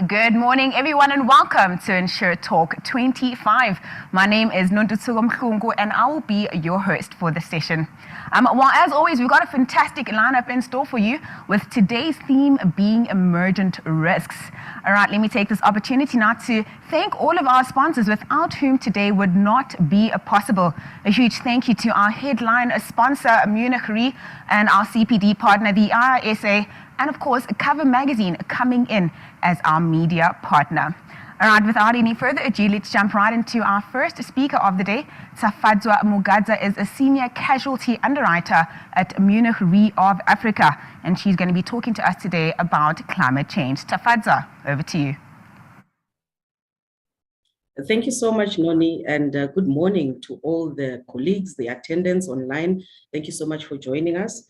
Good morning, everyone, and welcome to InsureTalk 25. My name is Nondutsugo Mhlungu, and I will be your host for this session. Well, as always, we've got a fantastic lineup in store for you, with today's theme being emergent risks. All right, let me take this opportunity now to thank all of our sponsors, without whom today would not be possible. A huge thank you to our headline sponsor, Munich Re, and our CPD partner, the IRSA, and of course, Cover Magazine coming in as our media partner. All right, without any further ado, let's jump right into our first speaker of the day. Tafadzwa Mugadza is a senior casualty underwriter at Munich Re of Africa, and she's going to be talking to us today about climate change. Tafadzwa, over to you. Thank you so much, Noni, and good morning to all the colleagues, the attendants online. Thank you so much for joining us.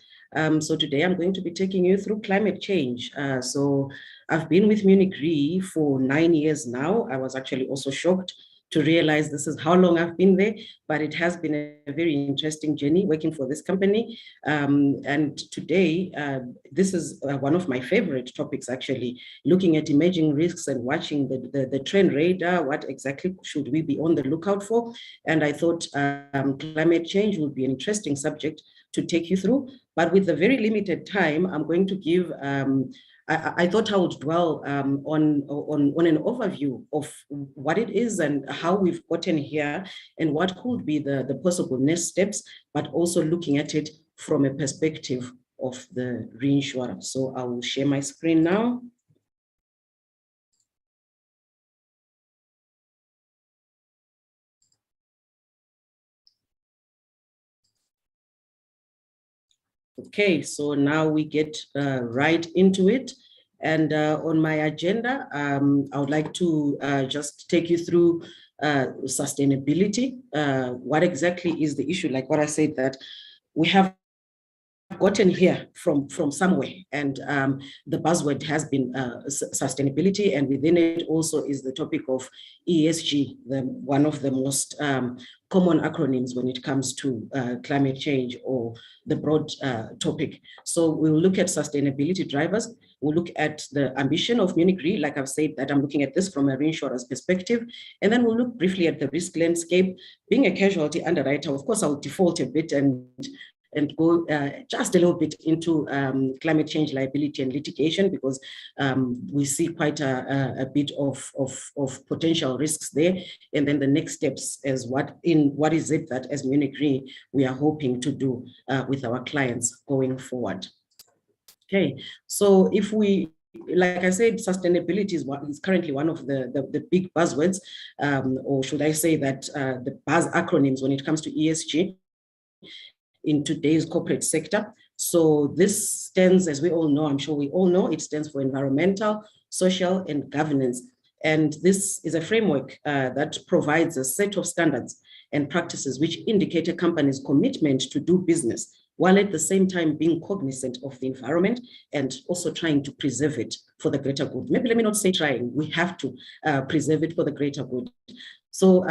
So today I'm going to be taking you through climate change. So I've been with Munich Re for 9 years now. I was actually also shocked to realize this is how long I've been there, but it has been a very interesting journey working for this company. And today, this is one of my favorite topics, actually, looking at emerging risks and watching the trend radar. What exactly should we be on the lookout for? And I thought climate change would be an interesting subject to take you through. But with the very limited time, I'm going to give, I thought I would dwell on an overview of what it is and how we've gotten here and what could be the possible next steps, but also looking at it from a perspective of the reinsurer. So I will share my screen now. Okay, so now we get right into it. And on my agenda, I would like to just take you through sustainability. What exactly is the issue? Like what I said, that we have gotten here from somewhere, and the buzzword has been sustainability, and within it also is the topic of ESG, one of the most common acronyms when it comes to climate change or the broad topic. So we'll look at sustainability drivers. We'll look at the ambition of Munich Re, like I've said, that I'm looking at this from a reinsurer's perspective. And then we'll look briefly at the risk landscape. Being a casualty underwriter, of course, I'll default a bit and go just a little bit into climate change liability and litigation, because we see quite a bit of potential risks there. And then the next steps is what is it that as Munich Re we are hoping to do with our clients going forward. Okay, so if we, like I said, sustainability is currently one of the big buzzwords, or should I say that the buzz acronyms when it comes to ESG in today's corporate sector. So this stands, as we all know, I'm sure we all know, it stands for environmental, social, and governance. And this is a framework that provides a set of standards and practices which indicate a company's commitment to do business, while at the same time being cognizant of the environment and also trying to preserve it for the greater good. Maybe let me not say trying, we have to preserve it for the greater good. So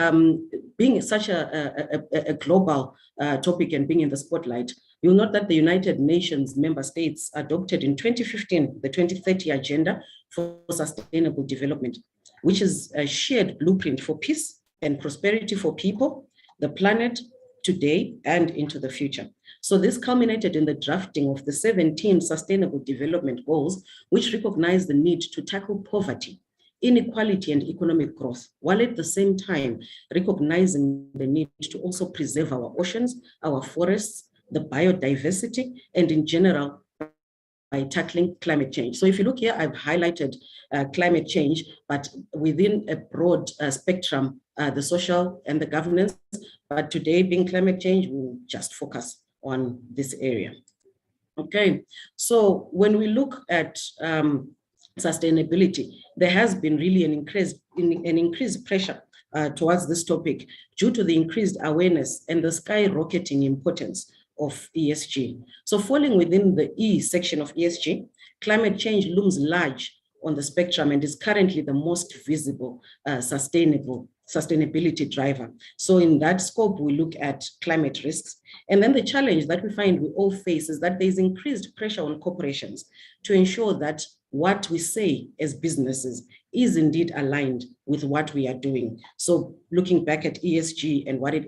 being such a global topic and being in the spotlight, you'll note that the United Nations member states adopted in 2015 the 2030 Agenda for Sustainable Development, which is a shared blueprint for peace and prosperity for people, the planet, today and into the future. So this culminated in the drafting of the 17 Sustainable Development Goals, which recognize the need to tackle poverty, inequality, and economic growth, while at the same time recognizing the need to also preserve our oceans, our forests, the biodiversity, and in general, by tackling climate change. So if you look here, I've highlighted climate change, but within a broad spectrum, the social and the governance. But today, being climate change, we'll just focus on this area. Okay, so when we look at sustainability, there has been really an increased pressure towards this topic due to the increased awareness and the skyrocketing importance of ESG. So falling within the E section of ESG, climate change looms large on the spectrum and is currently the most visible sustainability driver. So in that scope, we look at climate risks. And then the challenge that we find we all face is that there's increased pressure on corporations to ensure that what we say as businesses is indeed aligned with what we are doing. So looking back at ESG and what it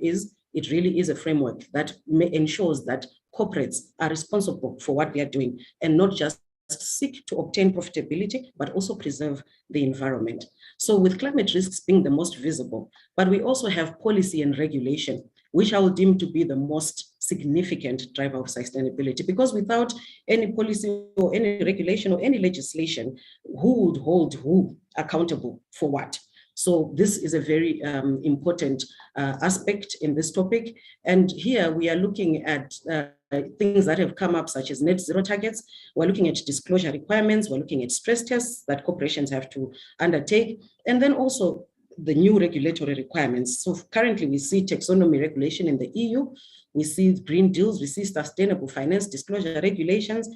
really is a framework that ensures that corporates are responsible for what they are doing and not just seek to obtain profitability, but also preserve the environment. So with climate risks being the most visible, but we also have policy and regulation, which I will deem to be the most significant driver of sustainability, because without any policy or any regulation or any legislation, who would hold who accountable for what? So this is a very important aspect in this topic. And here we are looking at things that have come up, such as net zero targets. We're looking at disclosure requirements. We're looking at stress tests that corporations have to undertake. And then also the new regulatory requirements. So currently we see taxonomy regulation in the EU, we see green deals, we see sustainable finance disclosure regulations,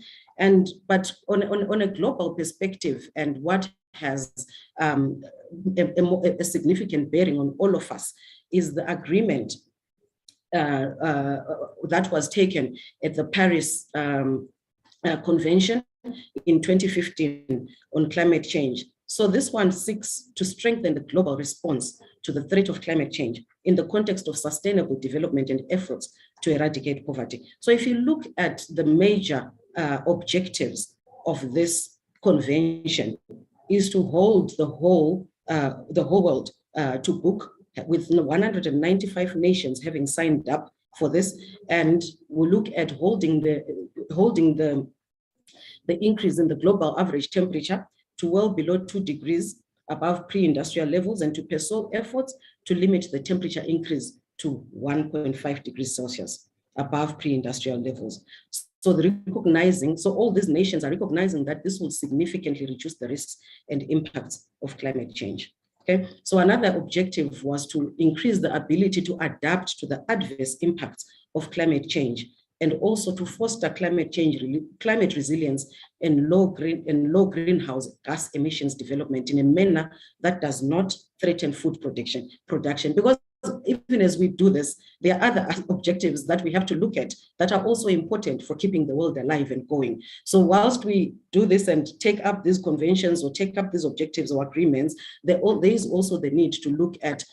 but on a global perspective, and what has a significant bearing on all of us is the agreement that was taken at the Paris Convention in 2015 on climate change. So this one seeks to strengthen the global response to the threat of climate change in the context of sustainable development and efforts to eradicate poverty. So if you look at the major objectives of this convention, is to hold the whole world to book, with 195 nations having signed up for this, and we'll look at holding the increase in the global average temperature to well below 2 degrees above pre-industrial levels, and to pursue efforts to limit the temperature increase to 1.5 degrees Celsius above pre-industrial levels. So all these nations are recognizing that this will significantly reduce the risks and impacts of climate change. Okay, so another objective was to increase the ability to adapt to the adverse impacts of climate change, and also to foster climate resilience and low greenhouse gas emissions development in a manner that does not threaten food production. Because even as we do this, there are other objectives that we have to look at that are also important for keeping the world alive and going. So whilst we do this and take up these conventions or take up these objectives or agreements, there is also the need to look at,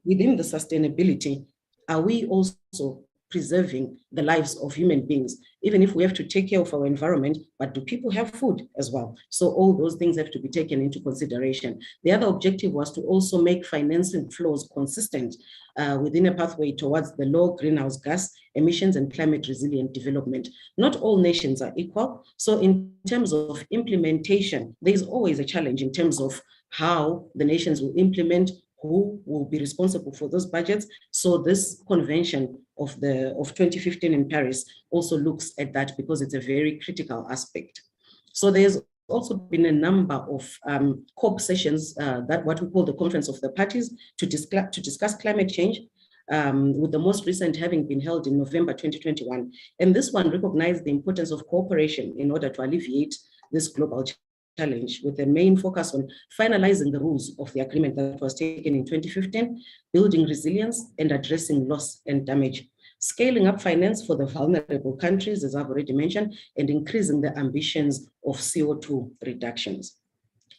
within the sustainability, are we also preserving the lives of human beings, even if we have to take care of our environment, but do people have food as well? So all those things have to be taken into consideration. The other objective was to also make financing flows consistent within a pathway towards the low greenhouse gas emissions and climate resilient development. Not all nations are equal. So in terms of implementation, there's always a challenge in terms of how the nations will implement, who will be responsible for those budgets. So this convention of 2015 in Paris also looks at that, because it's a very critical aspect. So there's also been a number of COP sessions, that what we call the Conference of the Parties, to discuss climate change, with the most recent having been held in November 2021. And this one recognized the importance of cooperation in order to alleviate this global challenge, with the main focus on finalizing the rules of the agreement that was taken in 2015, building resilience and addressing loss and damage, scaling up finance for the vulnerable countries, as I've already mentioned, and increasing the ambitions of CO2 reductions.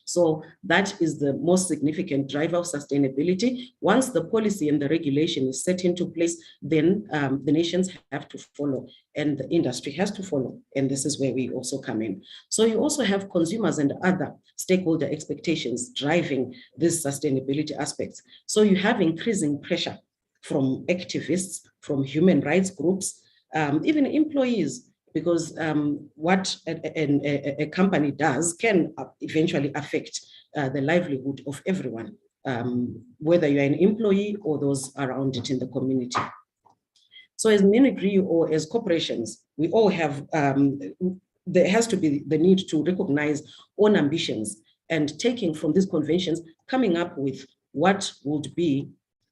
So that is the most significant driver of sustainability. Once the policy and the regulation is set into place, then the nations have to follow and the industry has to follow. And this is where we also come in. So you also have consumers and other stakeholder expectations driving these sustainability aspects. So you have increasing pressure from activists, from human rights groups, even employees, because what a company does can eventually affect the livelihood of everyone, whether you're an employee or those around it in the community. So as Ministry or as corporations, we all have, there has to be the need to recognize own ambitions, and taking from these conventions, coming up with what would be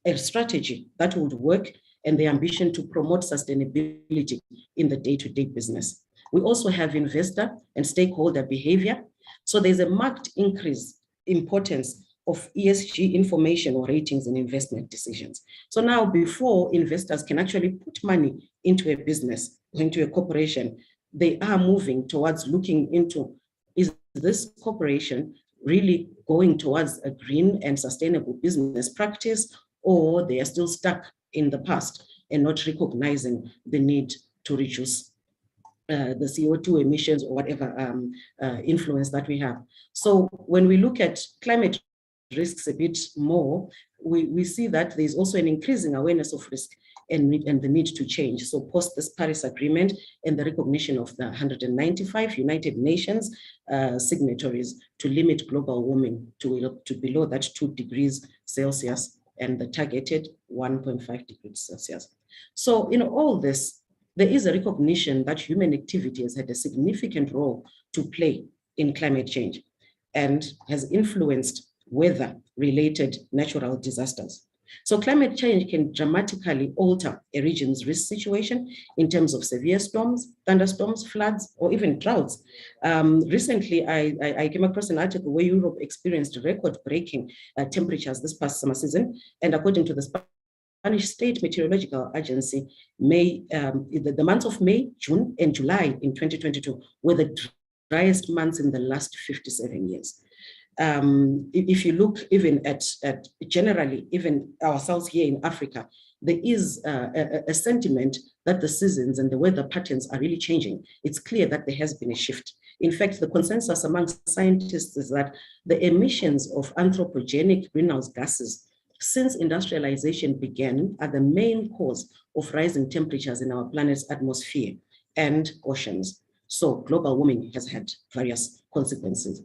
a strategy that would work, and the ambition to promote sustainability in the day-to-day business. We also have investor and stakeholder behavior. So there's a marked importance of ESG information or ratings in investment decisions. So now, before investors can actually put money into a business, into a corporation, they are moving towards looking into, is this corporation really going towards a green and sustainable business practice, or they are still stuck in the past and not recognizing the need to reduce the CO2 emissions or whatever influence that we have. So when we look at climate risks a bit more, we see that there's also an increasing awareness of risk and the need to change. So post this Paris Agreement and the recognition of the 195 United Nations signatories to limit global warming to below that 2 degrees Celsius and the targeted 1.5 degrees Celsius. So in all this, there is a recognition that human activity has had a significant role to play in climate change and has influenced weather-related natural disasters. So climate change can dramatically alter a region's risk situation in terms of severe storms, thunderstorms, floods, or even droughts. Recently, I came across an article where Europe experienced record-breaking temperatures this past summer season, and according to the Spanish State Meteorological Agency, the months of May, June, and July in 2022 were the driest months in the last 57 years. If you look even at generally, even ourselves here in Africa, there is a sentiment that the seasons and the weather patterns are really changing. It's clear that there has been a shift. In fact, the consensus amongst scientists is that the emissions of anthropogenic greenhouse gases since industrialization began are the main cause of rising temperatures in our planet's atmosphere and oceans. So global warming has had various consequences.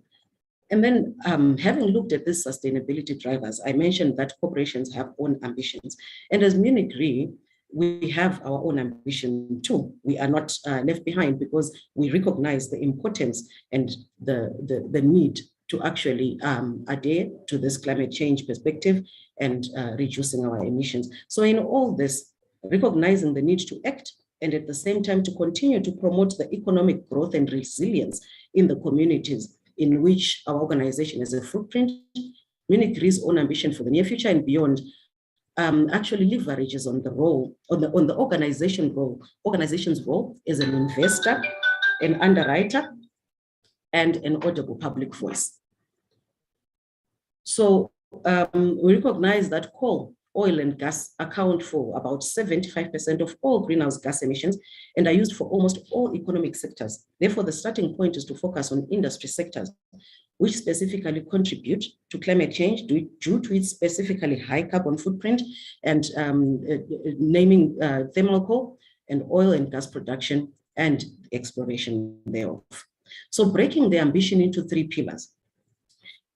And then having looked at these sustainability drivers, I mentioned that corporations have own ambitions. And as Munich Re, we have our own ambition too. We are not left behind because we recognize the importance and the need to actually adhere to this climate change perspective and reducing our emissions. So in all this, recognizing the need to act and at the same time to continue to promote the economic growth and resilience in the communities in which our organization has a footprint, Munich Re's own ambition for the near future and beyond actually leverages on the role, on the organization's role as an investor, an underwriter, and an audible public voice. So we recognize that coal, oil, and gas account for about 75% of all greenhouse gas emissions and are used for almost all economic sectors. Therefore, the starting point is to focus on industry sectors which specifically contribute to climate change due to its specifically high carbon footprint, and naming thermal coal and oil and gas production and exploration thereof. So breaking the ambition into 3 pillars: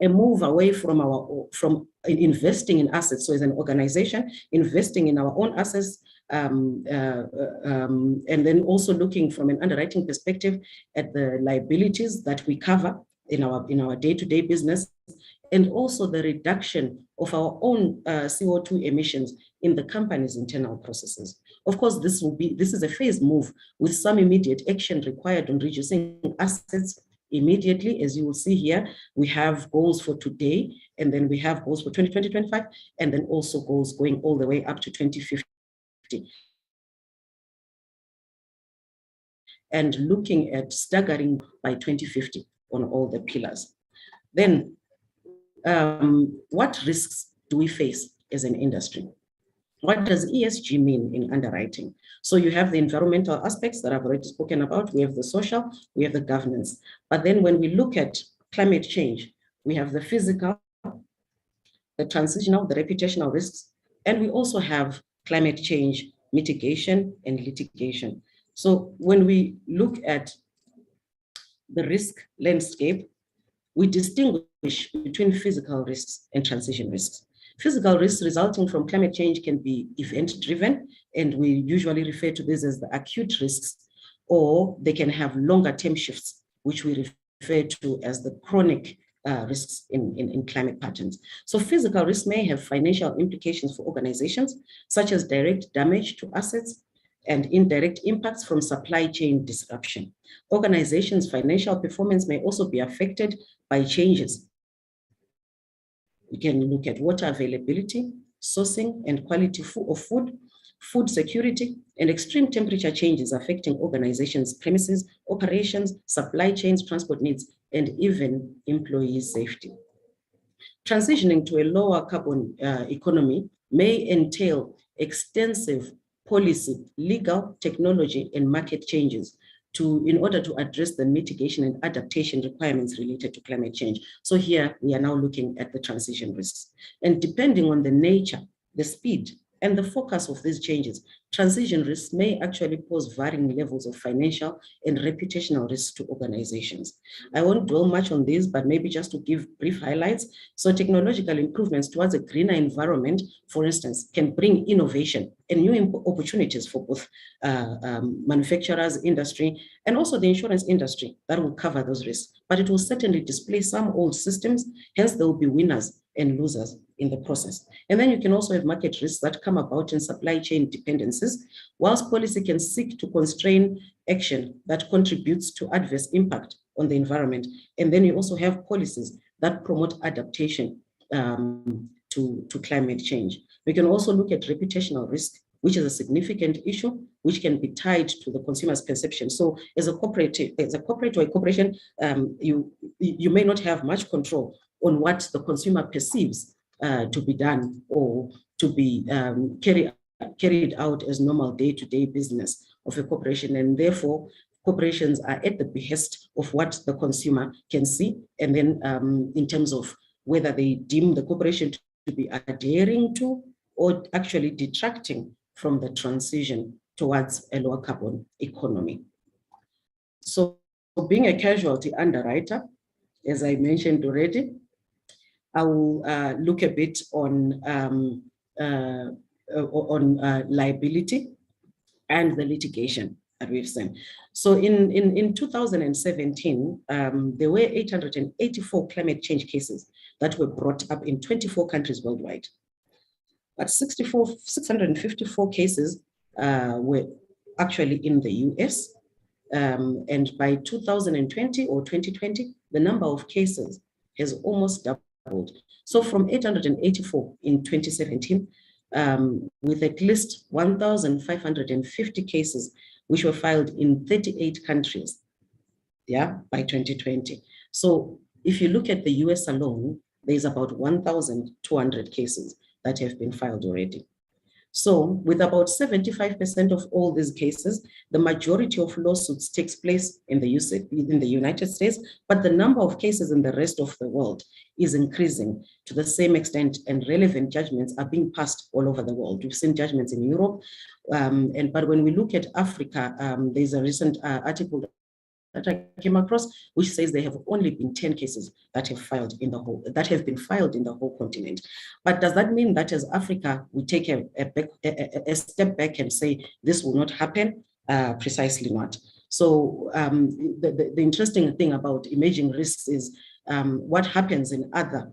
a move away from investing in assets. So as an organization, investing in our own assets, and then also looking from an underwriting perspective at the liabilities that we cover in our day-to-day business, and also the reduction of our own CO2 emissions in the company's internal processes. Of course, this is a phased move with some immediate action required on reducing assets immediately. As you will see here, we have goals for today, and then we have goals for 2020, 2025, and then also goals going all the way up to 2050. And looking at staggering by 2050 on all the pillars. Then, what risks do we face as an industry? What does ESG mean in underwriting? So you have the environmental aspects that I've already spoken about. We have the social, we have the governance. But then when we look at climate change, we have the physical, the transitional, the reputational risks, and we also have climate change mitigation and litigation. So when we look at the risk landscape, we distinguish between physical risks and transition risks. Physical risks resulting from climate change can be event-driven, and we usually refer to this as the acute risks, or they can have longer-term shifts, which we refer to as the chronic risks in climate patterns. So physical risks may have financial implications for organizations, such as direct damage to assets and indirect impacts from supply chain disruption. Organizations' financial performance may also be affected by changes. We can look at water availability, sourcing and quality of food, food security, and extreme temperature changes affecting organizations' premises, operations, supply chains, transport needs, and even employee safety. Transitioning to a lower carbon economy may entail extensive policy, legal, technology, and market changes in order to address the mitigation and adaptation requirements related to climate change. So here we are now looking at the transition risks. And depending on the nature, the speed, and the focus of these changes, transition risks may actually pose varying levels of financial and reputational risks to organizations. I won't dwell much on this, but maybe just to give brief highlights. So technological improvements towards a greener environment, for instance, can bring innovation and new opportunities for both manufacturers, industry, and also the insurance industry that will cover those risks. But it will certainly displace some old systems, hence there will be winners and losers in the process. And then you can also have market risks that come about in supply chain dependencies, whilst policy can seek to constrain action that contributes to adverse impact on the environment. And then you also have policies that promote adaptation to climate change. We can also look at reputational risk, which is a significant issue, which can be tied to the consumer's perception. So as a corporate or a corporation, you may not have much control on what the consumer perceives to be done or to be carried out as normal day-to-day business of a corporation. And therefore, corporations are at the behest of what the consumer can see. And then in terms of whether they deem the corporation to be adhering to or actually detracting from the transition towards a lower carbon economy. So being a casualty underwriter, as I mentioned already, I will look a bit on liability and the litigation that we've seen. So in 2017, there were 884 climate change cases that were brought up in 24 countries worldwide. But 654 cases were actually in the US. And by 2020 or 2020, the number of cases has almost doubled. So from 884 in 2017, with at least 1,550 cases, which were filed in 38 countries, by 2020. So if you look at the US alone, there's about 1,200 cases that have been filed already. So with about 75% of all these cases, the majority of lawsuits takes place in the United States, but the number of cases in the rest of the world is increasing to the same extent, and relevant judgments are being passed all over the world. We've seen judgments in Europe, but when we look at Africa, there's a recent article that I came across, which says there have only been 10 cases that have been filed in the whole continent. But does that mean that as Africa, we take a step back and say this will not happen? Precisely not. So the interesting thing about emerging risks is what happens in other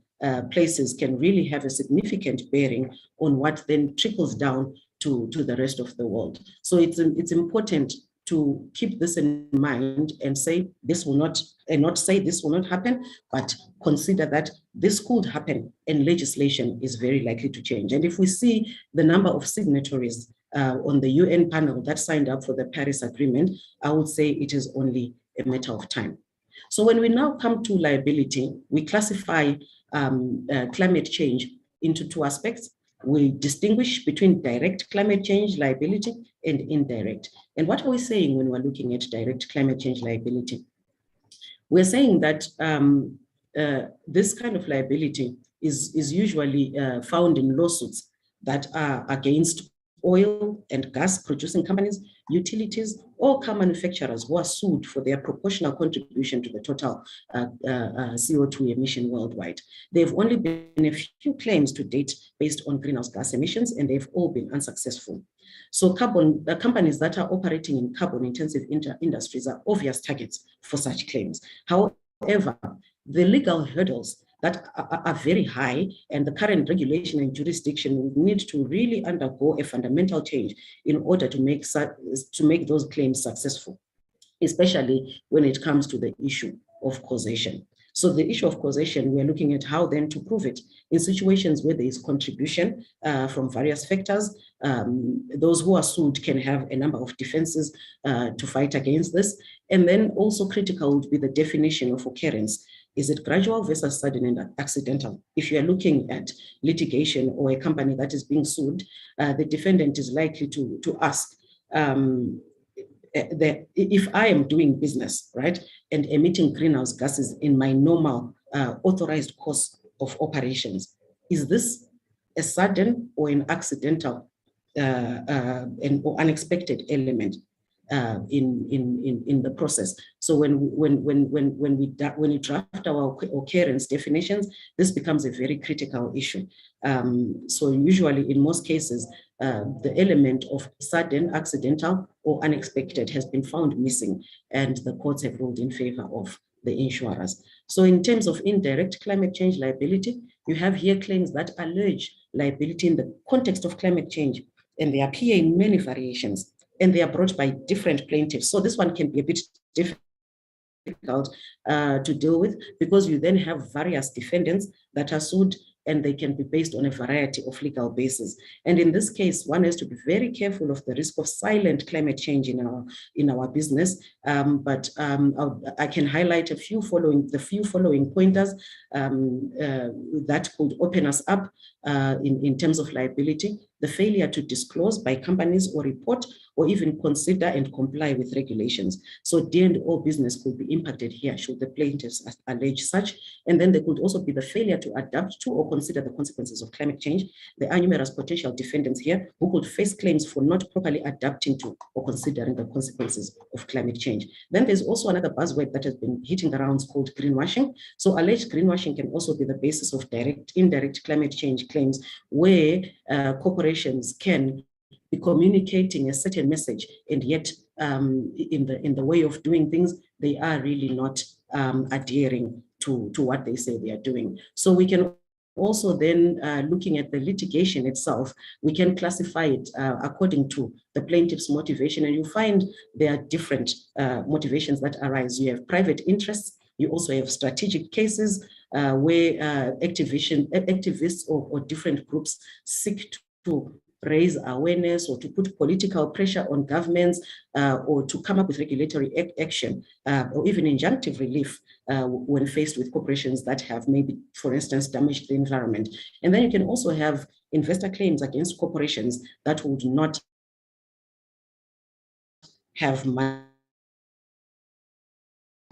places can really have a significant bearing on what then trickles down to the rest of the world. So it's important to keep this in mind and say this will not, and not say this will not happen, but consider that this could happen and legislation is very likely to change. And if we see the number of signatories on the UN panel that signed up for the Paris Agreement, I would say it is only a matter of time. So when we now come to liability, we classify climate change into two aspects. We distinguish between direct climate change liability and indirect. And what are we saying when we're looking at direct climate change liability? We're saying that this kind of liability is usually found in lawsuits that are against oil and gas producing companies, utilities, or car manufacturers who are sued for their proportional contribution to the total CO2 emission worldwide. There have only been a few claims to date based on greenhouse gas emissions, and they've all been unsuccessful. So the companies that are operating in carbon-intensive industries are obvious targets for such claims. However, the legal hurdles that are very high, and the current regulation and jurisdiction will need to really undergo a fundamental change in order to make those claims successful, especially when it comes to the issue of causation. So the issue of causation, we're looking at how then to prove it. In situations where there is contribution from various factors, those who are sued can have a number of defenses to fight against this. And then also critical would be the definition of occurrence. Is it gradual versus sudden and accidental? If you're looking at litigation or a company that is being sued, the defendant is likely to ask, if I am doing business, right, and emitting greenhouse gases in my normal authorized course of operations, is this a sudden or an accidental or unexpected element in the process? So when we draft our occurrence definitions, this becomes a very critical issue. So usually, in most cases, the element of sudden, accidental, or unexpected has been found missing, and the courts have ruled in favor of the insurers. So in terms of indirect climate change liability, you have here claims that allege liability in the context of climate change, and they appear in many variations, and they are brought by different plaintiffs. So this one can be a bit difficult to deal with, because you then have various defendants that are sued, and they can be based on a variety of legal bases. And in this case, one has to be very careful of the risk of silent climate change in our business. But I can highlight the few following pointers that could open us up in terms of liability. The failure to disclose by companies or report or even consider and comply with regulations. So D&O business could be impacted here should the plaintiffs allege such. And then there could also be the failure to adapt to or consider the consequences of climate change. There are numerous potential defendants here who could face claims for not properly adapting to or considering the consequences of climate change. Then there's also another buzzword that has been hitting the rounds called greenwashing. So alleged greenwashing can also be the basis of indirect climate change claims, where corporations can be communicating a certain message, and yet in the way of doing things, they are really not adhering to what they say they are doing. So we can also then, looking at the litigation itself, we can classify it according to the plaintiff's motivation, and you find there are different motivations that arise. You have private interests, you also have strategic cases where activists or different groups seek to raise awareness or to put political pressure on governments or to come up with regulatory action or even injunctive relief when faced with corporations that have maybe, for instance, damaged the environment. And then you can also have investor claims against corporations that would not have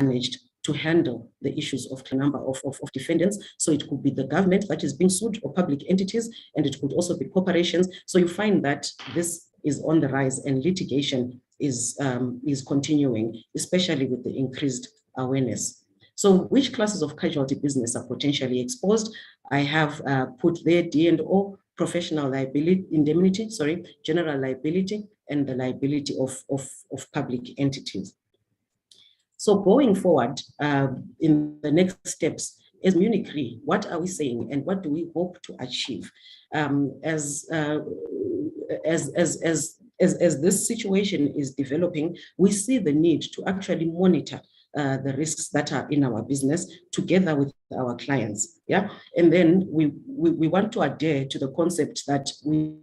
managed to handle the issues of the number of defendants. So it could be the government that is being sued or public entities, and it could also be corporations. So you find that this is on the rise, and litigation is continuing, especially with the increased awareness. So which classes of casualty business are potentially exposed? I have put there D&O, professional liability, indemnity, general liability, and the liability of public entities. So going forward, in the next steps, as Munich Re, what are we saying and what do we hope to achieve? As this situation is developing, we see the need to actually monitor the risks that are in our business together with our clients. Yeah, and then we want to adhere to the concept that we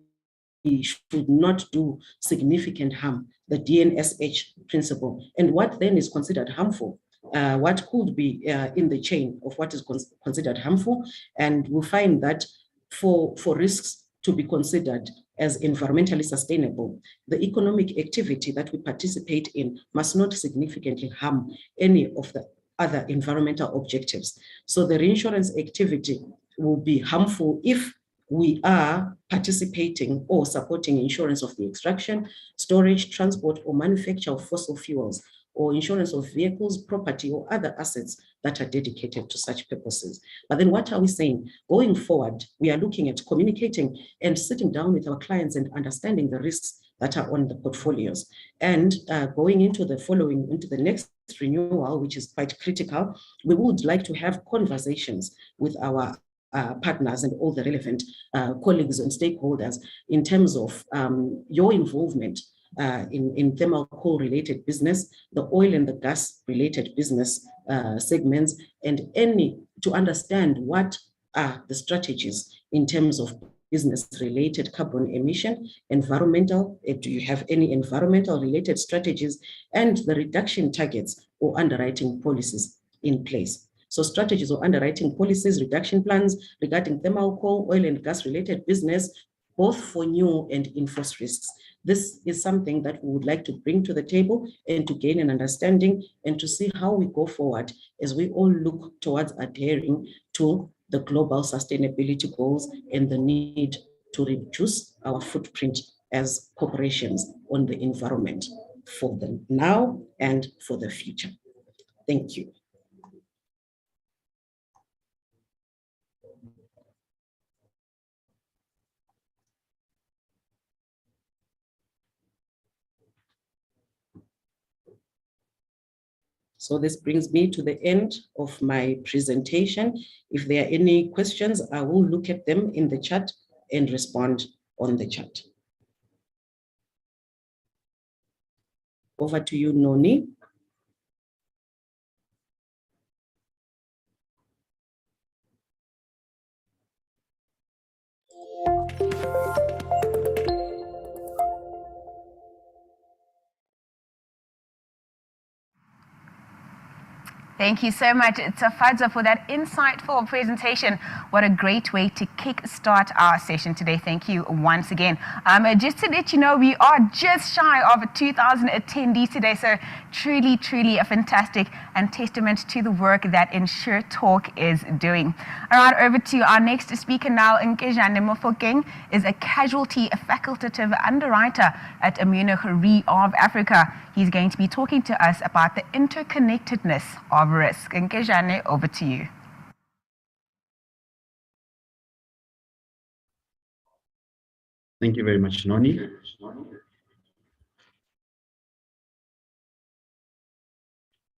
should not do significant harm, the DNSH principle. And what then is considered harmful? What could be in the chain of what is considered harmful? And we find that for risks to be considered as environmentally sustainable, the economic activity that we participate in must not significantly harm any of the other environmental objectives. So the reinsurance activity will be harmful if we are participating or supporting insurance of the extraction, storage, transport, or manufacture of fossil fuels, or insurance of vehicles, property, or other assets that are dedicated to such purposes. But then what are we saying? Going forward, we are looking at communicating and sitting down with our clients and understanding the risks that are on the portfolios. And going into the next renewal, which is quite critical, we would like to have conversations with our partners and all the relevant colleagues and stakeholders in terms of your involvement in thermal coal related business, the oil and the gas related business segments, and to understand what are the strategies in terms of business related carbon emission, environmental, do you have any environmental related strategies, and the reduction targets or underwriting policies in place. So strategies or underwriting policies, reduction plans regarding thermal coal, oil and gas related business, both for new and in-force risks. This is something that we would like to bring to the table and to gain an understanding and to see how we go forward as we all look towards adhering to the global sustainability goals and the need to reduce our footprint as corporations on the environment for the now and for the future. Thank you. So this brings me to the end of my presentation. If there are any questions, I will look at them in the chat and respond on the chat. Over to you, Noni. Thank you so much, Tafadza, for that insightful presentation. What a great way to kickstart our session today. Thank you once again. Just to let you know, we are just shy of 2,000 attendees today, so truly, truly a fantastic and testament to the work that InsureTalk is doing. All right, over to our next speaker now. Nkejane Mofokeng is a casualty facultative underwriter at Munich Re of Africa. He's going to be talking to us about the interconnectedness of risk. Nkejane, over to you. Thank you very much, Noni.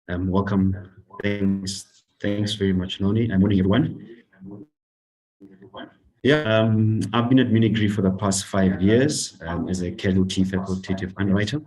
Welcome. Thanks very much, Noni. And morning, everyone. Yeah, I've been at Munich Re for the past 5 years as a casualty facultative underwriter.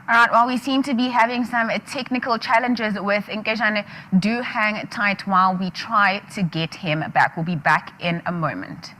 All right, well, we seem to be having some technical challenges with Nkejane. Do hang tight while we try to get him back. We'll be back in a moment.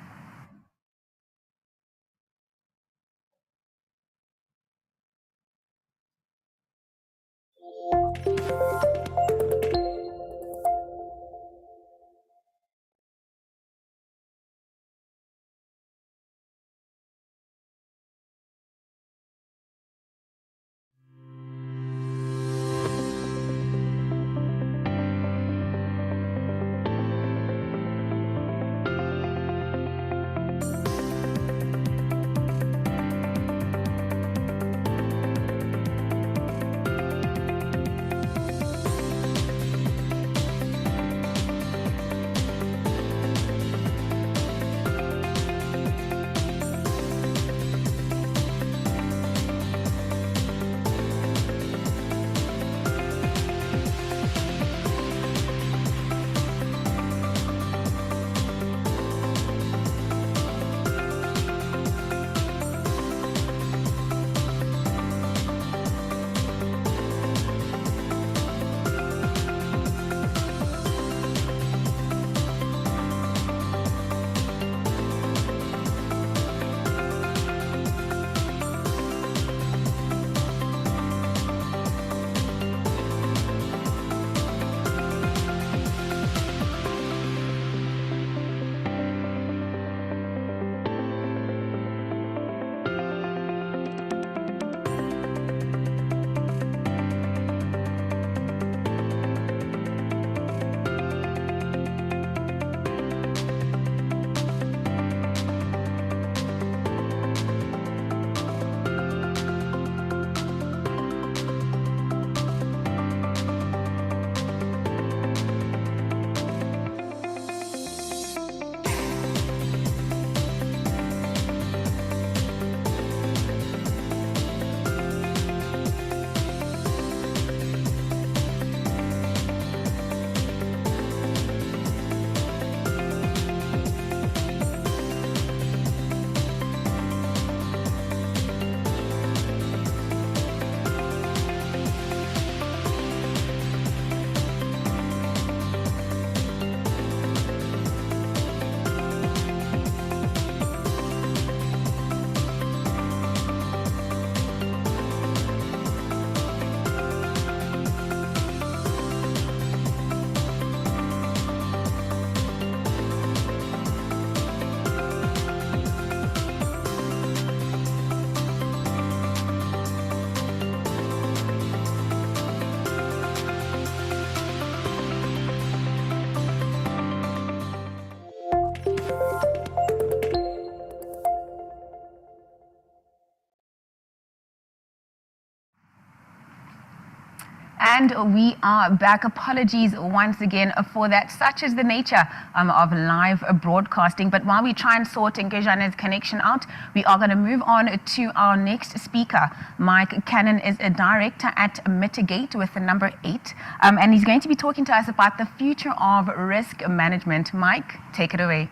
And we are back. Apologies once again for that. Such is the nature of live broadcasting. But while we try and sort Nkejane's connection out, we are going to move on to our next speaker. Mike Cannon is a director at Mitigate with the number 8. And he's going to be talking to us about the future of risk management. Mike, take it away.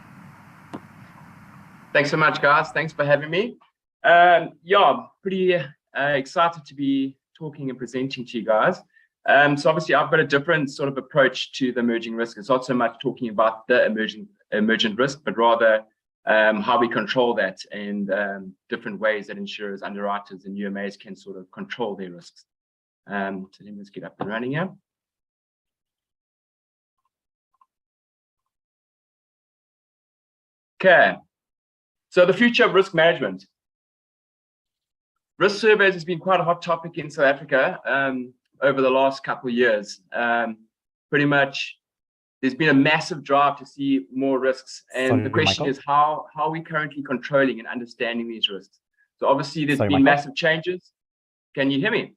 Thanks so much, guys. Thanks for having me. Pretty excited to be talking and presenting to you guys. So obviously I've got a different sort of approach to the emerging risk. It's not so much talking about the emergent risk, but rather how we control that and different ways that insurers, underwriters, and UMAs can sort of control their risks. So let me just get up and running here. Okay, so the future of risk management. Risk surveys has been quite a hot topic in South Africa over the last couple of years. Pretty much, there's been a massive drive to see more risks. And the question is, how are we currently controlling and understanding these risks? So obviously, there's been massive changes. Can you hear me?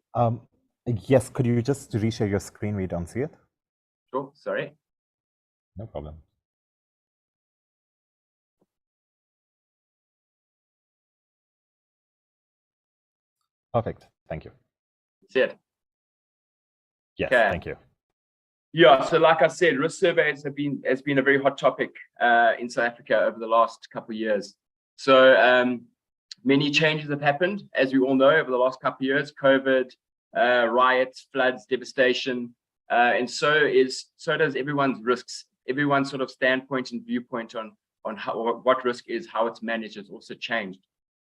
Yes, could you just reshare your screen? We don't see it. Sure, sorry. No problem. Perfect. Thank you. That's it. Yes, okay. Thank you. Yeah, so like I said, risk surveys has been a very hot topic in South Africa over the last couple of years. So many changes have happened, as we all know, over the last couple of years. COVID, riots, floods, devastation, and so does everyone's risks. Everyone's sort of standpoint and viewpoint on what risk is, how it's managed, has also changed.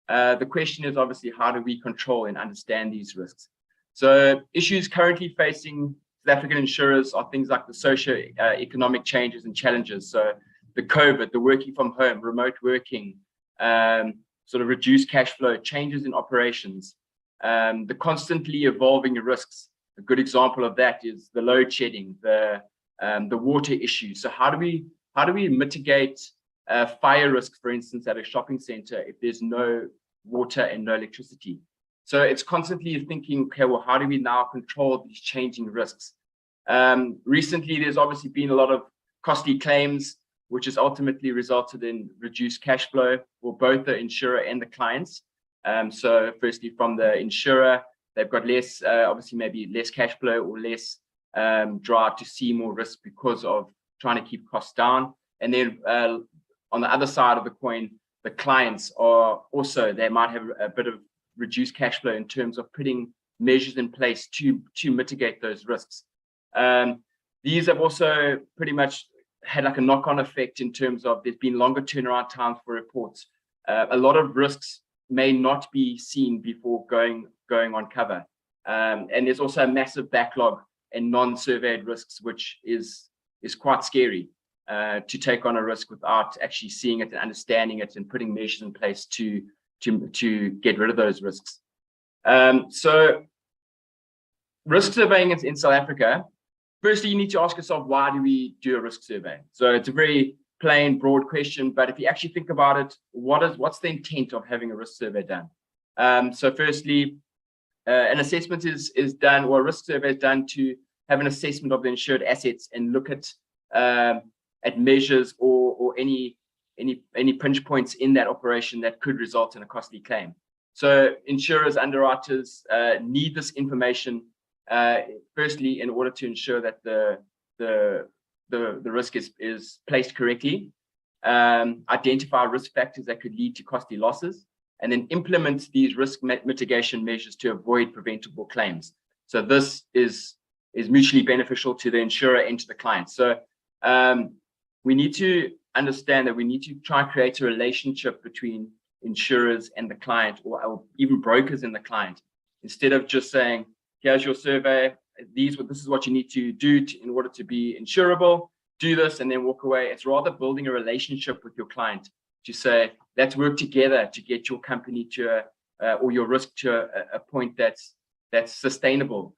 The question is obviously, how do we control and understand these risks? So issues currently facing South African insurers are things like the socio-economic changes and challenges. So the COVID, the working from home, remote working, sort of reduced cash flow, changes in operations, the constantly evolving risks. A good example of that is the load shedding, the water issue. So how do we mitigate fire risk, for instance, at a shopping center if there's no water and no electricity? So it's constantly thinking, okay, well, how do we now control these changing risks? Recently, there's obviously been a lot of costly claims, which has ultimately resulted in reduced cash flow for both the insurer and the clients. So firstly, from the insurer, they've got less, obviously maybe less cash flow or less drive to see more risk because of trying to keep costs down. And then on the other side of the coin, the clients are also, they might have a bit of reduced cash flow in terms of putting measures in place to mitigate those risks. These have also pretty much had like a knock-on effect in terms of there's been longer turnaround times for reports. A lot of risks may not be seen before going on cover. And there's also a massive backlog and non-surveyed risks, which is quite scary. To take on a risk without actually seeing it and understanding it and putting measures in place to get rid of those risks. So risk surveying in South Africa, firstly, you need to ask yourself, why do we do a risk survey? So it's a very plain, broad question, but if you actually think about it, what's the intent of having a risk survey done? So firstly, an assessment is done, or a risk survey is done to have an assessment of the insured assets and look at measures or any pinch points in that operation that could result in a costly claim. So insurers, underwriters need this information firstly in order to ensure that the risk is placed correctly, identify risk factors that could lead to costly losses, and then implement these risk mitigation measures to avoid preventable claims. So this is mutually beneficial to the insurer and to the client. So we need to understand that we need to try and create a relationship between insurers and the client, or even brokers and the client, instead of just saying, here's your survey, this is what you need to do in order to be insurable, do this and then walk away. It's rather building a relationship with your client to say, let's work together to get your company to or your risk to a point that's sustainable,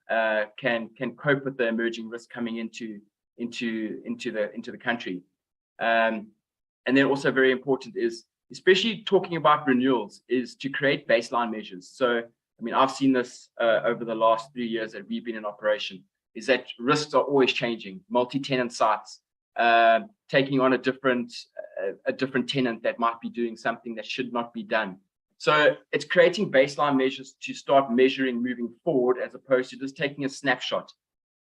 can cope with the emerging risk coming into the country. And then also very important is, especially talking about renewals, is to create baseline measures. So, I mean, I've seen this over the last 3 years that we've been in operation. is that risks are always changing. Multi-tenant sites, taking on a different tenant that might be doing something that should not be done. So it's creating baseline measures to start measuring moving forward, as opposed to just taking a snapshot.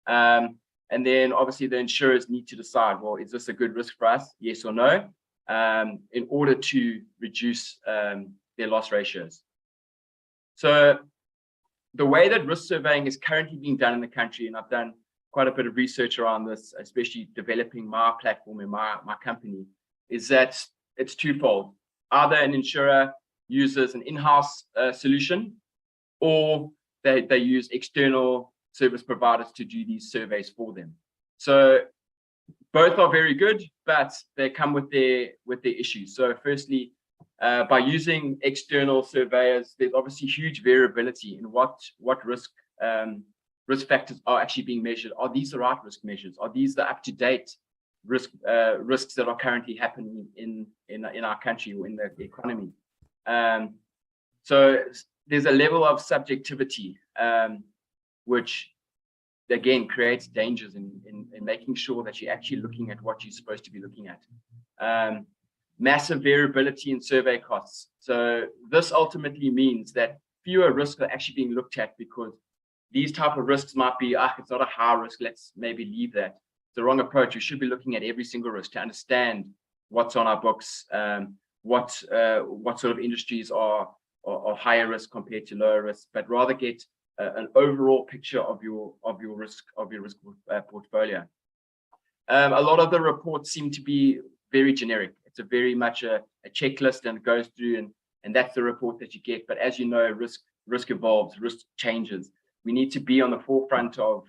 And then obviously the insurers need to decide, well, is this a good risk for us? Yes or no, in order to reduce their loss ratios. So the way that risk surveying is currently being done in the country, and I've done quite a bit of research around this, especially developing my platform in my company, is that it's twofold. Either an insurer uses an in-house solution, or they use external service providers to do these surveys for them. So both are very good, but they come with their issues. So firstly, by using external surveyors, there's obviously huge variability in what risk factors are actually being measured. Are these the right risk measures? Are these the up-to-date risks that are currently happening in our country or in the economy? So there's a level of subjectivity, which again creates dangers in making sure that you're actually looking at what you're supposed to be looking at. Massive variability in survey costs. So this ultimately means that fewer risks are actually being looked at, because these type of risks might be, it's not a high risk, let's maybe leave that. It's the wrong approach. You should be looking at every single risk to understand what's on our books, what sort of industries are higher risk compared to lower risk, but rather get an overall picture of your risk portfolio. A lot of the reports seem to be very generic. It's a very much a checklist, and it goes through, and that's the report that you get. But as you know, risk evolves, risk changes. We need to be on the forefront of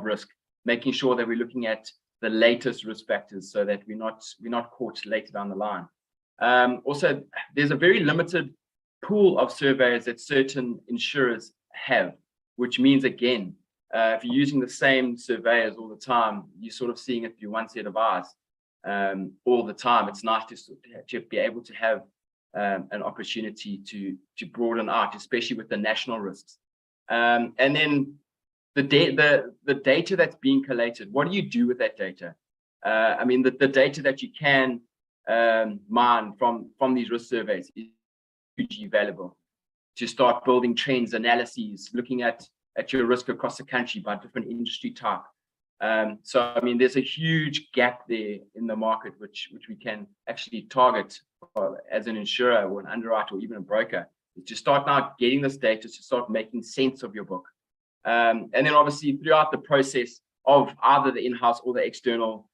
risk, making sure that we're looking at the latest risk factors, so that we're not caught later down the line. Also, there's a very limited pool of surveys that certain insurers have, which means, again, if you're using the same surveyors all the time, you're sort of seeing it through one set of eyes all the time. It's nice to be able to have an opportunity to broaden out, especially with the national risks. And then the data that's being collated, what do you do with that data? I mean, the data that you can mine from these risk surveys is hugely valuable to start building trends, analyses, looking at your risk across the country by different industry type. So, I mean, there's a huge gap there in the market, which we can actually target as an insurer or an underwriter or even a broker, is to start now getting this data to start making sense of your book. And then obviously throughout the process of either the in-house or the external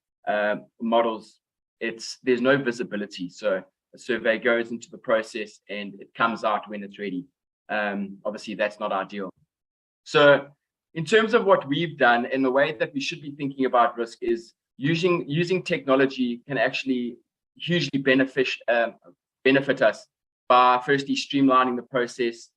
models, there's no visibility. So a survey goes into the process and it comes out when it's ready. Obviously, that's not ideal. So in terms of what we've done, and the way that we should be thinking about risk, is using technology can actually hugely benefit us by firstly streamlining the process,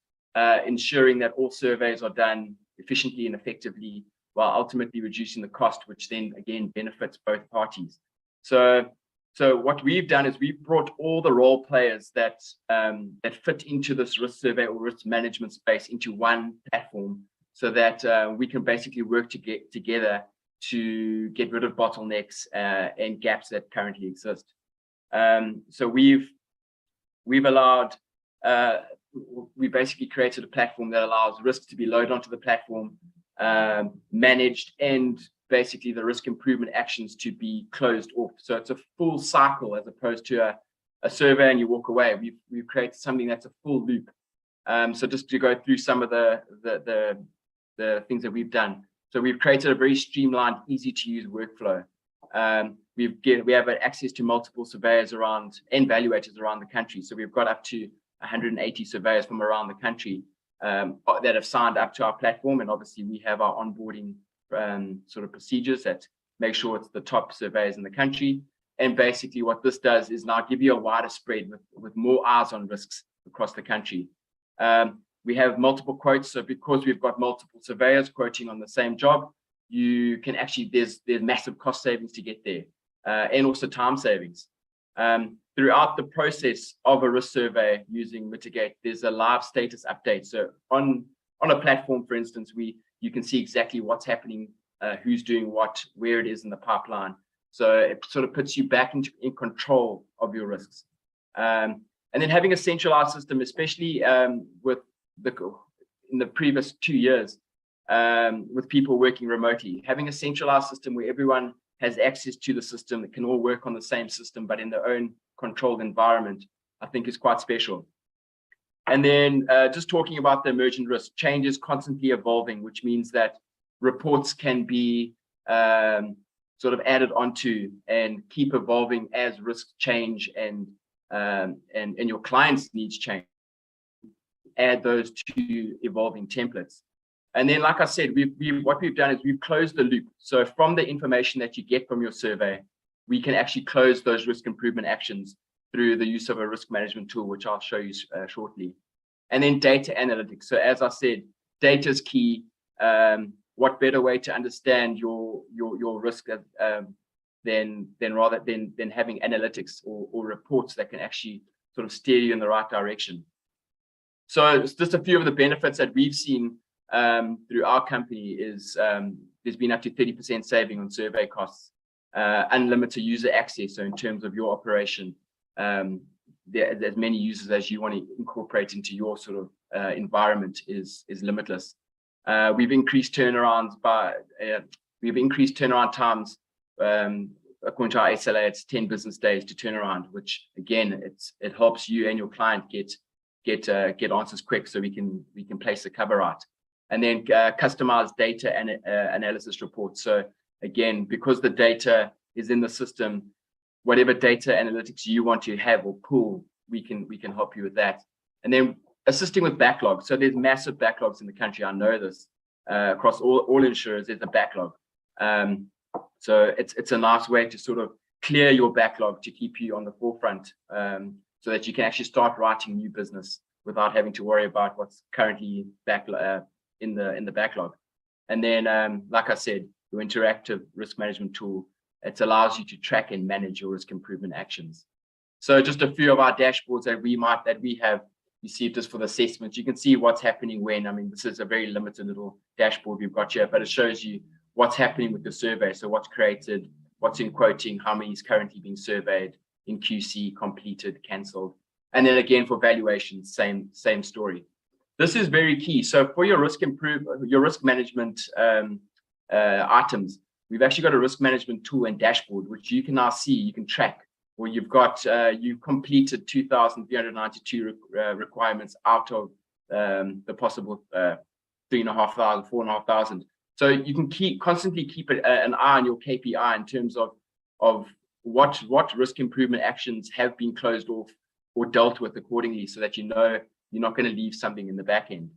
ensuring that all surveys are done efficiently and effectively, while ultimately reducing the cost, which then again benefits both parties. So what we've done is we've brought all the role players that fit into this risk survey or risk management space into one platform, so that we can basically work together to get rid of bottlenecks and gaps that currently exist. So we basically created a platform that allows risks to be loaded onto the platform, managed, and basically the risk improvement actions to be closed off. So it's a full cycle as opposed to a survey and you walk away. We've created something that's a full loop. So just to go through some of the things that we've done. So we've created a very streamlined, easy to use workflow. We have access to multiple surveyors around and valuators around the country. So we've got up to 180 surveyors from around the country that have signed up to our platform. And obviously we have our onboarding sort of procedures that make sure it's the top surveyors in the country. And basically what this does is now give you a wider spread with more eyes on risks across the country. We have multiple quotes. So because we've got multiple surveyors quoting on the same job, you can actually, there's massive cost savings to get there, and also time savings. Throughout the process of a risk survey using Mitigate, there's a live status update. So on a platform, for instance, we you can see exactly what's happening, who's doing what, where it is in the pipeline. So it sort of puts you back in control of your risks. And then having a centralized system, especially with in the previous 2 years, with people working remotely, having a centralized system where everyone has access to the system, that can all work on the same system, but in their own controlled environment, I think is quite special. And then just talking about the emergent risk, change is constantly evolving, which means that reports can be sort of added onto and keep evolving as risks change and your clients' needs change. Add those to evolving templates. And then, like I said, what we've done is we've closed the loop. So from the information that you get from your survey, we can actually close those risk improvement actions through the use of a risk management tool, which I'll show you shortly. And then data analytics. So as I said, data is key. What better way to understand your risk than having analytics or reports that can actually sort of steer you in the right direction. So just a few of the benefits that we've seen through our company is there's been up to 30% saving on survey costs, unlimited user access. So in terms of your operation, there's as many users as you want to incorporate into your sort of environment is limitless. We've increased turnaround times. According to our SLA, it's 10 business days to turn around, which again, it helps you and your client get answers quick, so we can place the cover right. And then customized data and analysis reports. So again, because the data is in the system, whatever data analytics you want to have or pull, we can help you with that. And then assisting with backlogs. So there's massive backlogs in the country. I know this across all insurers. There's a backlog. So it's a nice way to sort of clear your backlog to keep you on the forefront, so that you can actually start writing new business without having to worry about what's currently in the backlog. And then, like I said, your interactive risk management tool, it allows you to track and manage your risk improvement actions. So just a few of our dashboards that we have received just for the assessments. You can see what's happening when. I mean, this is a very limited little dashboard we've got here, but it shows you what's happening with the survey. So what's created, what's in quoting, how many is currently being surveyed, in QC, completed, cancelled. And then again, for valuation, same story. This is very key. So for your risk management items, we've actually got a risk management tool and dashboard, which you can now see, you can track, where you've completed 2,392 requirements out of the possible 3,500, 4,500. So you can constantly keep an eye on your KPI in terms of what risk improvement actions have been closed off or dealt with accordingly, so that you know you're not going to leave something in the back end.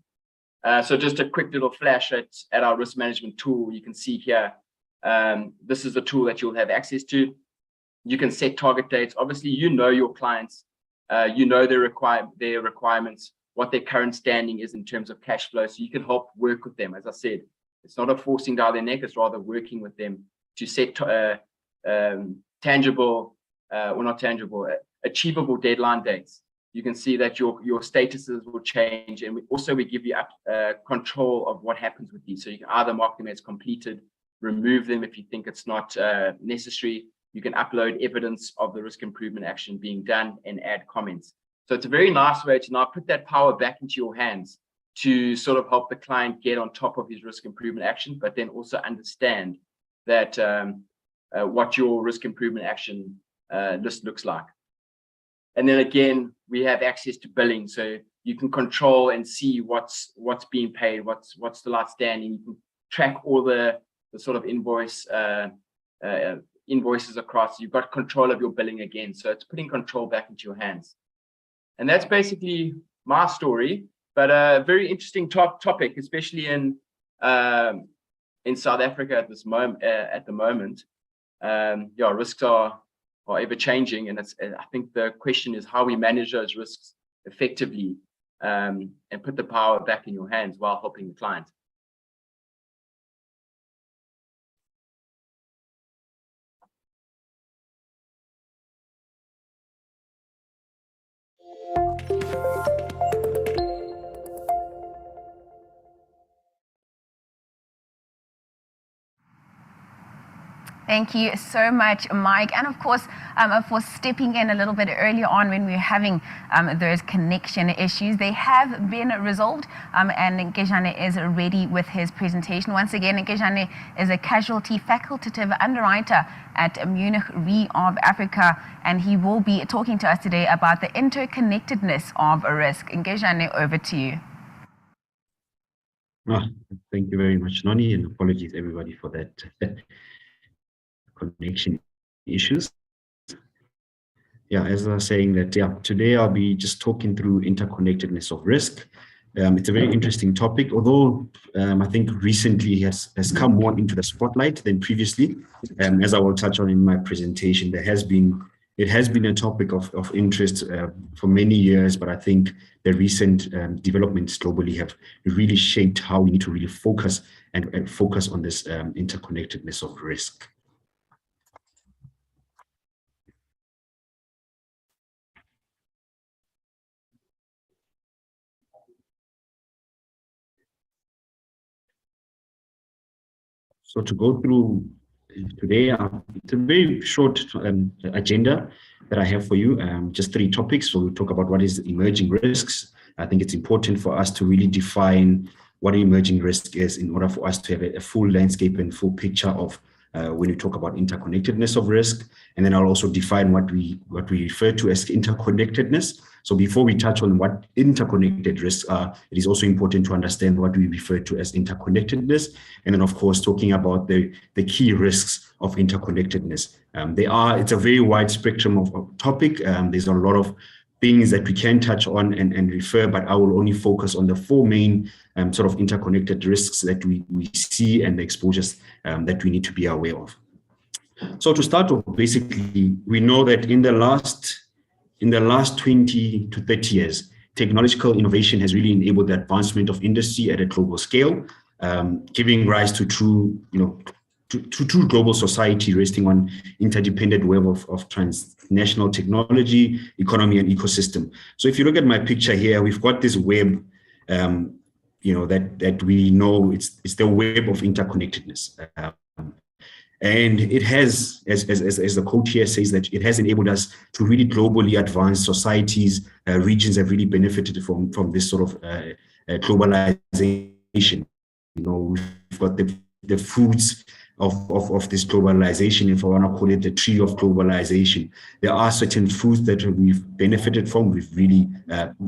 So just a quick little flash at our risk management tool. You can see here, this is the tool that you'll have access to. You can set target dates. Obviously, you know your clients, you know their requirements, what their current standing is in terms of cash flow. So you can help work with them. As I said, it's not a forcing down their neck, it's rather working with them to set achievable deadline dates. You can see that your statuses will change, and we give you control of what happens with these. So you can either mark them as completed, remove them if you think it's not necessary. You can upload evidence of the risk improvement action being done and add comments. So it's a very nice way to now put that power back into your hands to sort of help the client get on top of his risk improvement action, but then also understand that what your risk improvement action list looks like. And then again, we have access to billing, so you can control and see what's being paid, what's still outstanding. You can track all the sort of invoices across. You've got control of your billing again, so it's putting control back into your hands. And that's basically my story, but a very interesting topic, especially in South Africa at the moment. Risks are ever changing, and I think the question is how we manage those risks effectively, and put the power back in your hands while helping the client. Thank you so much, Mike. And of course, for stepping in a little bit earlier on when we were having those connection issues. They have been resolved, and Nkejane is ready with his presentation. Once again, Nkejane is a casualty facultative underwriter at Munich Re of Africa, and he will be talking to us today about the interconnectedness of a risk. Nkejane, over to you. Thank you very much, Noni, and apologies everybody for that connection issues. Yeah, as I was saying that, today I'll be just talking through interconnectedness of risk. It's a very interesting topic, although I think recently has come more into the spotlight than previously. As I will touch on in my presentation, it has been a topic of interest for many years, but I think the recent developments globally have really shaped how we need to really focus and focus on this interconnectedness of risk. So to go through today, it's a very short agenda that I have for you, just 3 topics. So we'll talk about what is emerging risks. I think it's important for us to really define what emerging risk is in order for us to have a full landscape and full picture of when we talk about interconnectedness of risk. And then I'll also define what we refer to as interconnectedness. So before we touch on what interconnected risks are, it is also important to understand what we refer to as interconnectedness. And then, of course, talking about the key risks of interconnectedness. It's a very wide spectrum of topic. There's a lot of things that we can touch on and refer, but I will only focus on the 4 main sort of interconnected risks that we see and the exposures that we need to be aware of. So to start off, basically, we know that in the last 20 to 30 years, technological innovation has really enabled the advancement of industry at a global scale, giving rise to true global society resting on interdependent web of transnational technology, economy, and ecosystem. So if you look at my picture here, we've got this web, that we know it's the web of interconnectedness. And it has, as the quote here says, that it has enabled us to really globally advance societies. Regions have really benefited from this sort of globalization. We've got the fruits of this globalization, if I want to call it the tree of globalization. There are certain fruits that we've benefited from. We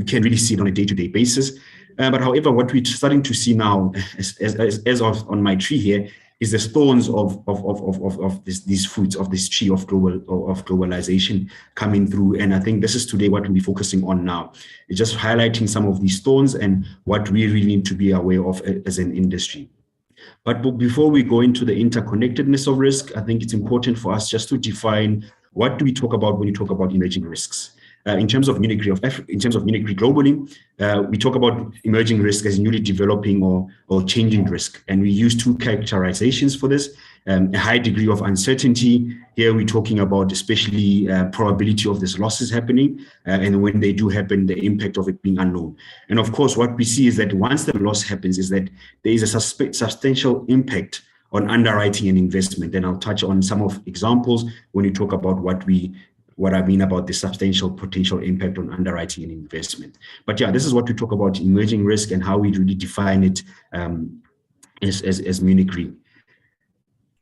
can really see it on a day-to-day basis. But however, what we're starting to see now, as of on my tree here, is the thorns of these fruits of this tree of globalization coming through. And I think this is today what we'll be focusing on now. It's just highlighting some of these thorns and what we really need to be aware of as an industry. But before we go into the interconnectedness of risk, I think it's important for us just to define what do we talk about when we talk about emerging risks. In terms of Munich Re globally, we talk about emerging risk as newly developing or changing risk. And we use 2 characterizations for this. A high degree of uncertainty. Here we're talking about especially probability of these losses happening, and when they do happen, the impact of it being unknown. And of course, what we see is that once the loss happens, is that there is a substantial impact on underwriting and investment. And I'll touch on some of examples when you talk about what I mean about the substantial potential impact on underwriting and investment. But yeah, this is what we talk about emerging risk and how we really define it as Munich Re.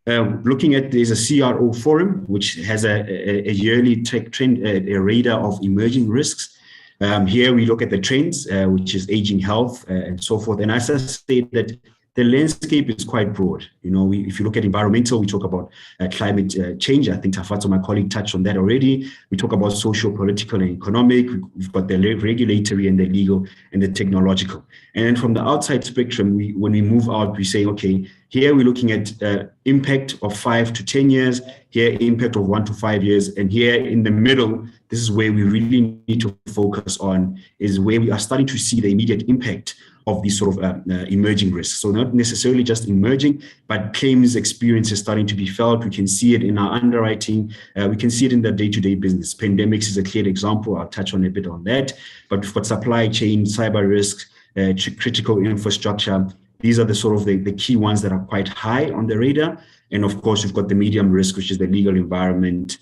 Looking at, there's a CRO forum, which has a yearly trend, a radar of emerging risks. Here we look at the trends, which is aging health and so forth. And as I say that the landscape is quite broad. If you look at environmental, we talk about climate change. I think Tafatso, my colleague, touched on that already. We talk about social, political, and economic. We've got the regulatory and the legal and the technological. And then from the outside spectrum, when we move out, we say, okay, here we're looking at impact of 5 to 10 years, here impact of 1 to 5 years, and here in the middle, this is where we really need to focus on, is where we are starting to see the immediate impact of these sort of emerging risks. So not necessarily just emerging, but claims experience is starting to be felt. We can see it in our underwriting. We can see it in the day-to-day business. Pandemics is a clear example. I'll touch on a bit on that. But we've got supply chain, cyber risks, critical infrastructure. These are the sort of the key ones that are quite high on the radar. And of course, you've got the medium risk, which is the legal environment,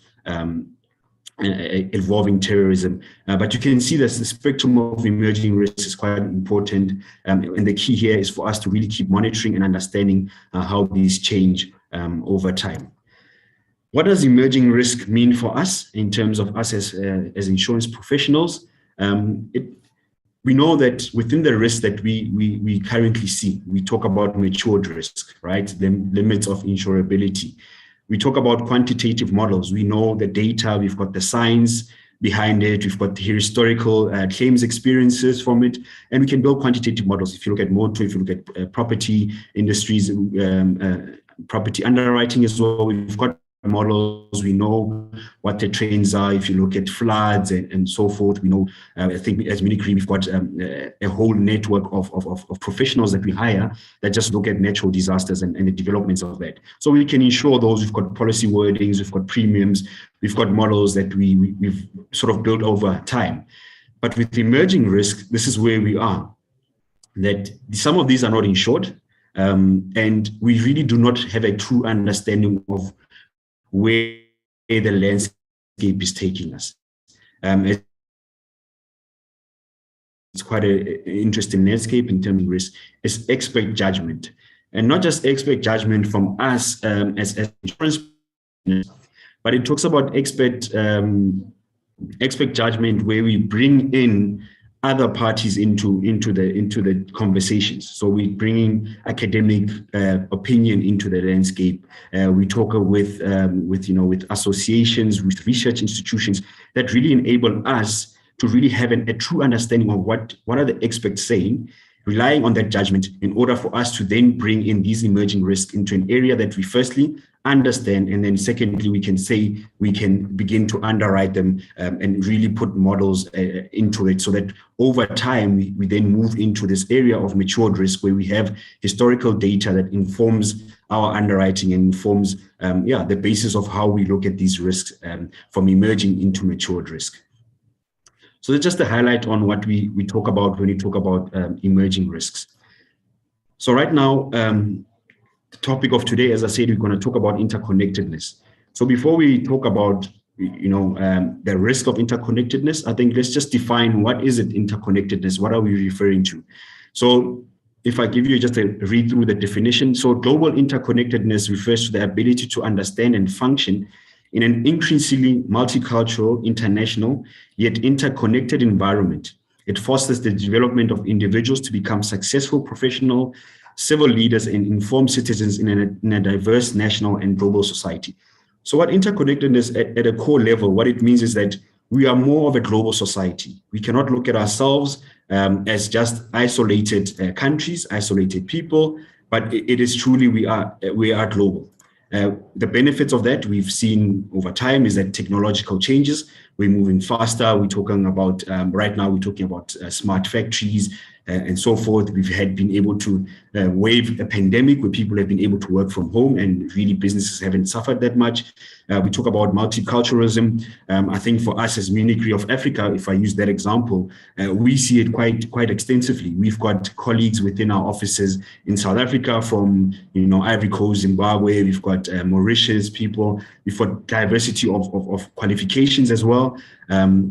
evolving terrorism. But you can see that the spectrum of emerging risks is quite important. And the key here is for us to really keep monitoring and understanding how these change over time. What does emerging risk mean for us in terms of us as insurance professionals? We know that within the risk that we currently see, we talk about matured risk, right? The limits of insurability. We talk about quantitative models. We know the data, we've got the science behind it, we've got the historical claims experiences from it, and we can build quantitative models. If you look at motor, if you look at property industries, property underwriting as well, we've got models, we know what the trends are. If you look at floods and so forth, we know, I think as Minikri, we've got a whole network of professionals that we hire that just look at natural disasters and the developments of that. So we can ensure those. We've got policy wordings, we've got premiums, we've got models that we've sort of built over time. But with emerging risk, this is where we are, that some of these are not insured, and we really do not have a true understanding of where the landscape is taking us. It's quite an interesting landscape in terms of risk. It's expert judgment, and not just expert judgment from us as insurance, but it talks about expert judgment where we bring in other parties into the conversations. So we're bringing academic opinion into the landscape. We talk with associations, with research institutions that really enable us to really have a true understanding of what are the experts saying, relying on that judgment in order for us to then bring in these emerging risks into an area that we firstly understand, and then secondly, we can begin to underwrite them and really put models into it, so that over time we then move into this area of matured risk where we have historical data that informs our underwriting and informs the basis of how we look at these risks from emerging into matured risk. So that's just a highlight on what we talk about when we talk about emerging risks. So right now, the topic of today, as I said, we're going to talk about interconnectedness. So before we talk about the risk of interconnectedness, I think let's just define what is it, interconnectedness, what are we referring to? So if I give you just a read through the definition, so global interconnectedness refers to the ability to understand and function in an increasingly multicultural, international, yet interconnected environment. It fosters the development of individuals to become successful professional, civil leaders, and informed citizens in a diverse national and global society. So what interconnectedness at a core level, what it means is that we are more of a global society. We cannot look at ourselves as just isolated countries, isolated people, but it is truly we are global. The benefits of that we've seen over time is that technological changes, we're moving faster. We're talking about, right now, we're talking about smart factories and so forth. We've been able to wave a pandemic where people have been able to work from home and really businesses haven't suffered that much. We talk about multiculturalism. I think for us as Minikri of Africa, if I use that example, we see it quite extensively. We've got colleagues within our offices in South Africa from, Ivory Coast, Zimbabwe. We've got Mauritius people. We've got diversity of qualifications as well,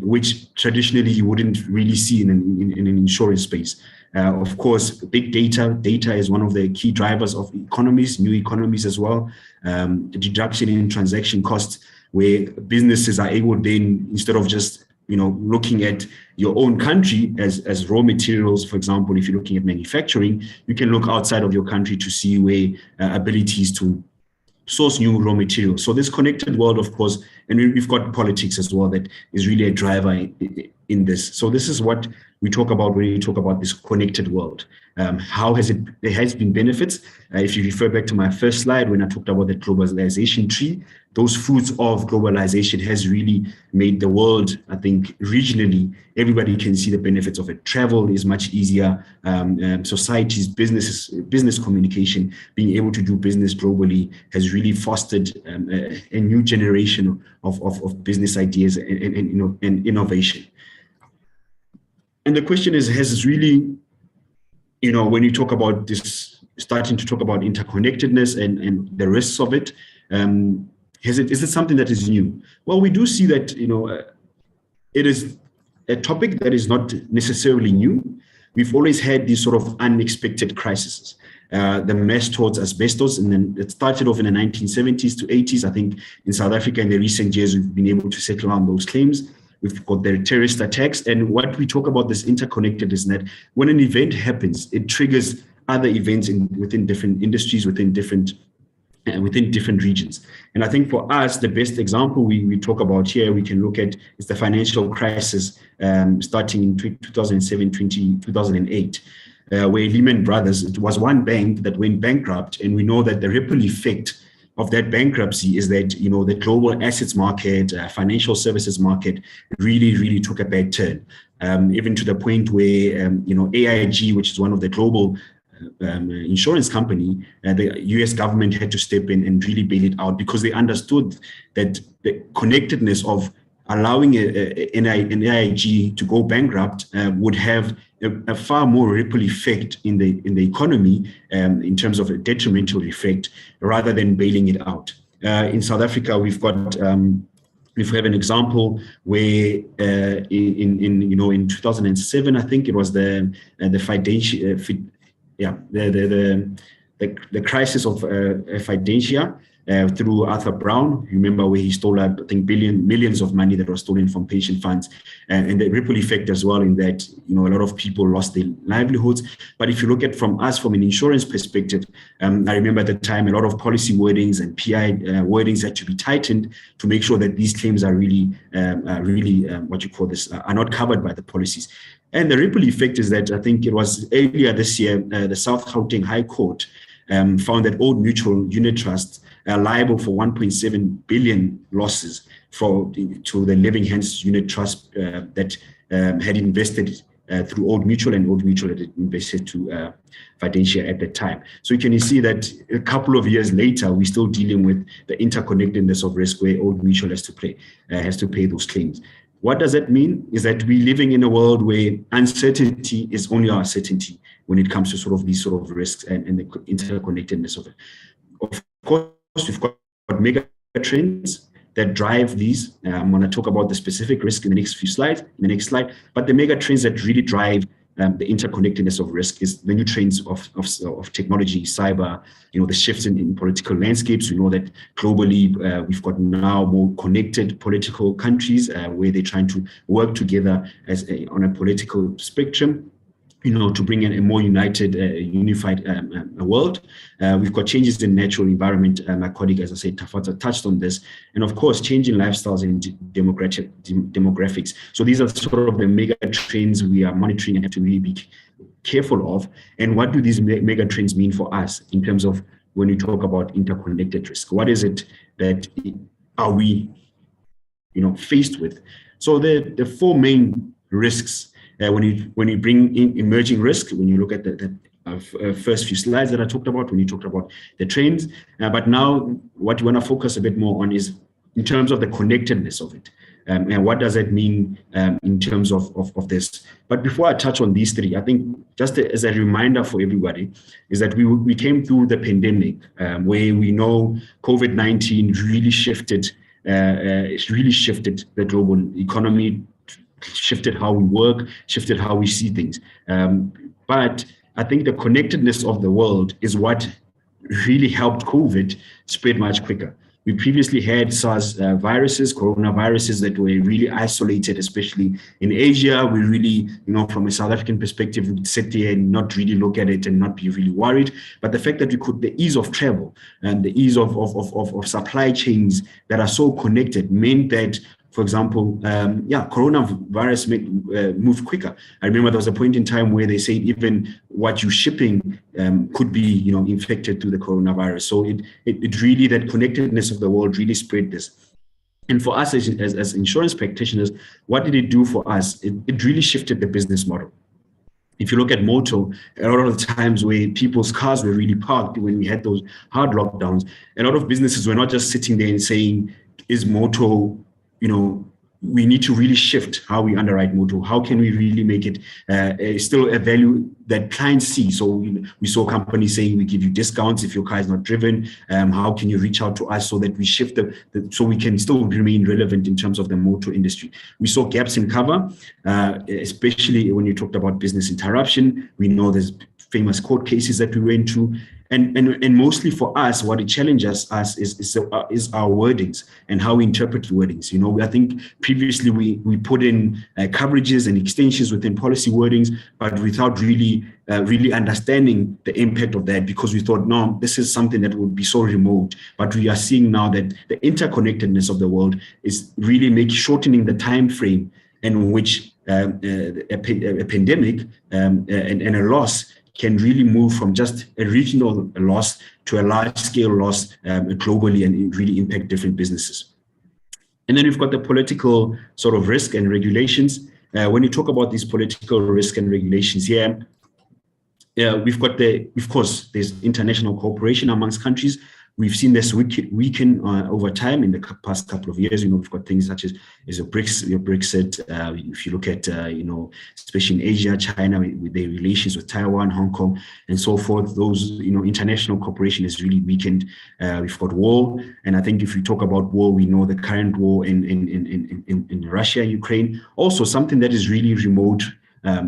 which traditionally you wouldn't really see in an insurance space. Of course, big data is one of the key drivers of economies, new economies as well. The deduction in transaction costs, where businesses are able then, instead of just looking at your own country as raw materials, for example, if you're looking at manufacturing, you can look outside of your country to see where abilities to source new raw materials. So this connected world, of course, and we've got politics as well that is really a driver in this. So this is what we talk about when we talk about this connected world. How has there has been benefits. If you refer back to my first slide, when I talked about the globalization tree, those fruits of globalization has really made the world, I think, regionally, everybody can see the benefits of it. Travel is much easier. Societies, business communication, being able to do business globally has really fostered a new generation of business ideas and innovation. And the question is, has really, when you talk about this starting to talk about interconnectedness and the risks of it. Is it something that is new? Well, we do see that, it is a topic that is not necessarily new. We've always had these sort of unexpected crises. The mess towards asbestos, and then it started off in the 1970s to 80s. I think in South Africa in the recent years, we've been able to settle on those claims. We've got the terrorist attacks. And what we talk about this interconnected is that when an event happens, it triggers other events within different industries, within different regions. And I think for us, the best example we talk about here, we can look at is the financial crisis starting in 2007, 2008, where Lehman Brothers, it was one bank that went bankrupt. And we know that the ripple effect of that bankruptcy is that, the global assets market, financial services market really took a bad turn, even to the point where, AIG, which is one of the global insurance company, the US government had to step in and really bail it out, because they understood that the connectedness of allowing an AIG to go bankrupt would have a far more ripple effect in the economy in terms of a detrimental effect, rather than bailing it out. In South Africa, we have an example where in 2007, I think it was the crisis of Fidentia through Arthur Brown. Remember where he stole, I think, millions of money that was stolen from pension funds, and the ripple effect as well in that, a lot of people lost their livelihoods. But if you look at from an insurance perspective, I remember at the time a lot of policy wordings and PI wordings had to be tightened to make sure that these claims are really are not covered by the policies. And the ripple effect is that I think it was earlier this year, the South Gauteng High Court found that Old Mutual unit trusts are liable for 1.7 billion losses to the Living Hands unit trust that had invested through Old Mutual, and Old Mutual had invested to Fidentia at the time. So you can see that a couple of years later, we're still dealing with the interconnectedness of risk, where Old Mutual has to pay those claims. What does that mean? Is that we're living in a world where uncertainty is only our certainty when it comes to sort of these sort of risks and the interconnectedness of it. Of course, we've got mega trends that drive these. I'm going to talk about the specific risk in the next slide. But the mega trends that really drive the interconnectedness of risk is the new trends of technology, cyber, the shifts in political landscapes. We know that globally, we've got now more connected political countries where they're trying to work together on a political spectrum, to bring in a more united, unified world. We've got changes in natural environment. My colleague, as I said, Tafata, touched on this. And of course, changing lifestyles and demographics. So these are sort of the mega trends we are monitoring and have to really be careful of. And what do these mega trends mean for us in terms of when we talk about interconnected risk? What is it that are we, faced with? So the four main risks, when you bring in emerging risk, when you look at the first few slides that I talked about, when you talked about the trends, but now what you want to focus a bit more on is in terms of the connectedness of it, and what does that mean in terms of this. But before I touch on these three, I think just as a reminder for everybody is that we came through the pandemic where we know COVID-19 really shifted the global economy, shifted how we work, shifted how we see things. But I think the connectedness of the world is what really helped COVID spread much quicker. We previously had SARS coronaviruses that were really isolated, especially in Asia. We really, from a South African perspective, we'd sit there and not really look at it and not be really worried. But the fact that the ease of travel and the ease of supply chains that are so connected meant that, for example, coronavirus moved quicker. I remember there was a point in time where they said even what you're shipping could be, infected through the coronavirus. So it really, that connectedness of the world really spread this. And for us as insurance practitioners, what did it do for us? It really shifted the business model. If you look at motor, a lot of the times where people's cars were really parked when we had those hard lockdowns, a lot of businesses were not just sitting there and saying, is motor we need to really shift how we underwrite motor. How can we really make it still a value that clients see? So we saw companies saying we give you discounts if your car is not driven. How can you reach out to us so that we shift so we can still remain relevant in terms of the motor industry? We saw gaps in cover, especially when you talked about business interruption. We know there's famous court cases that we went through. And mostly for us, what it challenges us is our wordings and how we interpret wordings. I think previously we put in coverages and extensions within policy wordings, but without really understanding the impact of that, because we thought, no, this is something that would be so remote. But we are seeing now that the interconnectedness of the world is really shortening the time frame in which a pandemic and a loss can really move from just a regional loss to a large-scale loss globally, and it really impact different businesses. And then we've got the political sort of risk and regulations. When you talk about these political risk and regulations here, we've got of course, there's international cooperation amongst countries. We've seen this weaken over time in the past couple of years. We've got things such as your Brexit. If you look at, especially in Asia, China, with their relations with Taiwan, Hong Kong, and so forth, those, international cooperation is really weakened. We've got war. And I think if we talk about war, we know the current war in Russia, Ukraine, also something that is really remote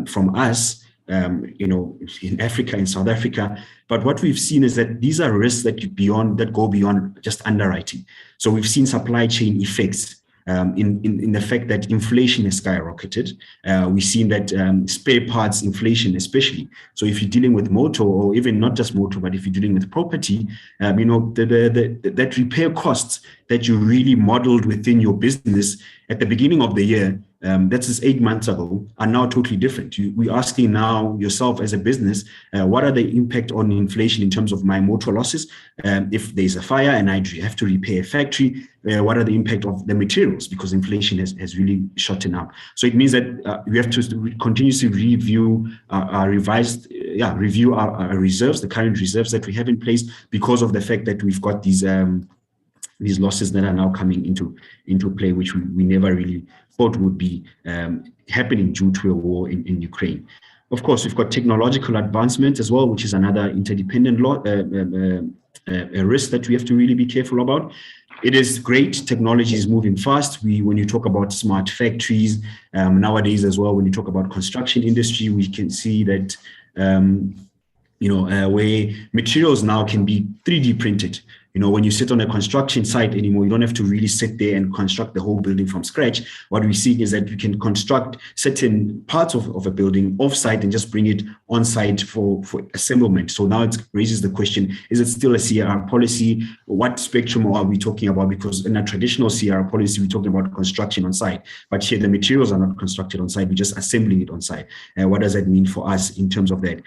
from us. In Africa, in South Africa. But what we've seen is that these are risks that go beyond just underwriting. So we've seen supply chain effects in the fact that inflation has skyrocketed. We've seen that spare parts inflation, especially. So if you're dealing with motor, or even not just motor, but if you're dealing with property, that repair costs that you really modeled within your business at the beginning of the year, that's just 8 months ago, are now totally different. We're asking now yourself as a business, what are the impact on inflation in terms of my motor losses? If there's a fire and I have to repair a factory, what are the impact of the materials? Because inflation has really shot up. So it means that we have to continuously review our reserves, the current reserves that we have in place, because of the fact that we've got these losses that are now coming into play, which we never really thought would be happening due to a war in Ukraine. Of course, we've got technological advancement as well, which is another interdependent a risk that we have to really be careful about. It is great. Technology is moving fast. When you talk about smart factories, nowadays as well, when you talk about construction industry, we can see that, where materials now can be 3D printed. When you sit on a construction site anymore, you don't have to really sit there and construct the whole building from scratch. What we see is that you can construct certain parts of a building off-site and just bring it on-site for assemblement. So now it raises the question, is it still a CRR policy? What spectrum are we talking about? Because in a traditional CRR policy, we're talking about construction on-site. But here, the materials are not constructed on-site. We're just assembling it on-site. What does that mean for us in terms of that?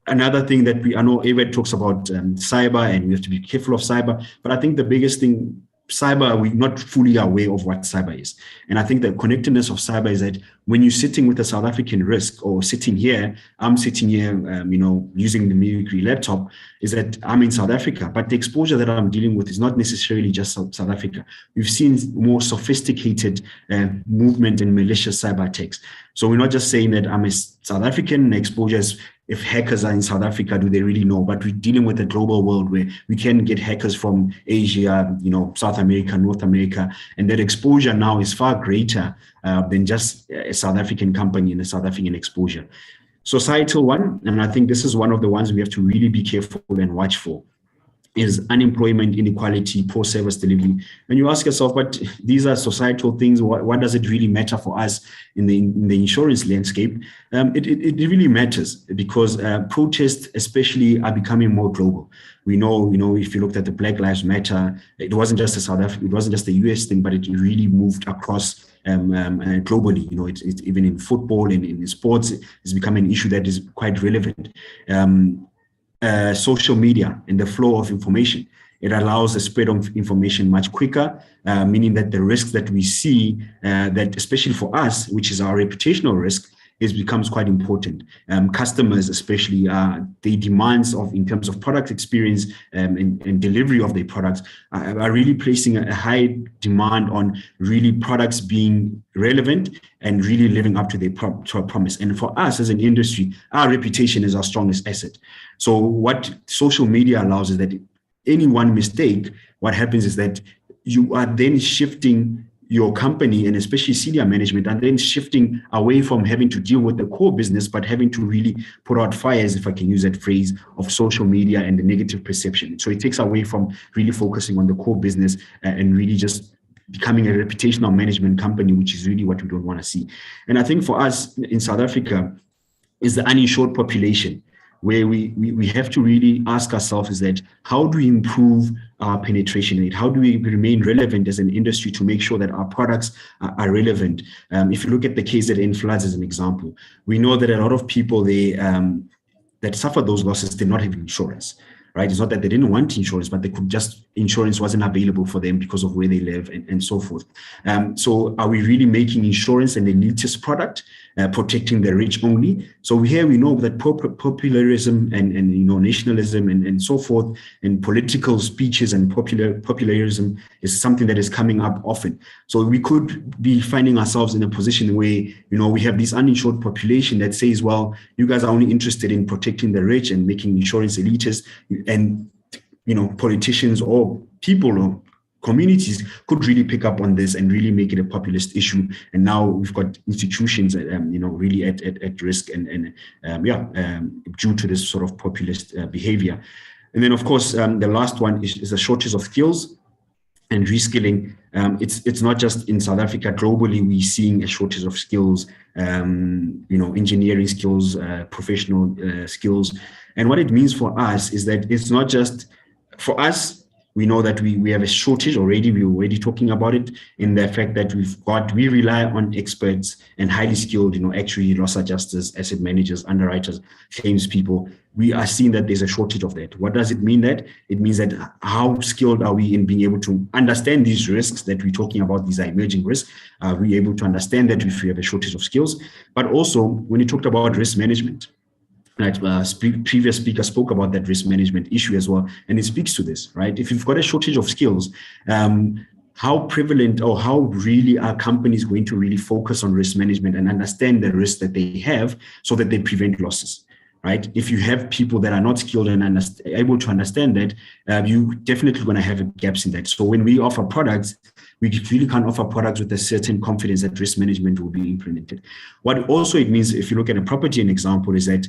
Another thing that I know Awed talks about cyber, and we have to be careful of cyber, but I think the biggest thing, cyber, we're not fully aware of what cyber is. And I think the connectedness of cyber is that when you're sitting with a South African risk, or sitting here, I'm sitting here, using the Mimicry laptop, is that I'm in South Africa, but the exposure that I'm dealing with is not necessarily just South Africa. We've seen more sophisticated movement in malicious cyber attacks. So we're not just saying that I'm a South African, exposure is, if hackers are in South Africa, do they really know? But we're dealing with a global world where we can get hackers from Asia, South America, North America, and that exposure now is far greater than just a South African company and a South African exposure. Societal one, and I think this is one of the ones we have to really be careful and watch for, is unemployment, inequality, poor service delivery. And you ask yourself, but these are societal things. What does it really matter for us in the insurance landscape? It really matters, because protests especially are becoming more global. We know, if you looked at the Black Lives Matter, it wasn't just a South Africa, it wasn't just a US thing, but it really moved across globally. It's even in football and in sports, it's become an issue that is quite relevant. Social media and the flow of information. It allows the spread of information much quicker, meaning that the risks that we see, that especially for us, which is our reputational risk, becomes quite important. Customers, especially, the demands in terms of product experience and delivery of their products are really placing a high demand on really products being relevant and really living up to their promise. And for us as an industry, our reputation is our strongest asset. So what social media allows is that any one mistake, what happens is that you are then shifting your company, and especially senior management, and then shifting away from having to deal with the core business, but having to really put out fires, if I can use that phrase, of social media and the negative perception. So it takes away from really focusing on the core business and really just becoming a reputational management company, which is really what we don't want to see. And I think for us in South Africa is the uninsured population, where we have to really ask ourselves is that how do we improve our penetration rate? How do we remain relevant as an industry to make sure that our products are relevant? If you look at the KZN floods as an example, we know that a lot of people that suffered those losses did not have insurance. Right? It's not that they didn't want insurance, but insurance wasn't available for them because of where they live and so forth. So are we really making insurance an elitist product, protecting the rich only? So here we know that popularism and nationalism and so forth, and political speeches and popularism is something that is coming up often. So we could be finding ourselves in a position where, we have this uninsured population that says, well, you guys are only interested in protecting the rich and making insurance elitist. And, politicians or people or communities could really pick up on this and really make it a populist issue. And now we've got institutions, really at risk and due to this sort of populist behavior. And then, of course, the last one is a shortage of skills and reskilling. It's not just in South Africa. Globally, we're seeing a shortage of skills, engineering skills, professional skills. And what it means for us is that it's not just for us. We know that we have a shortage already. We're already talking about it in the fact that we rely on experts and highly skilled, actuary, loss adjusters, asset managers, underwriters, claims people. We are seeing that there's a shortage of that. What does it mean that? It means that how skilled are we in being able to understand these risks that we're talking about, these are emerging risks? Are we able to understand that if we have a shortage of skills? But also, when you talked about risk management, right? Previous speaker spoke about that risk management issue as well, and it speaks to this, right? If you've got a shortage of skills, how prevalent or how really are companies going to really focus on risk management and understand the risks that they have so that they prevent losses, right? If you have people that are not skilled and able to understand that, you definitely going to have gaps in that. So when we offer products, we really can't offer products with a certain confidence that risk management will be implemented. What also it means, if you look at a property, an example is that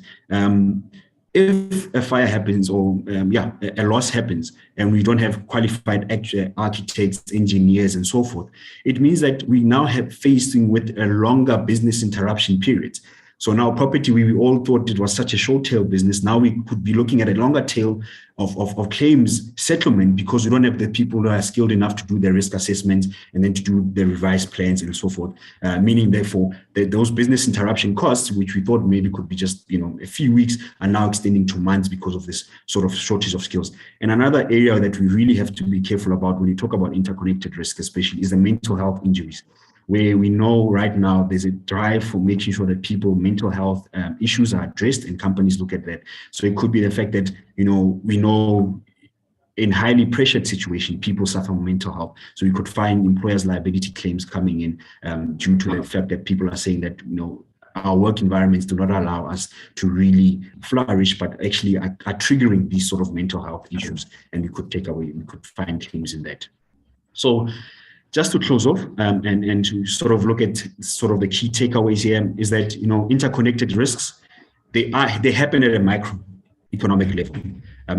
if a fire happens or a loss happens and we don't have qualified architects, engineers, and so forth, it means that we now have facing with a longer business interruption period. So now property, we all thought it was such a short tail business. Now we could be looking at a longer tail of claims settlement because we don't have the people who are skilled enough to do the risk assessments and then to do the revised plans and so forth. Meaning, therefore, that those business interruption costs, which we thought maybe could be just a few weeks, are now extending to months because of this sort of shortage of skills. And another area that we really have to be careful about when you talk about interconnected risk, especially, is the mental health injuries, where we know right now there's a drive for making sure that people's mental health issues are addressed and companies look at that. So it could be the fact that, we know in highly pressured situation, people suffer from mental health. So you could find employers' liability claims coming in due to the fact that people are saying that, our work environments do not allow us to really flourish, but actually are triggering these sort of mental health issues. And we could find claims in that. So just to close off and to sort of look at sort of the key takeaways here is that, interconnected risks, they happen at a microeconomic level.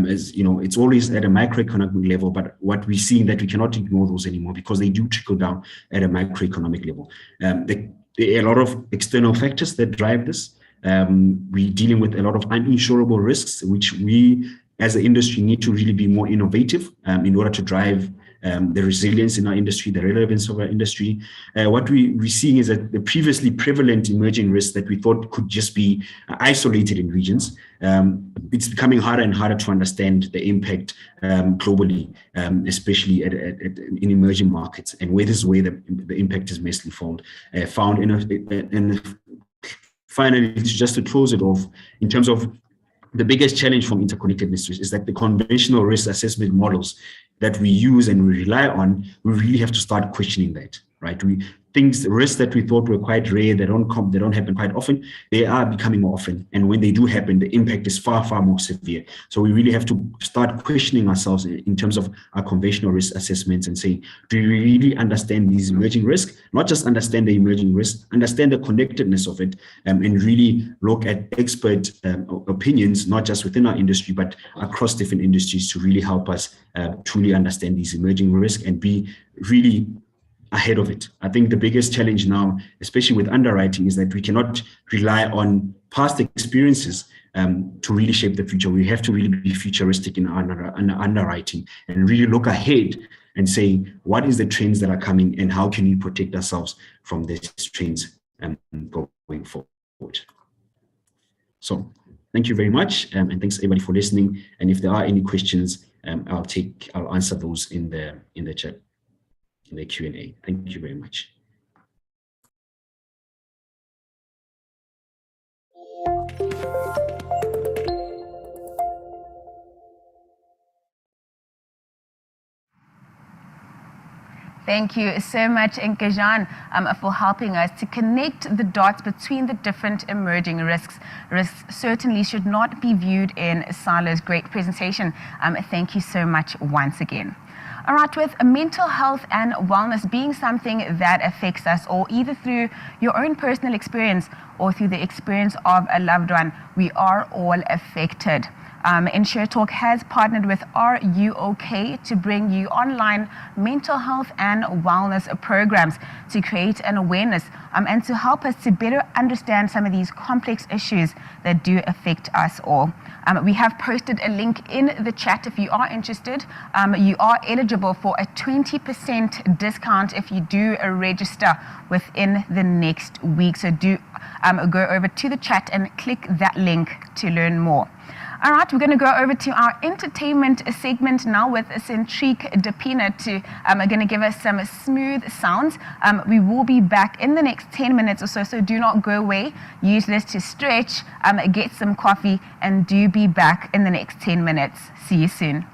It's always at a microeconomic level, but what we're seeing that we cannot ignore those anymore because they do trickle down at a macroeconomic level. There are a lot of external factors that drive this. We're dealing with a lot of uninsurable risks, which we as an industry need to really be more innovative in order to drive the resilience in our industry, the relevance of our industry. What we're seeing is that the previously prevalent emerging risks that we thought could just be isolated in regions, it's becoming harder and harder to understand the impact globally, especially in emerging markets, and where this is where the impact is mostly found in finally, just to close it off, in terms of the biggest challenge from interconnectedness is that the conventional risk assessment models that we use and we rely on, we really have to start questioning that, right? Risks that we thought were quite rare, they don't happen quite often, they are becoming more often. And when they do happen, the impact is far, far more severe. So we really have to start questioning ourselves in terms of our conventional risk assessments and saying, do we really understand these emerging risks? Not just understand the emerging risks, understand the connectedness of it, and really look at expert opinions, not just within our industry, but across different industries to really help us truly understand these emerging risks and be really ahead of it. I think the biggest challenge now, especially with underwriting, is that we cannot rely on past experiences to really shape the future. We have to really be futuristic in our underwriting and really look ahead and say, what is the trends that are coming and how can we protect ourselves from these trends going forward? So thank you very much. And thanks everybody for listening. And if there are any questions, I'll answer those in the chat, in the Q&A. Thank you very much. Thank you so much, Nkejan, for helping us to connect the dots between the different emerging risks. Risks certainly should not be viewed in silos. Great presentation. Thank you so much once again. All right, with mental health and wellness being something that affects us all, either through your own personal experience or through the experience of a loved one, we are all affected. InsureTalk has partnered with Are You OK to bring you online mental health and wellness programs to create an awareness and to help us to better understand some of these complex issues that do affect us all. We have posted a link in the chat if you are interested. You are eligible for a 20% discount if you do register within the next week. So do go over to the chat and click that link to learn more. All right, we're going to go over to our entertainment segment now with Centrique Depina to going to give us some smooth sounds. We will be back in the next 10 minutes or so, so do not go away. Use this to stretch, get some coffee, and do be back in the next 10 minutes. See you soon.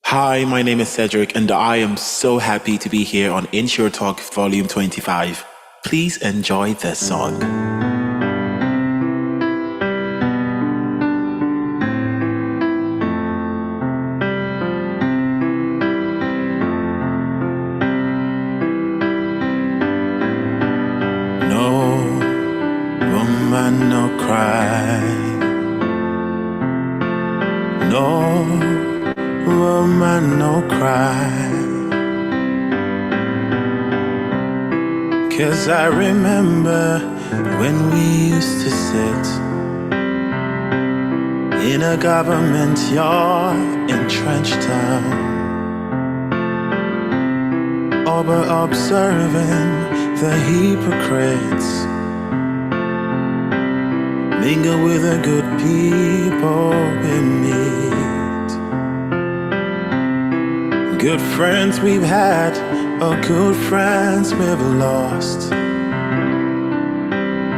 Hi, my name is Cedric, and I am so happy to be here on InsureTalk Volume 25. Please enjoy this song. No woman, no cry. No woman, no cry. 'Cause I remember when we used to sit in a government yard in Trench Town, observing the hypocrites mingle with the good people we meet. Good friends we've had, or good friends we've lost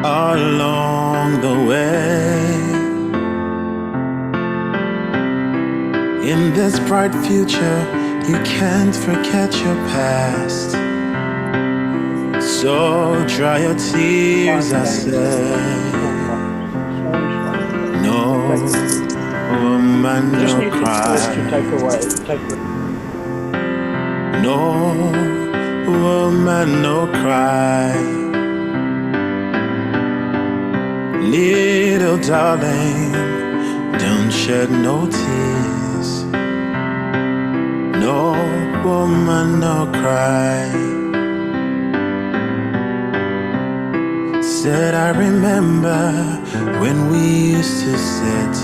along the way. In this bright future, you can't forget your past. So dry your tears, I say. No woman, no cry. No woman, no cry. Little darling, don't shed no tears. No woman, no cry. Said I remember when we used to sit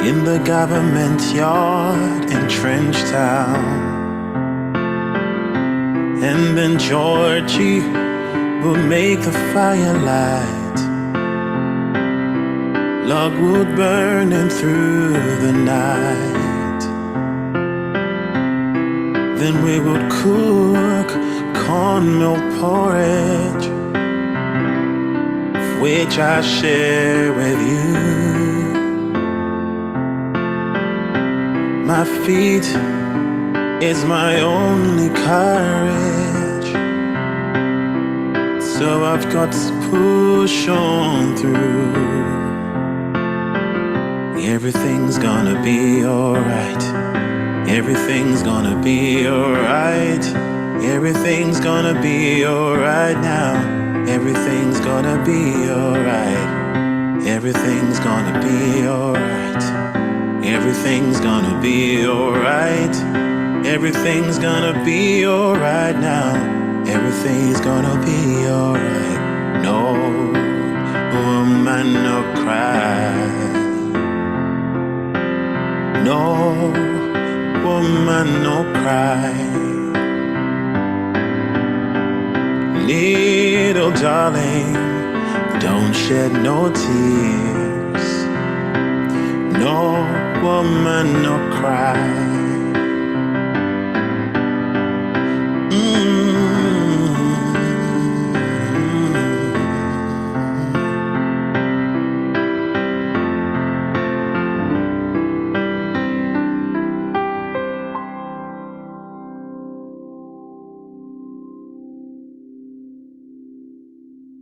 in the government yard in Trench Town. And then Georgie will make the firelight, logwood burning through the night. Then we would cook cornmeal porridge, which I share with you. My feet is my only courage, so I've got to push on through. Everything's gonna be alright. Everything's gonna be alright. Everything's gonna be alright now. Everything's gonna be alright. Everything's gonna be alright. Everything's gonna be alright. Everything's gonna be alright now. Everything's gonna be alright. No woman, no cry. No woman, no cry. Little darling, don't shed no tears. No woman, no cry.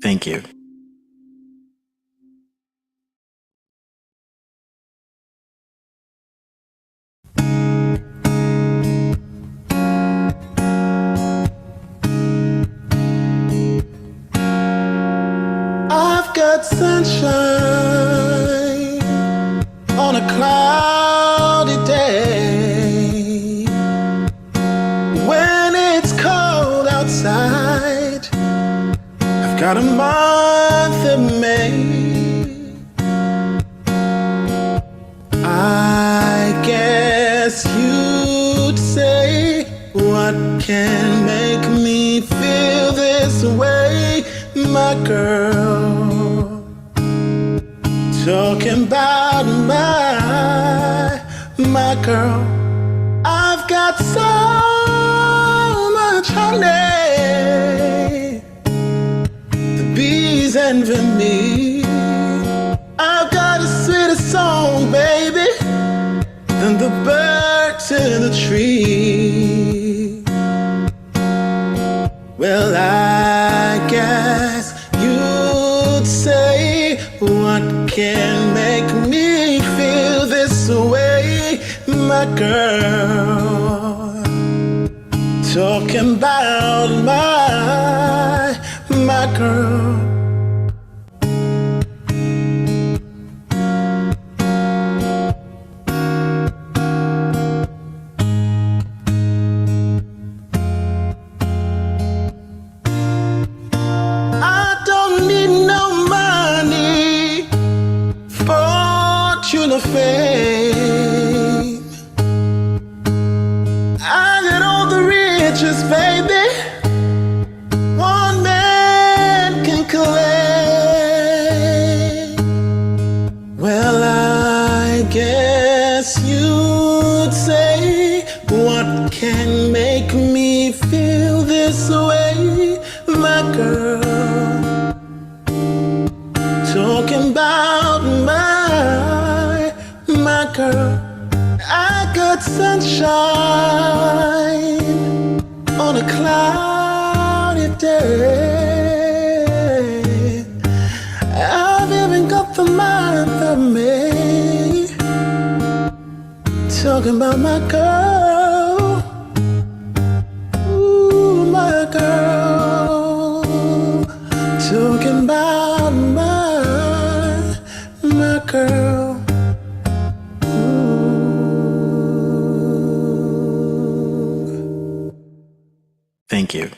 Thank you. I've got sunshine on a cloudy day. When it's cold outside, I've got a month of May. I guess you'd say, what can make me feel this way, my girl? Talking about my girl. I've got so much honey, the bees envy me. I've got a sweeter song, baby, than the birds in the tree. Well, I guess you'd say, what can make me feel this way, my girl? Talking about my girl. I don't need no money, fortune or fame. I got all the riches, baby, one man can claim. Well, I guess you'd say, what can make me feel this way, my girl? Talking about my girl. I got sunshine on a cloudy day. I've even got the month of May. Talking about my girl. Ooh, my girl. Talking about my girl. Thank you.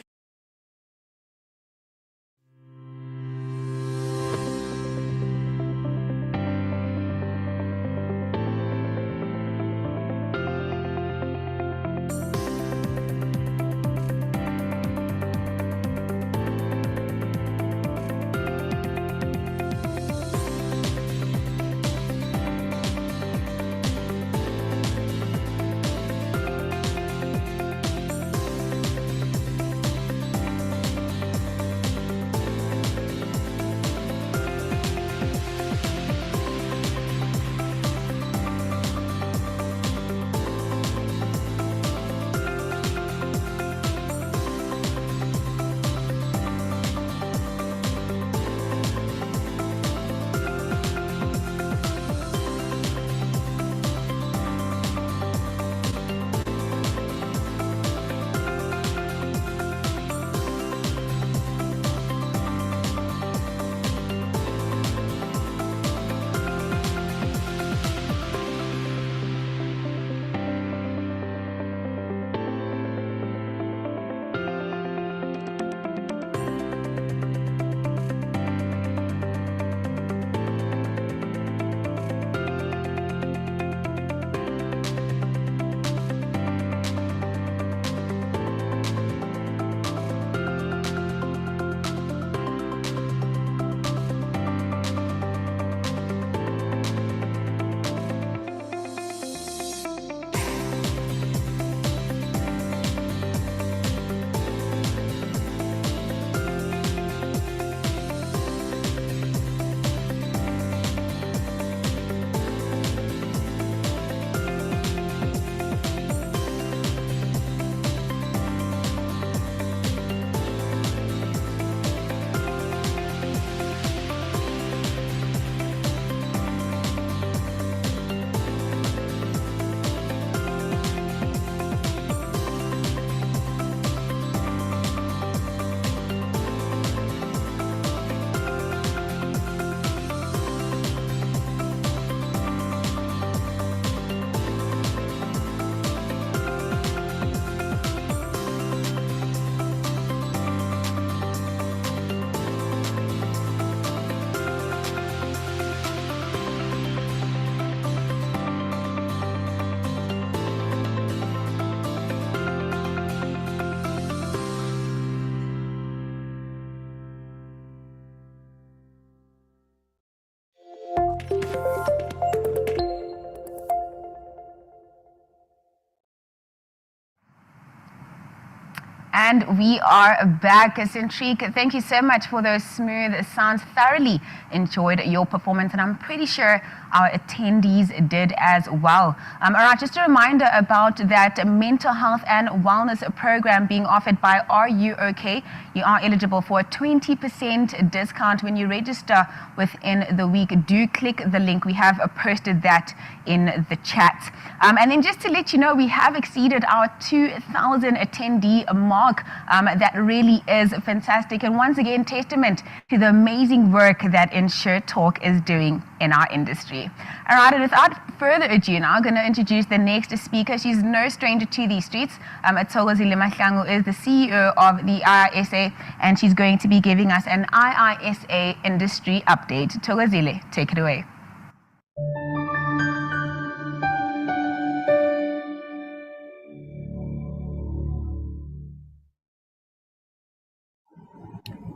And we are back. Centrique, thank you so much for those smooth sounds. Thoroughly enjoyed your performance, and I'm pretty sure our attendees did as well. All right, just a reminder about that mental health and wellness program being offered by Are You OK? You are eligible for a 20% discount when you register within the week. Do click the link. We have posted that in the chat. And then just to let you know, we have exceeded our 2,000 attendee mark. That really is fantastic. And once again, testament to the amazing work that InsureTalk is doing in our industry. All right, and without further ado, now I'm going to introduce the next speaker. She's no stranger to these streets. Thokozile Mahlangu is the CEO of the IISA, and she's going to be giving us an IISA industry update. Thokozile, take it away.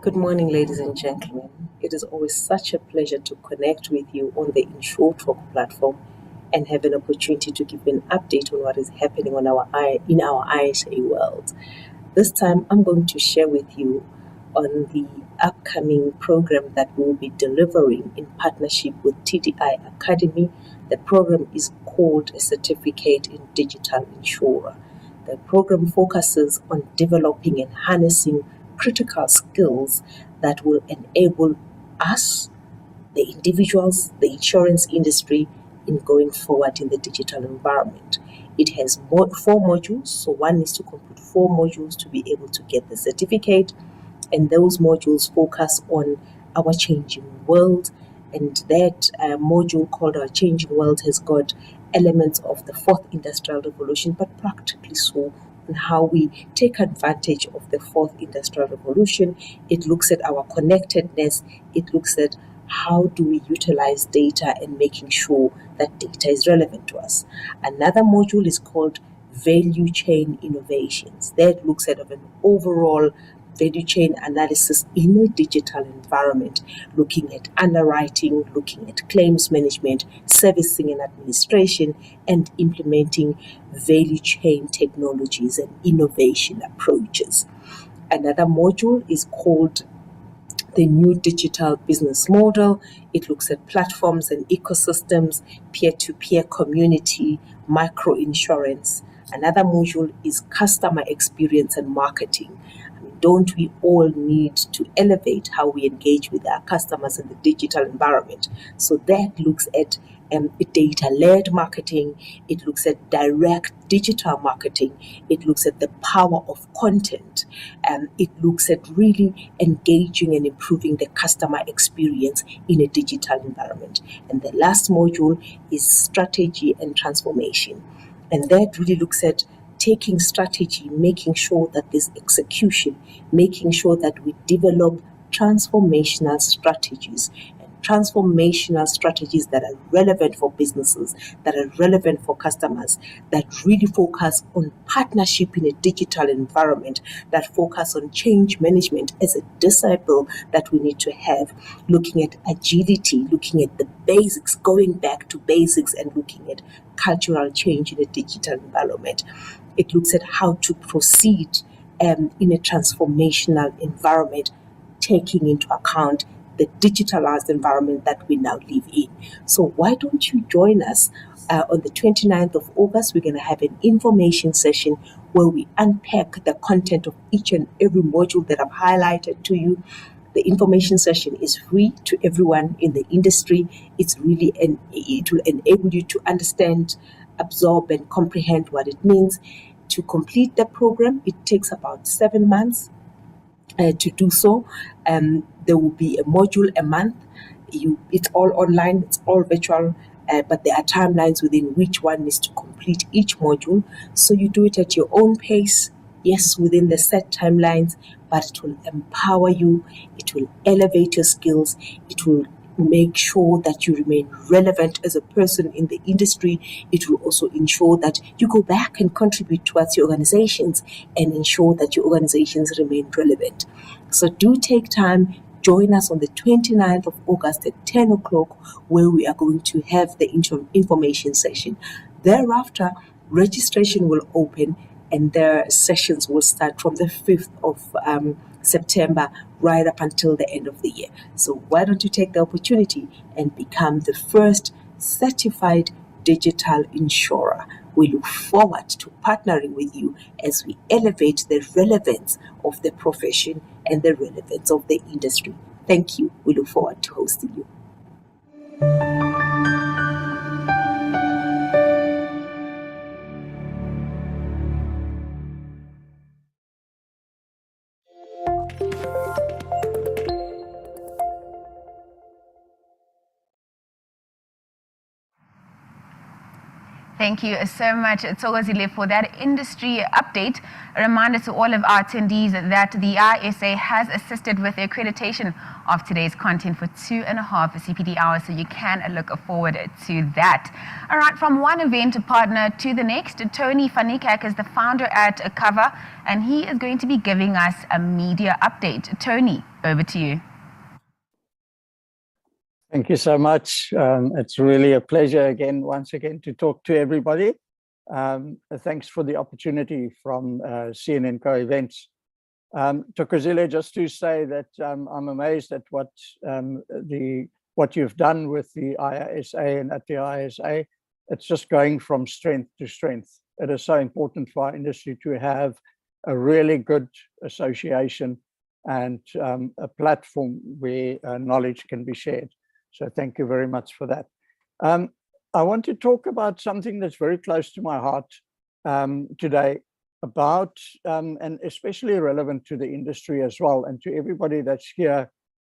Good morning, ladies and gentlemen. It is always such a pleasure to connect with you on the InsureTalk platform and have an opportunity to give an update on what is happening in our ISA world. This time, I'm going to share with you on the upcoming program that we'll be delivering in partnership with TDI Academy. The program is called a Certificate in Digital Insurer. The program focuses on developing and harnessing critical skills that will enable us, the individuals, the insurance industry, in going forward in the digital environment. It has 4 modules, so one needs to complete 4 modules to be able to get the certificate, and those modules focus on our changing world, and that module called Our Changing World has got elements of the 4th Industrial Revolution, but practically so on how we take advantage of the 4th Industrial Revolution. It looks at our connectedness. It looks at how do we utilize data and making sure that data is relevant to us. Another module is called Value Chain Innovations. That looks at an overall value chain analysis in a digital environment, looking at underwriting, looking at claims management, servicing and administration, and implementing value chain technologies and innovation approaches. Another module is called the New Digital Business Model. It looks at platforms and ecosystems, peer-to-peer community, micro-insurance. Another module is Customer Experience and Marketing. Don't we all need to elevate how we engage with our customers in the digital environment? So that looks at data-led marketing. It looks at direct digital marketing. It looks at the power of content. It looks at really engaging and improving the customer experience in a digital environment. And the last module is strategy and transformation. And that really looks at taking strategy, making sure that there's execution, making sure that we develop transformational strategies that are relevant for businesses, that are relevant for customers, that really focus on partnership in a digital environment, that focus on change management as a disciple that we need to have, looking at agility, looking at the basics, going back to basics and looking at cultural change in a digital environment. It looks at how to proceed in a transformational environment, taking into account the digitalized environment that we now live in. So why don't you join us on the 29th of August? We're going to have an information session where we unpack the content of each and every module that I've highlighted to you. The information session is free to everyone in the industry. It will enable you to understand, absorb, and comprehend what it means. To complete the program, it takes about 7 months to do so. There will be a module a month. It's all online, it's all virtual, but there are timelines within which one needs to complete each module. So you do it at your own pace, yes, within the set timelines, but it will empower you, it will elevate your skills, it will make sure that you remain relevant as a person in the industry. It will also ensure that you go back and contribute towards your organizations and ensure that your organizations remain relevant. So do take time, join us on the 29th of August at 10 o'clock, where we are going to have the information session. Thereafter, registration will open and their sessions will start from the 5th of September right up until the end of the year. So why don't you take the opportunity and become the first certified digital insurer? We look forward to partnering with you as we elevate the relevance of the profession and the relevance of the industry. Thank you. We look forward to hosting you. Thank you so much, Togozile, for that industry update. A reminder to all of our attendees that the ISA has assisted with the accreditation of today's content for 2.5 CPD hours, so you can look forward to that. All right, from one event partner to the next, Tony Fanikak is the founder at Cover, and he is going to be giving us a media update. Tony, over to you. Thank you so much. It's really a pleasure once again to talk to everybody. Thanks for the opportunity from CN&CO events. Tokozile, just to say that I'm amazed at what you've done with the ISA and at the ISA. It's just going from strength to strength. It is so important for our industry to have a really good association and a platform where knowledge can be shared. So thank you very much for that. I want to talk about something that's very close to my heart today, about and especially relevant to the industry as well, and to everybody that's here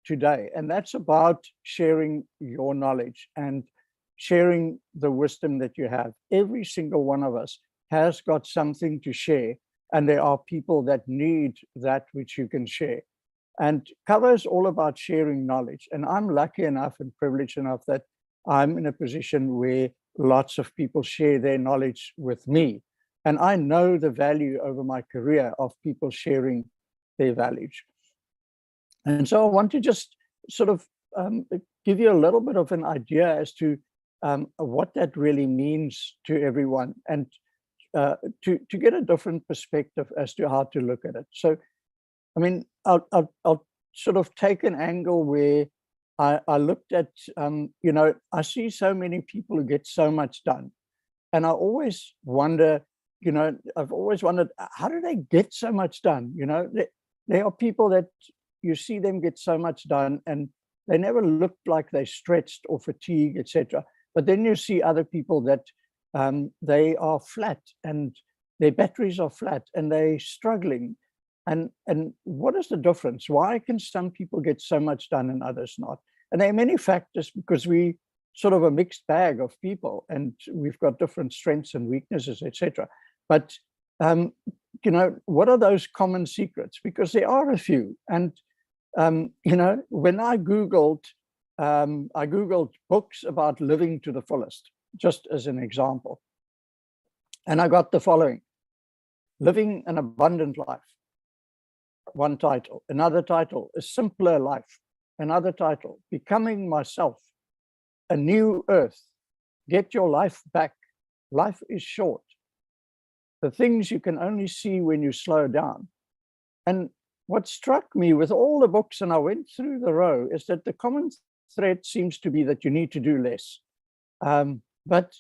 today. And that's about sharing your knowledge and sharing the wisdom that you have. Every single one of us has got something to share, and there are people that need that which you can share. And Cover is all about sharing knowledge. And I'm lucky enough and privileged enough that I'm in a position where lots of people share their knowledge with me. And I know the value over my career of people sharing their values. And so I want to just sort of give you a little bit of an idea as to what that really means to everyone, and to get a different perspective as to how to look at it. So, I mean, I'll sort of take an angle where I looked at, I see so many people who get so much done. And I always wonder, I've always wondered, how do they get so much done? There are people that you see them get so much done and they never look like they're stretched or fatigued, etc. But then you see other people that they are flat and their batteries are flat and they're struggling. And what is the difference? Why can some people get so much done and others not? And there are many factors, because we sort of a mixed bag of people and we've got different strengths and weaknesses, etc. But, what are those common secrets? Because there are a few. And, when I Googled books about living to the fullest, just as an example. And I got the following: Living an Abundant Life. One title. Another title, A Simpler Life. Another title, Becoming Myself. A New Earth. Get Your Life Back. Life is Short. The Things You Can Only See When You Slow Down. And what struck me with all the books, and I went through the row, is that the common thread seems to be that you need to do less. But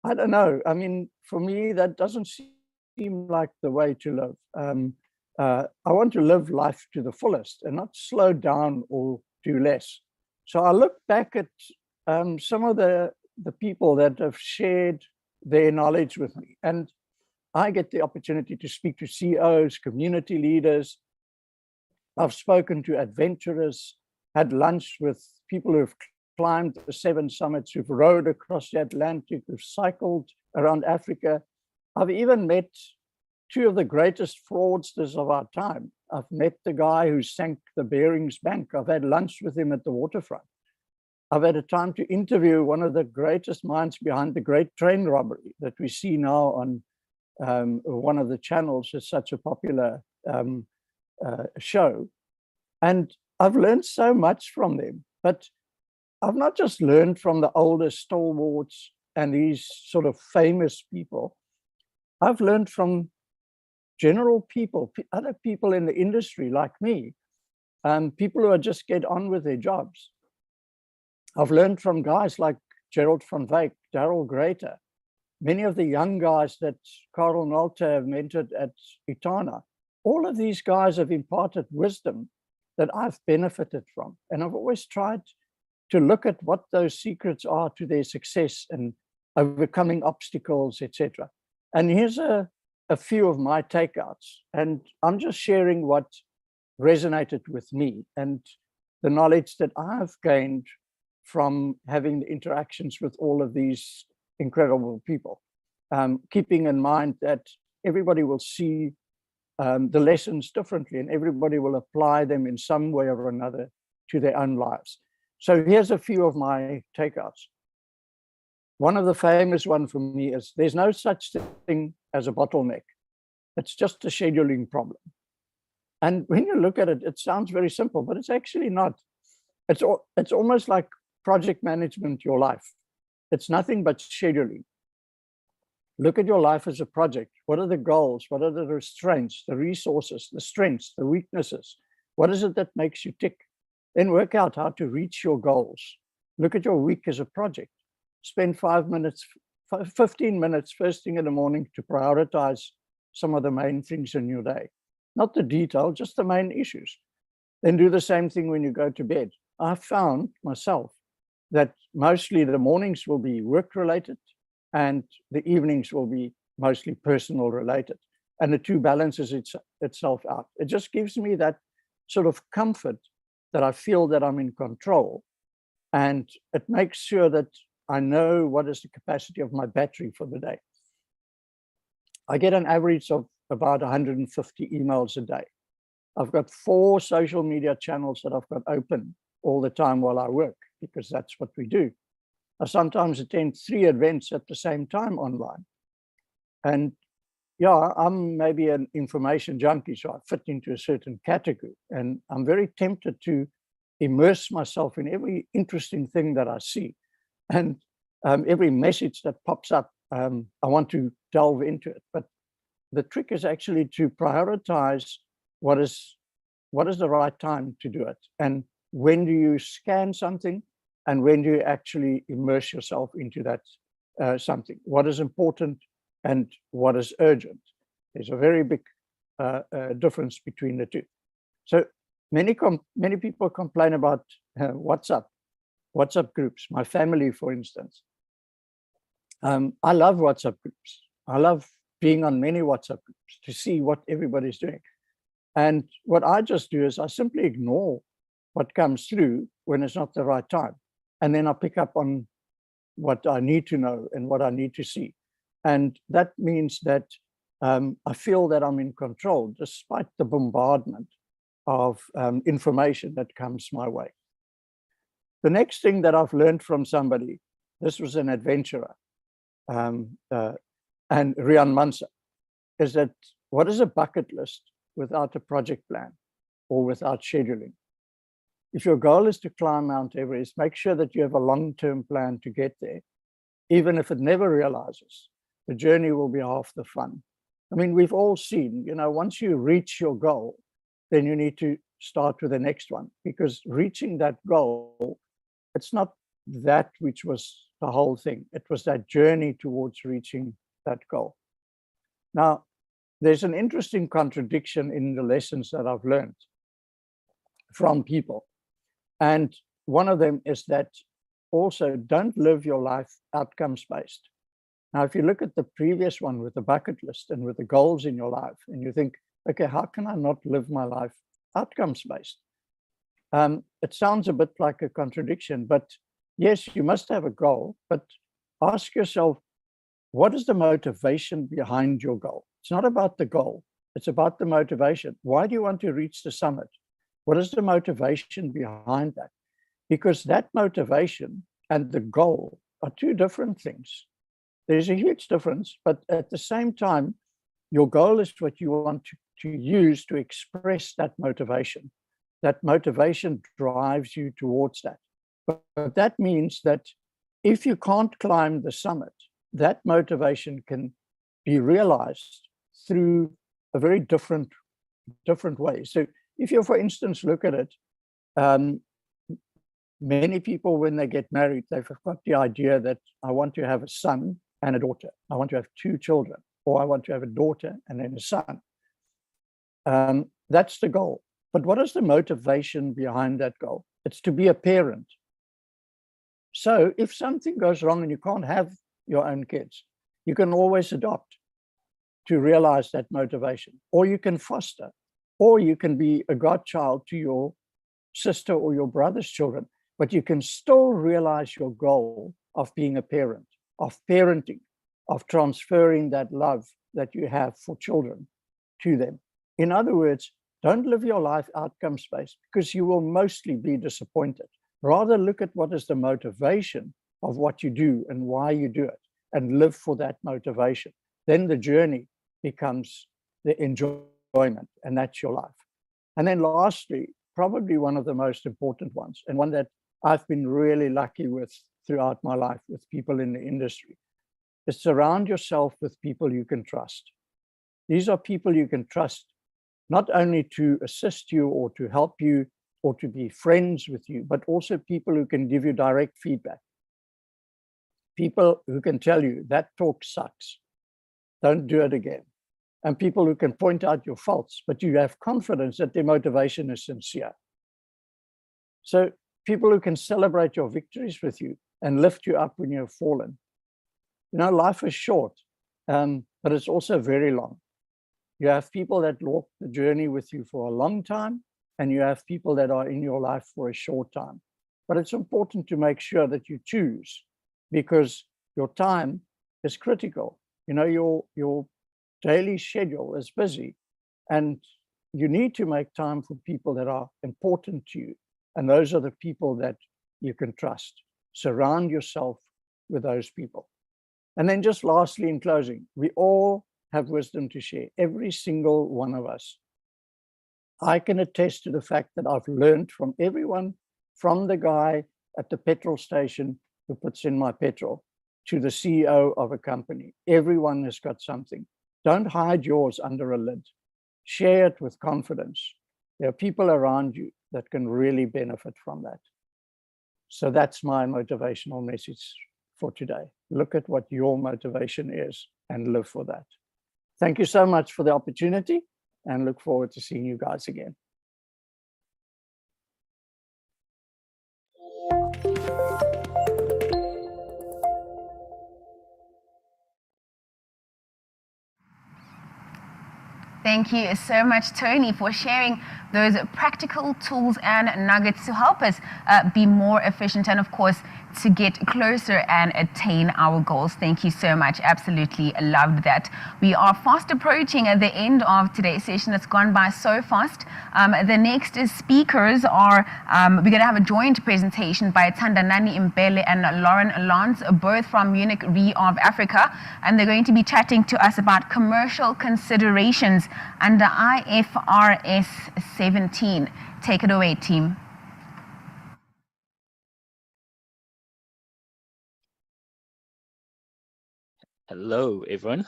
I don't know. I mean, for me, that doesn't seem like the way to live. I want to live life to the fullest and not slow down or do less. So I look back at some of the people that have shared their knowledge with me, and I get the opportunity to speak to CEOs, community leaders. I've spoken to adventurers, had lunch with people who've climbed the 7 summits, who've rowed across the Atlantic, who've cycled around Africa. I've even met 2 of the greatest fraudsters of our time. I've met the guy who sank the Bering's Bank. I've had lunch with him at the waterfront. I've had a time to interview one of the greatest minds behind the great train robbery that we see now on one of the channels. It's such a popular show. And I've learned so much from them. But I've not just learned from the older stalwarts and these sort of famous people. I've learned from general people, other people in the industry like me, people who are just get on with their jobs. I've learned from guys like Gerald van Wyk, Daryl Greater, many of the young guys that Karel Nolte have mentored at Itana. All of these guys have imparted wisdom that I've benefited from. And I've always tried to look at what those secrets are to their success and overcoming obstacles, etc. And here's a few of my takeouts. And I'm just sharing what resonated with me and the knowledge that I've gained from having the interactions with all of these incredible people, keeping in mind that everybody will see the lessons differently and everybody will apply them in some way or another to their own lives. So here's a few of my takeouts. One of the famous one for me is there's no such thing as a bottleneck. It's just a scheduling problem. And when you look at it, it sounds very simple, but it's actually not. It's almost like project management, your life. It's nothing but scheduling. Look at your life as a project. What are the goals? What are the restraints, the resources, the strengths, the weaknesses? What is it that makes you tick? Then work out how to reach your goals. Look at your week as a project. Spend 15 minutes first thing in the morning to prioritize some of the main things in your day. Not the detail, just the main issues. Then do the same thing when you go to bed. I've found myself that mostly the mornings will be work-related and the evenings will be mostly personal related. And the two balances itself out. It just gives me that sort of comfort that I feel that I'm in control. And it makes sure that I know what is the capacity of my battery for the day. I get an average of about 150 emails a day. I've got 4 social media channels that I've got open all the time while I work, because that's what we do. I sometimes attend 3 events at the same time online. And yeah, I'm maybe an information junkie, so I fit into a certain category. And I'm very tempted to immerse myself in every interesting thing that I see. And every message that pops up, I want to delve into it. But the trick is actually to prioritize what is the right time to do it. And when do you scan something, and when do you actually immerse yourself into that something? What is important and what is urgent? There's a very big difference between the two. So many people complain about WhatsApp groups. My family, for instance. I love WhatsApp groups. I love being on many WhatsApp groups to see what everybody's doing. And what I just do is I simply ignore what comes through when it's not the right time. And then I pick up on what I need to know and what I need to see. And that means that I feel that I'm in control despite the bombardment of information that comes my way. The next thing that I've learned from somebody, this was an adventurer, and Rian Mansa, is that what is a bucket list without a project plan or without scheduling? If your goal is to climb Mount Everest, make sure that you have a long-term plan to get there. Even if it never realizes, the journey will be half the fun. I mean, we've all seen, once you reach your goal, then you need to start with the next one, because reaching that goal, it's not that which was the whole thing. It was that journey towards reaching that goal. Now, there's an interesting contradiction in the lessons that I've learned from people. And one of them is that also don't live your life outcomes-based. Now, if you look at the previous one with the bucket list and with the goals in your life, and you think, okay, how can I not live my life outcomes-based? It sounds a bit like a contradiction, but yes, you must have a goal, but ask yourself, what is the motivation behind your goal? It's not about the goal, it's about the motivation. Why do you want to reach the summit? What is the motivation behind that? Because that motivation and the goal are 2 different things. There's a huge difference, but at the same time, your goal is what you want to use to express that motivation. That motivation drives you towards that. But that means that if you can't climb the summit, that motivation can be realized through a very different way. So if you, for instance, look at it, many people, when they get married, they've got the idea that I want to have a son and a daughter. I want to have 2 children, or I want to have a daughter and then a son. That's the goal. But what is the motivation behind that goal? It's to be a parent. So if something goes wrong and you can't have your own kids, you can always adopt to realize that motivation, or you can foster, or you can be a godchild to your sister or your brother's children, but you can still realize your goal of being a parent, of parenting, of transferring that love that you have for children to them. In other words, don't live your life outcomes-based, because you will mostly be disappointed. Rather look at what is the motivation of what you do and why you do it, and live for that motivation. Then the journey becomes the enjoyment, and that's your life. And then lastly, probably one of the most important ones, and one that I've been really lucky with throughout my life with people in the industry, is surround yourself with people you can trust. These are people you can trust, not only to assist you or to help you or to be friends with you, but also people who can give you direct feedback. People who can tell you that talk sucks, don't do it again. And people who can point out your faults, but you have confidence that their motivation is sincere. So people who can celebrate your victories with you and lift you up when you've fallen. You know, life is short, but it's also very long. You have people that walk the journey with you for a long time, and you have people that are in your life for a short time. But it's important to make sure that you choose, because your time is critical. You know, your daily schedule is busy, and you need to make time for people that are important to you. And those are the people that you can trust. Surround yourself with those people. And then just lastly, in closing, we all have wisdom to share, every single one of us. I can attest to the fact that I've learned from everyone, from the guy at the petrol station who puts in my petrol to the CEO of a company. Everyone has got something. Don't hide yours under a lid. Share it with confidence. There are people around you that can really benefit from that. So that's my motivational message for today. Look at what your motivation is and live for that. Thank you so much for the opportunity, and look forward to seeing you guys again. Thank you so much, Tony, for sharing those practical tools and nuggets to help us be more efficient and, of course, to get closer and attain our goals. Thank you so much. Absolutely loved that. We are fast approaching at the end of today's session. It's gone by so fast. The next speakers are, we're going to have a joint presentation by Thandanani Mbele and Lauren Lance, both from Munich Re of Africa. And they're going to be chatting to us about commercial considerations under IFRS 17. Take it away, team. Hello, everyone.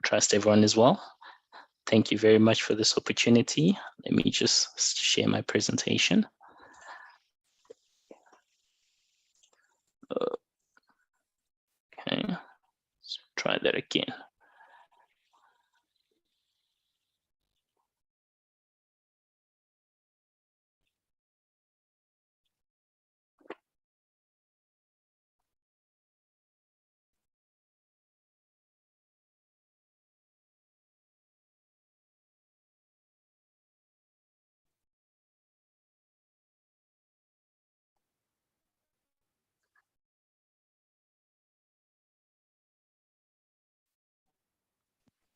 Trust everyone is well. Thank you very much for this opportunity. Let me just share my presentation. Okay, let's try that again.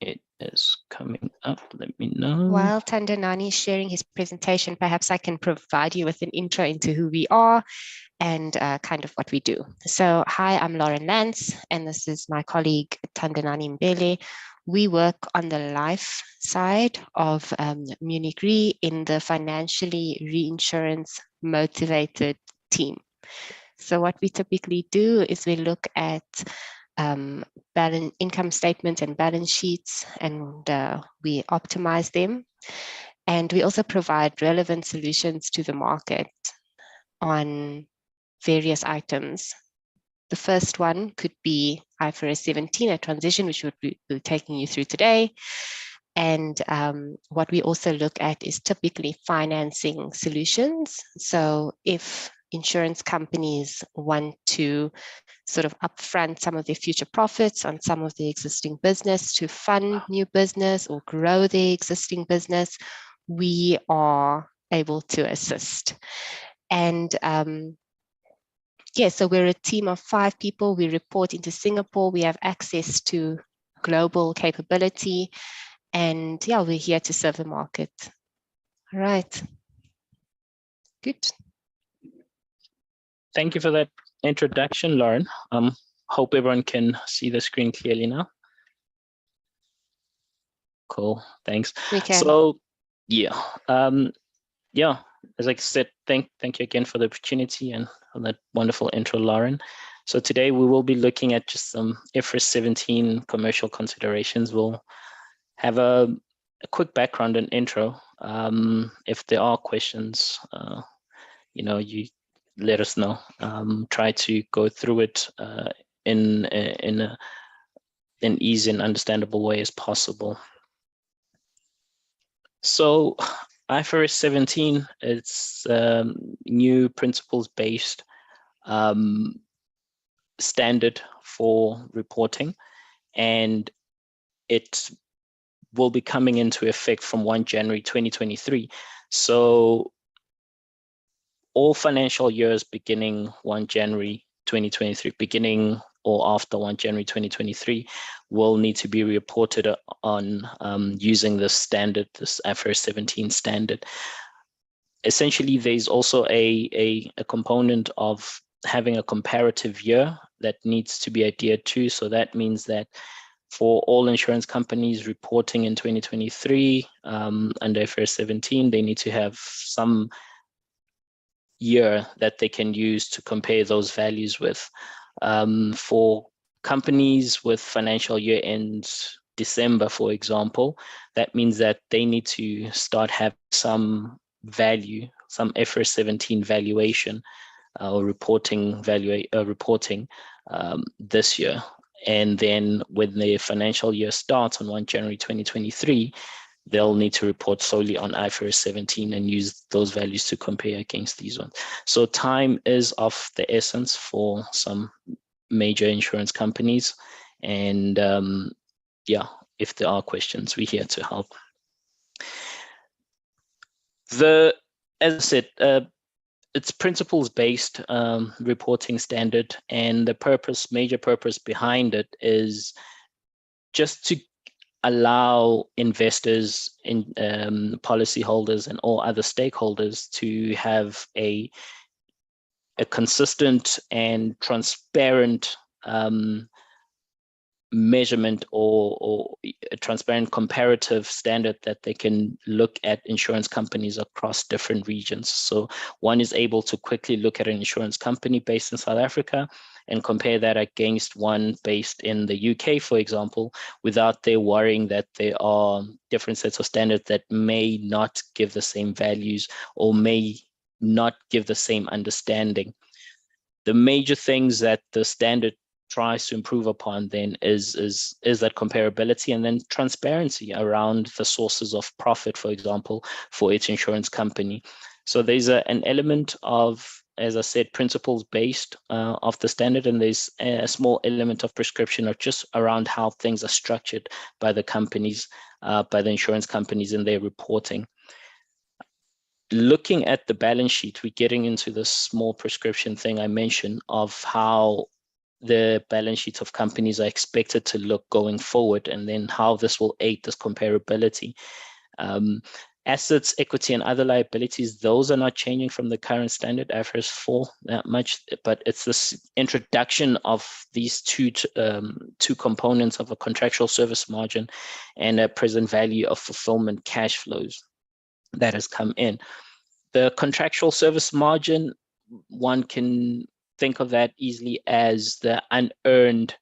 It is coming up. Let me know. While Thandanani is sharing his presentation, perhaps I can provide you with an intro into who we are and kind of what we do. So, hi, I'm Lauren Lance, and this is my colleague Thandanani Mbele. We work on the life side of Munich Re in the financially reinsurance motivated team. So what we typically do is we look at income statements and balance sheets, and we optimize them. And we also provide relevant solutions to the market on various items. The first one could be IFRS 17, a transition, which we'll be taking you through today. And what we also look at is typically financing solutions. So if insurance companies want to sort of upfront some of their future profits on some of the existing business to fund new business or grow their existing business, we are able to assist. And yeah, so we're a team of 5 people. We report into Singapore. We have access to global capability. And yeah, we're here to serve the market. All right. Good. Thank you for that introduction, Lauren. Hope everyone can see the screen clearly now. Cool, thanks. We can. So yeah, yeah, as I said, thank you again for the opportunity and for that wonderful intro, Lauren. So today we will be looking at just some IFRS 17 commercial considerations. We'll have a quick background and intro. If there are questions, you know, you let us know. Try to go through it in an easy and understandable way as possible. So IFRS 17, it's new principles-based standard for reporting, and it will be coming into effect from 1 January 2023. So all financial years beginning 1 January 2023, beginning or after 1 January 2023, will need to be reported on using this standard, this IFRS 17 standard. Essentially, there's also a component of having a comparative year that needs to be adhered to. So that means that for all insurance companies reporting in 2023 under IFRS 17, they need to have some year that they can use to compare those values with. For companies with financial year ends December, for example, that means that they need to start have some value, some IFRS 17 valuation or reporting this year. And then when the financial year starts on 1 January 2023, they'll need to report solely on IFRS 17 and use those values to compare against these ones. So time is of the essence for some major insurance companies. And yeah, if there are questions, we're here to help. As I said, it's principles-based reporting standard, and the major purpose behind it is just to allow investors, policyholders, and all other stakeholders to have a consistent and transparent measurement or a transparent comparative standard that they can look at insurance companies across different regions. So one is able to quickly look at an insurance company based in South Africa and compare that against one based in the UK, for example, without their worrying that there are different sets of standards that may not give the same values or may not give the same understanding. The major things that the standard tries to improve upon then is that comparability and then transparency around the sources of profit, for example, for its insurance company. So there's an element of, as I said, principles based of the standard, and there's a small element of prescription of just around how things are structured by the companies, by the insurance companies in their reporting. Looking at the balance sheet, we're getting into this small prescription thing I mentioned of how the balance sheets of companies are expected to look going forward, and then how this will aid this comparability. Assets, equity, and other liabilities, those are not changing from the current standard IFRS 4 that much, but it's this introduction of these two components of a contractual service margin and a present value of fulfillment cash flows that has come in. The contractual service margin, one can think of that easily as the unearned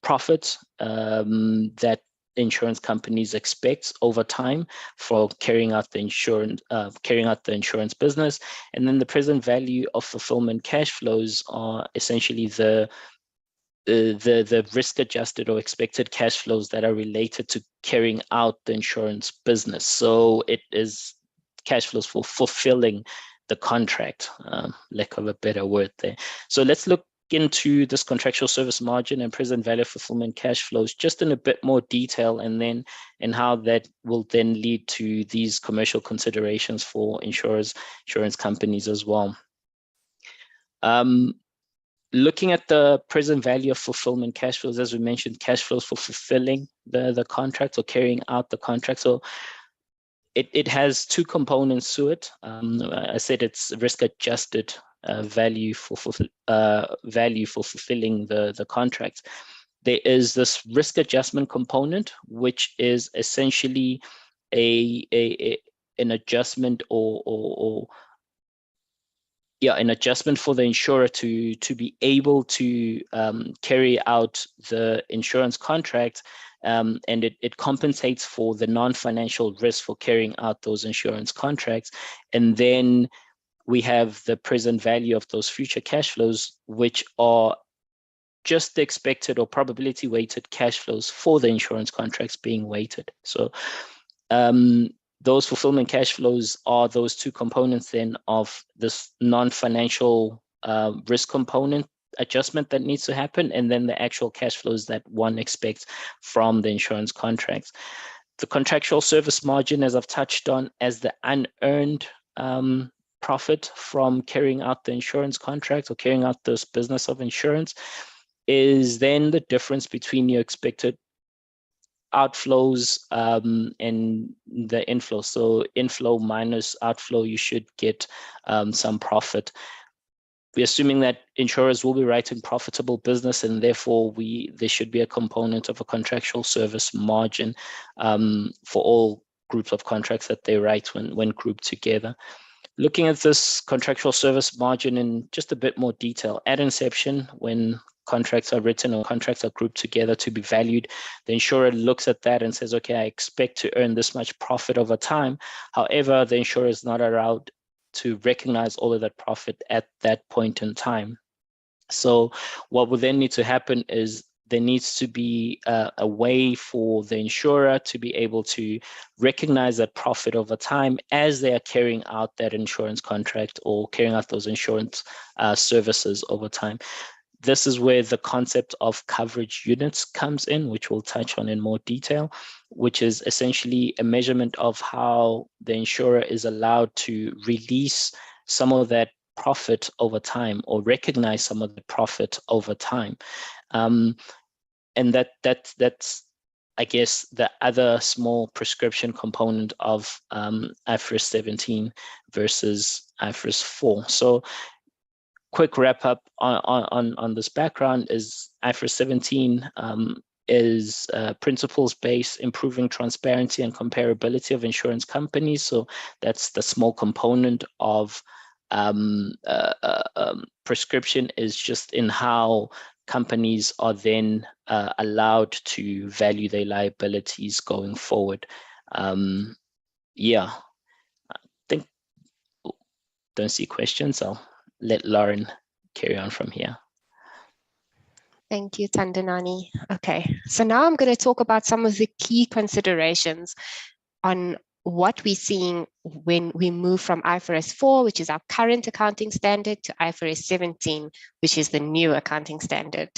profit that insurance companies expect over time for carrying out the insurance business. And then the present value of fulfillment cash flows are essentially the risk adjusted or expected cash flows that are related to carrying out the insurance business. So it is cash flows for fulfilling the contract, lack of a better word there. So let's look into this contractual service margin and present value fulfillment cash flows just in a bit more detail, and how that will then lead to these commercial considerations for insurance companies as well. Looking at the present value of fulfillment cash flows, as we mentioned, cash flows for fulfilling the contract or carrying out the contract. So it has two components to it. I said it's risk adjusted value for fulfilling the contract. There is this risk adjustment component, which is essentially an adjustment an adjustment for the insurer to be able to carry out the insurance contract, and it compensates for the non-financial risk for carrying out those insurance contracts. And then we have the present value of those future cash flows, which are just the expected or probability weighted cash flows for the insurance contracts being weighted. So those fulfillment cash flows are those two components then of this non-financial risk component adjustment that needs to happen, and then the actual cash flows that one expects from the insurance contracts. The contractual service margin, as I've touched on, as the unearned profit from carrying out the insurance contract or carrying out this business of insurance, is then the difference between your expected outflows and the inflow. So inflow minus outflow, you should get some profit. We're assuming that insurers will be writing profitable business, and therefore there should be a component of a contractual service margin for all groups of contracts that they write when grouped together. Looking at this contractual service margin in just a bit more detail, at inception, when contracts are written or contracts are grouped together to be valued, the insurer looks at that and says, okay, I expect to earn this much profit over time. However, the insurer is not allowed to recognize all of that profit at that point in time. So what will then need to happen is there needs to be a way for the insurer to be able to recognize that profit over time as they are carrying out that insurance contract or carrying out those insurance services over time. This is where the concept of coverage units comes in, which we'll touch on in more detail, which is essentially a measurement of how the insurer is allowed to release some of that profit over time or recognize some of the profit over time. And that's, I guess, the other small prescription component of IFRS 17 versus IFRS 4. So quick wrap up on this background is IFRS 17 is principles-based, improving transparency and comparability of insurance companies. So that's the small component of prescription, is just in how companies are then allowed to value their liabilities going forward. Yeah, I think, don't see questions. I'll let Lauren carry on from here. Thank you, Thandanani. Okay, so now I'm going to talk about some of the key considerations on what we're seeing when we move from IFRS 4, which is our current accounting standard, to IFRS 17, which is the new accounting standard.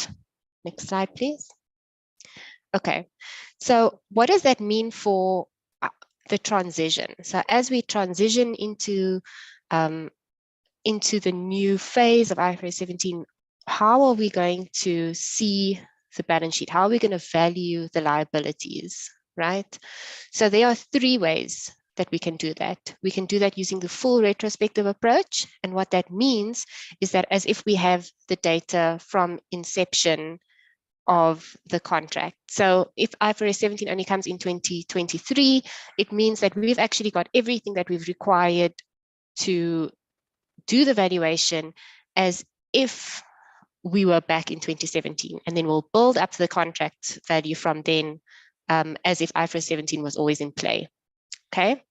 Next slide, please. Okay, so what does that mean for the transition? So as we transition into the new phase of IFRS 17, how are we going to see the balance sheet? How are we going to value the liabilities, right? So there are three ways that we can do that. We can do that using the full retrospective approach. And what that means is that as if we have the data from inception of the contract. So if IFRS 17 only comes in 2023, it means that we've actually got everything that we've required to do the valuation as if we were back in 2017, and then we'll build up the contract value from then as if IFRS 17 was always in play. Okay,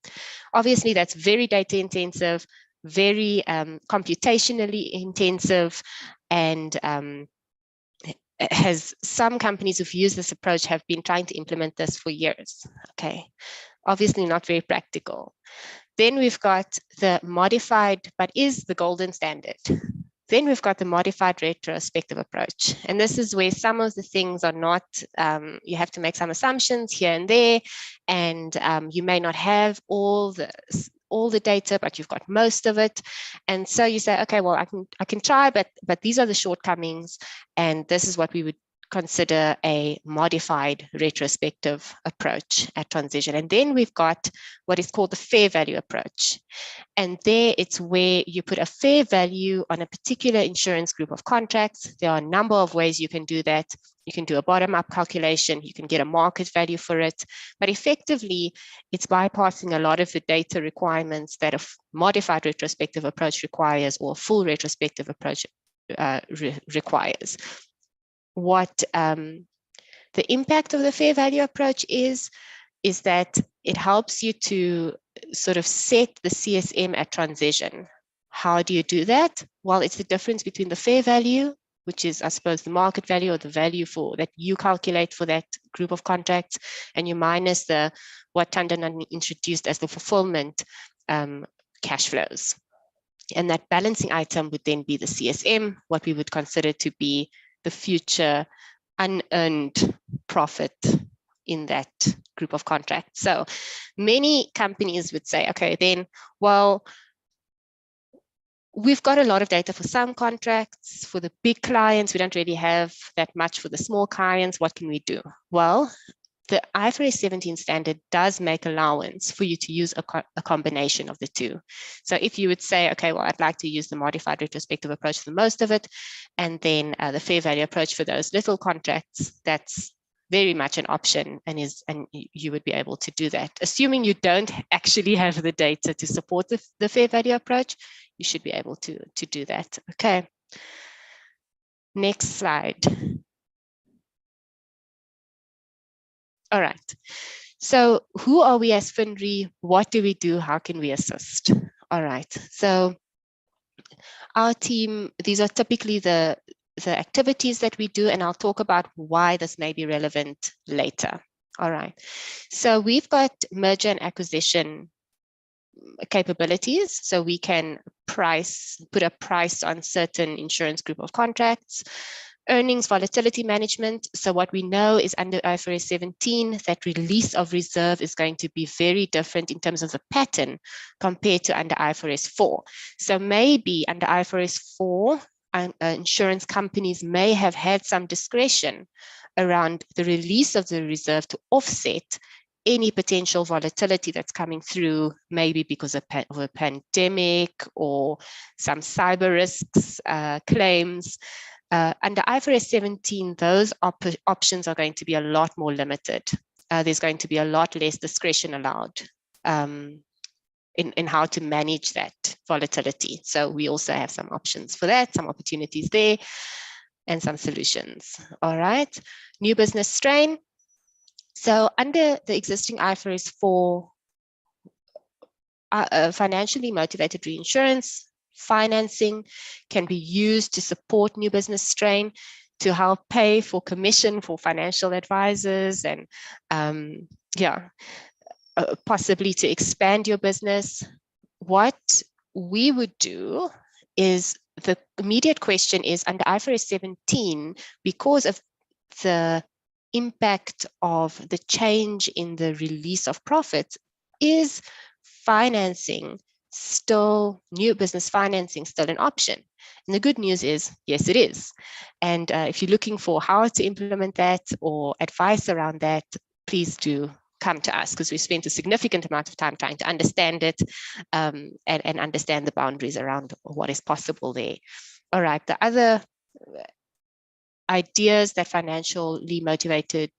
obviously that's very data intensive, very computationally intensive, and has some companies who've used this approach have been trying to implement this for years. Okay, obviously not very practical. Then we've got the modified, but is the golden standard. Then we've got the modified retrospective approach. And this is where some of the things are not, you have to make some assumptions here and there, and you may not have all the data, but you've got most of it. And so you say, okay, well, I can try, but these are the shortcomings, and this is what we would consider a modified retrospective approach at transition. And then we've got what is called the fair value approach. And there it's where you put a fair value on a particular insurance group of contracts. There are a number of ways you can do that. You can do a bottom-up calculation, you can get a market value for it, but effectively it's bypassing a lot of the data requirements that a modified retrospective approach requires, or a full retrospective approach requires. What the impact of the fair value approach is that it helps you to sort of set the CSM at transition. How do you do that? Well, it's the difference between the fair value, which is, I suppose, the market value or the value for that you calculate for that group of contracts, and you minus what Tandana introduced as the fulfillment cash flows. And that balancing item would then be the CSM, what we would consider to be the future unearned profit in that group of contracts. So many companies would say, okay, then, well, we've got a lot of data for some contracts. For the big clients, we don't really have that much for the small clients. What can we do? Well, the IFRS 17 standard does make allowance for you to use a combination of the two. So if you would say, okay, well, I'd like to use the modified retrospective approach for most of it, and then the fair value approach for those little contracts, that's very much an option, and you would be able to do that. Assuming you don't actually have the data to support the fair value approach, you should be able to do that. Okay. Next slide. All right. So who are we as FinRe? What do we do? How can we assist? All right. So our team, these are typically the activities that we do, and I'll talk about why this may be relevant later. All right. So we've got merger and acquisition capabilities. So we can put a price on certain insurance group of contracts. Earnings volatility management. So what we know is under IFRS 17, that release of reserve is going to be very different in terms of the pattern compared to under IFRS 4. So maybe under IFRS 4, insurance companies may have had some discretion around the release of the reserve to offset any potential volatility that's coming through, maybe because of a pandemic or some cyber risks, claims. Under IFRS 17, those options are going to be a lot more limited. There's going to be a lot less discretion allowed in how to manage that volatility. So we also have some options for that, some opportunities there, and some solutions. All right, new business strain. So under the existing IFRS 4 financially motivated reinsurance, financing can be used to support new business strain, to help pay for commission for financial advisors, and possibly to expand your business. What we would do is, the immediate question is, under IFRS 17, because of the impact of the change in the release of profits, is financing still, new business financing still an option? And the good news is, yes, it is. And if you're looking for how to implement that or advice around that, please do come to us, because we spent a significant amount of time trying to understand it and understand the boundaries around what is possible there. All right, the other ideas that financially motivated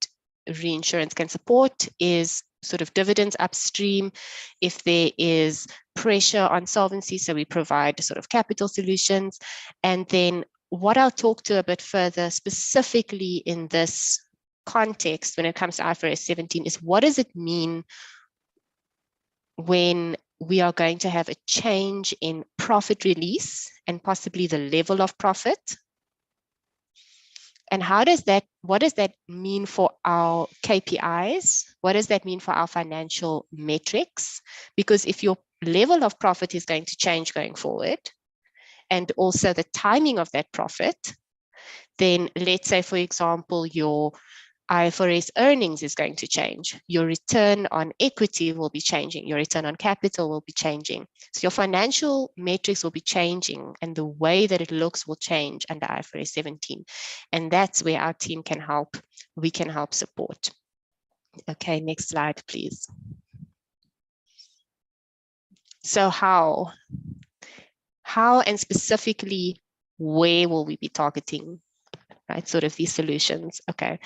reinsurance can support is sort of dividends upstream if there is pressure on solvency. So we provide sort of capital solutions, and then what I'll talk to a bit further, specifically in this context when it comes to IFRS 17, is what does it mean when we are going to have a change in profit release and possibly the level of profit? And what does that mean for our KPIs? What does that mean for our financial metrics? Because if your level of profit is going to change going forward, and also the timing of that profit, then let's say, for example, your IFRS earnings is going to change. Your return on equity will be changing. Your return on capital will be changing. So your financial metrics will be changing, and the way that it looks will change under IFRS 17. And that's where our team can help. We can help support. Okay, next slide, please. So how and specifically where will we be targeting, right? Sort of these solutions. Okay.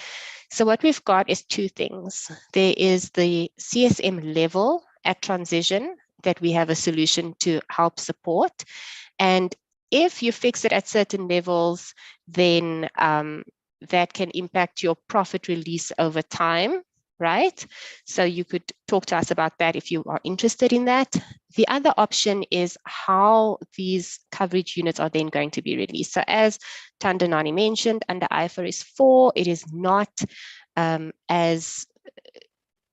So what we've got is two things. There is the CSM level at transition that we have a solution to help support. And if you fix it at certain levels, then that can impact your profit release over time, right? So you could talk to us about that if you are interested in that. The other option is how these coverage units are then going to be released. So as Thandanani mentioned, under IFRS 4, it is not as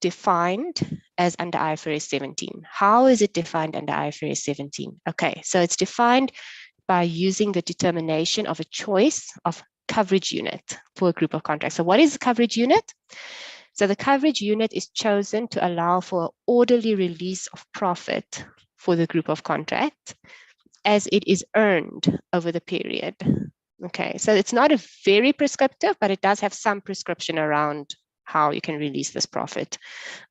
defined as under IFRS 17. How is it defined under IFRS 17? Okay, so it's defined by using the determination of a choice of coverage unit for a group of contracts. So what is a coverage unit? So the coverage unit is chosen to allow for an orderly release of profit for the group of contracts as it is earned over the period. Okay, so it's not a very prescriptive, but it does have some prescription around how you can release this profit.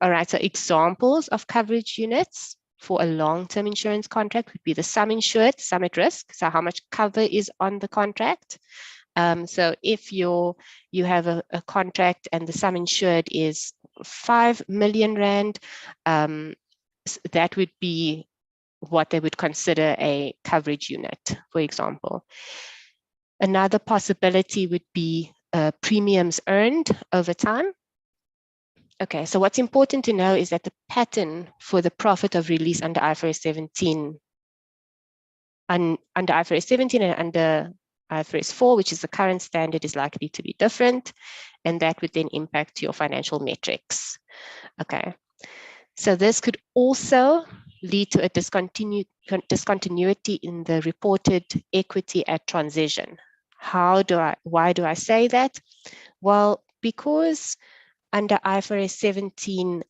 All right, so examples of coverage units for a long-term insurance contract would be the sum insured, sum at risk, so how much cover is on the contract. So if you have a contract and the sum insured is 5 million rand, that would be what they would consider a coverage unit, for example. Another possibility would be premiums earned over time. Okay, so what's important to know is that the pattern for the profit of release under IFRS 17 and under IFRS 4, which is the current standard, is likely to be different, and that would then impact your financial metrics. Okay, so this could also lead to a discontinuity in the reported equity at transition. Why do I say that? Well, because under IFRS 17,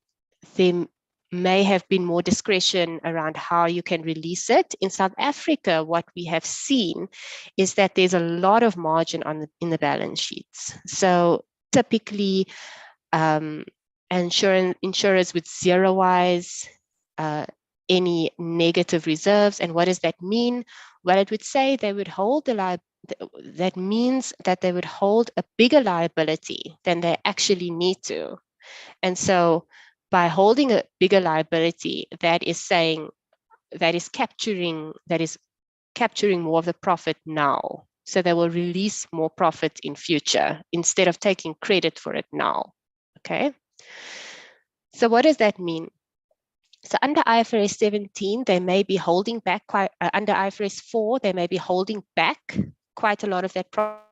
there may have been more discretion around how you can release it. In South Africa, what we have seen is that there's a lot of margin in the balance sheets. So typically, insurers would zero-wise any negative reserves. And what does that mean? Well, it would say they would hold that means that they would hold a bigger liability than they actually need to. And so by holding a bigger liability, that is capturing more of the profit now. So they will release more profit in future instead of taking credit for it now. Okay. So what does that mean? So under IFRS 17, they may be holding back under IFRS 4, they may be holding back quite a lot of that profit.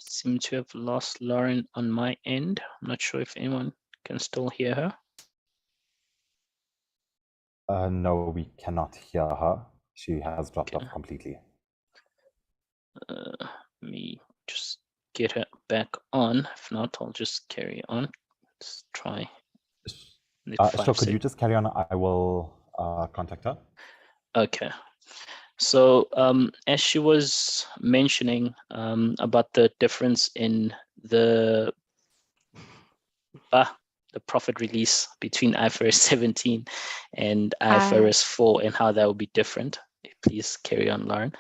Seem to have lost Lauren on my end. I'm not sure if anyone can still hear her. No, we cannot hear her. She has dropped off completely. Let me just get her back. back on. If not, I'll just carry on. Let's try. Sure, could you just carry on? I will contact her. Okay. So as she was mentioning about the difference in the profit release between IFRS 17 and IFRS 4 and how that will be different. Please carry on, Lauren.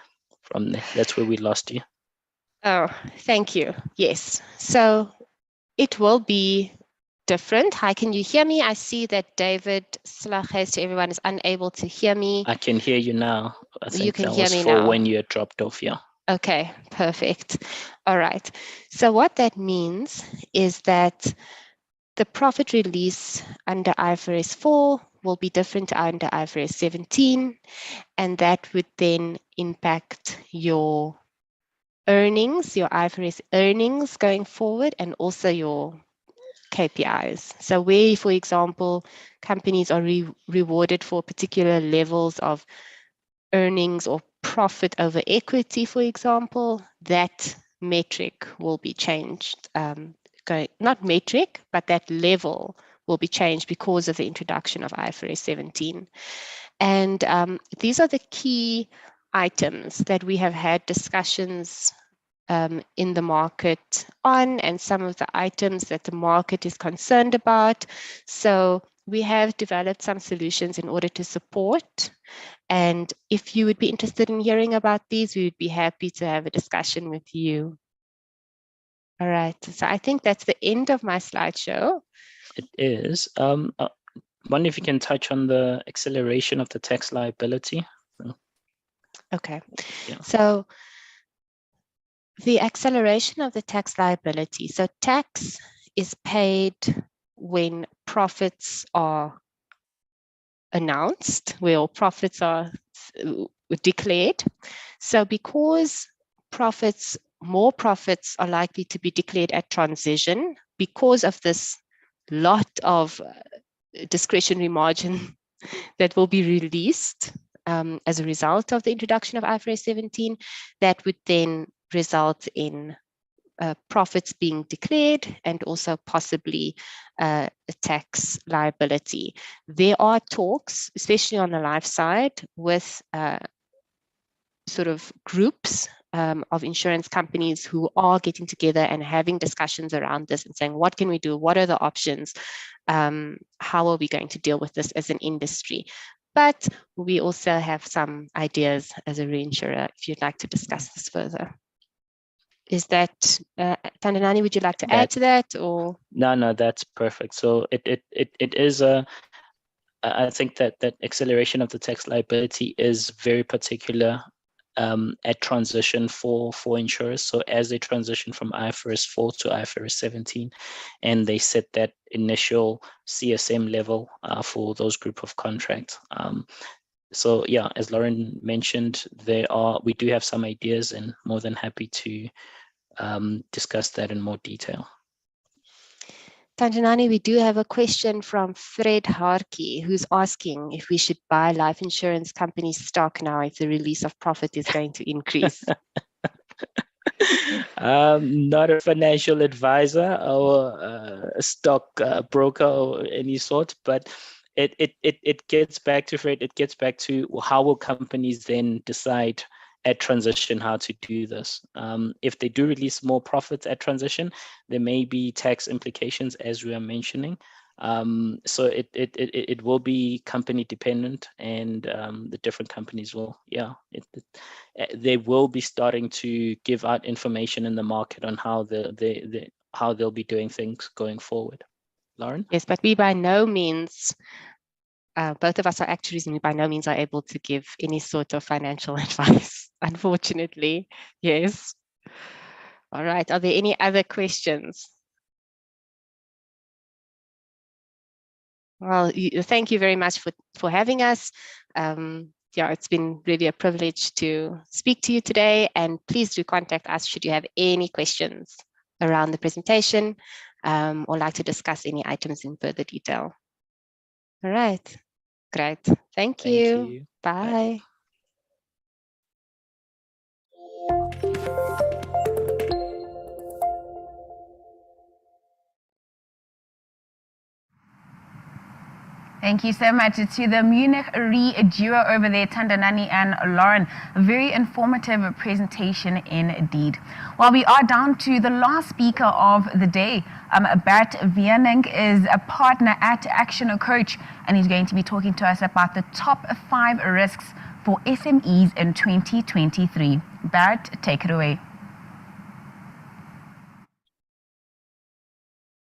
From there, that's where we lost you. Oh, thank you. Yes. So it will be different. Hi, can you hear me? I see that David Slages to everyone is unable to hear me. I can hear you now. I think you can that hear was me for now. when you had dropped off, yeah. Okay, perfect. All right. So what that means is that the profit release under IFRS 4 will be different to under IFRS 17, and that would then impact your earnings, your IFRS earnings going forward, and also your KPIs. So where, for example, companies are rewarded for particular levels of earnings or profit over equity, for example, that metric will be changed. Not metric, but that level will be changed because of the introduction of IFRS 17. And these are the key items that we have had discussions in the market on, and some of the items that the market is concerned about. So we have developed some solutions in order to support. And if you would be interested in hearing about these, we would be happy to have a discussion with you. All right, so I think that's the end of my slideshow. It is. Wonder if you can touch on the acceleration of the tax liability. Okay, yeah. So the acceleration of the tax liability. So tax is paid when profits are announced, where profits are declared. So because more profits are likely to be declared at transition because of this lot of discretionary margin that will be released as a result of the introduction of IFRS 17, that would then result in profits being declared and also possibly a tax liability. There are talks, especially on the life side, with sort of groups of insurance companies who are getting together and having discussions around this and saying, what can we do? What are the options? How are we going to deal with this as an industry? But we also have some ideas as a reinsurer if you'd like to discuss this further. Is that, Tandanani, would you like to add to that, or? No, that's perfect. So it is I think that acceleration of the tax liability is very particular at transition for insurers. So as they transition from IFRS 4 to IFRS 17, and they set that initial CSM level for those group of contracts. So yeah, as Lauren mentioned, we do have some ideas, and more than happy to discuss that in more detail. Tanjanani, we do have a question from Fred Harkey, who's asking if we should buy life insurance company stock now if the release of profit is going to increase. Not a financial advisor or a stock broker or any sort, but it gets back to Fred. It gets back to how will companies then decide at transition how to do this. If they do release more profits at transition, there may be tax implications, as we are mentioning. So it will be company dependent, and the different companies will, they will be starting to give out information in the market on how how they'll be doing things going forward. Lauren? Yes, but we by no means, both of us are actuaries, and we by no means are able to give any sort of financial advice, unfortunately. Yes. All right. Are there any other questions? Well, thank you very much for having us. It's been really a privilege to speak to you today, and please do contact us should you have any questions around the presentation or like to discuss any items in further detail. All right. Great. Thank you. Bye. Bye. Thank you so much to the Munich Re duo over there, Tandanani and Lauren. A very informative presentation indeed. Well, we are down to the last speaker of the day. Bert Wiening is a partner at Action Coach, and he's going to be talking to us about the top 5 risks for SMEs in 2023. Bert, take it away.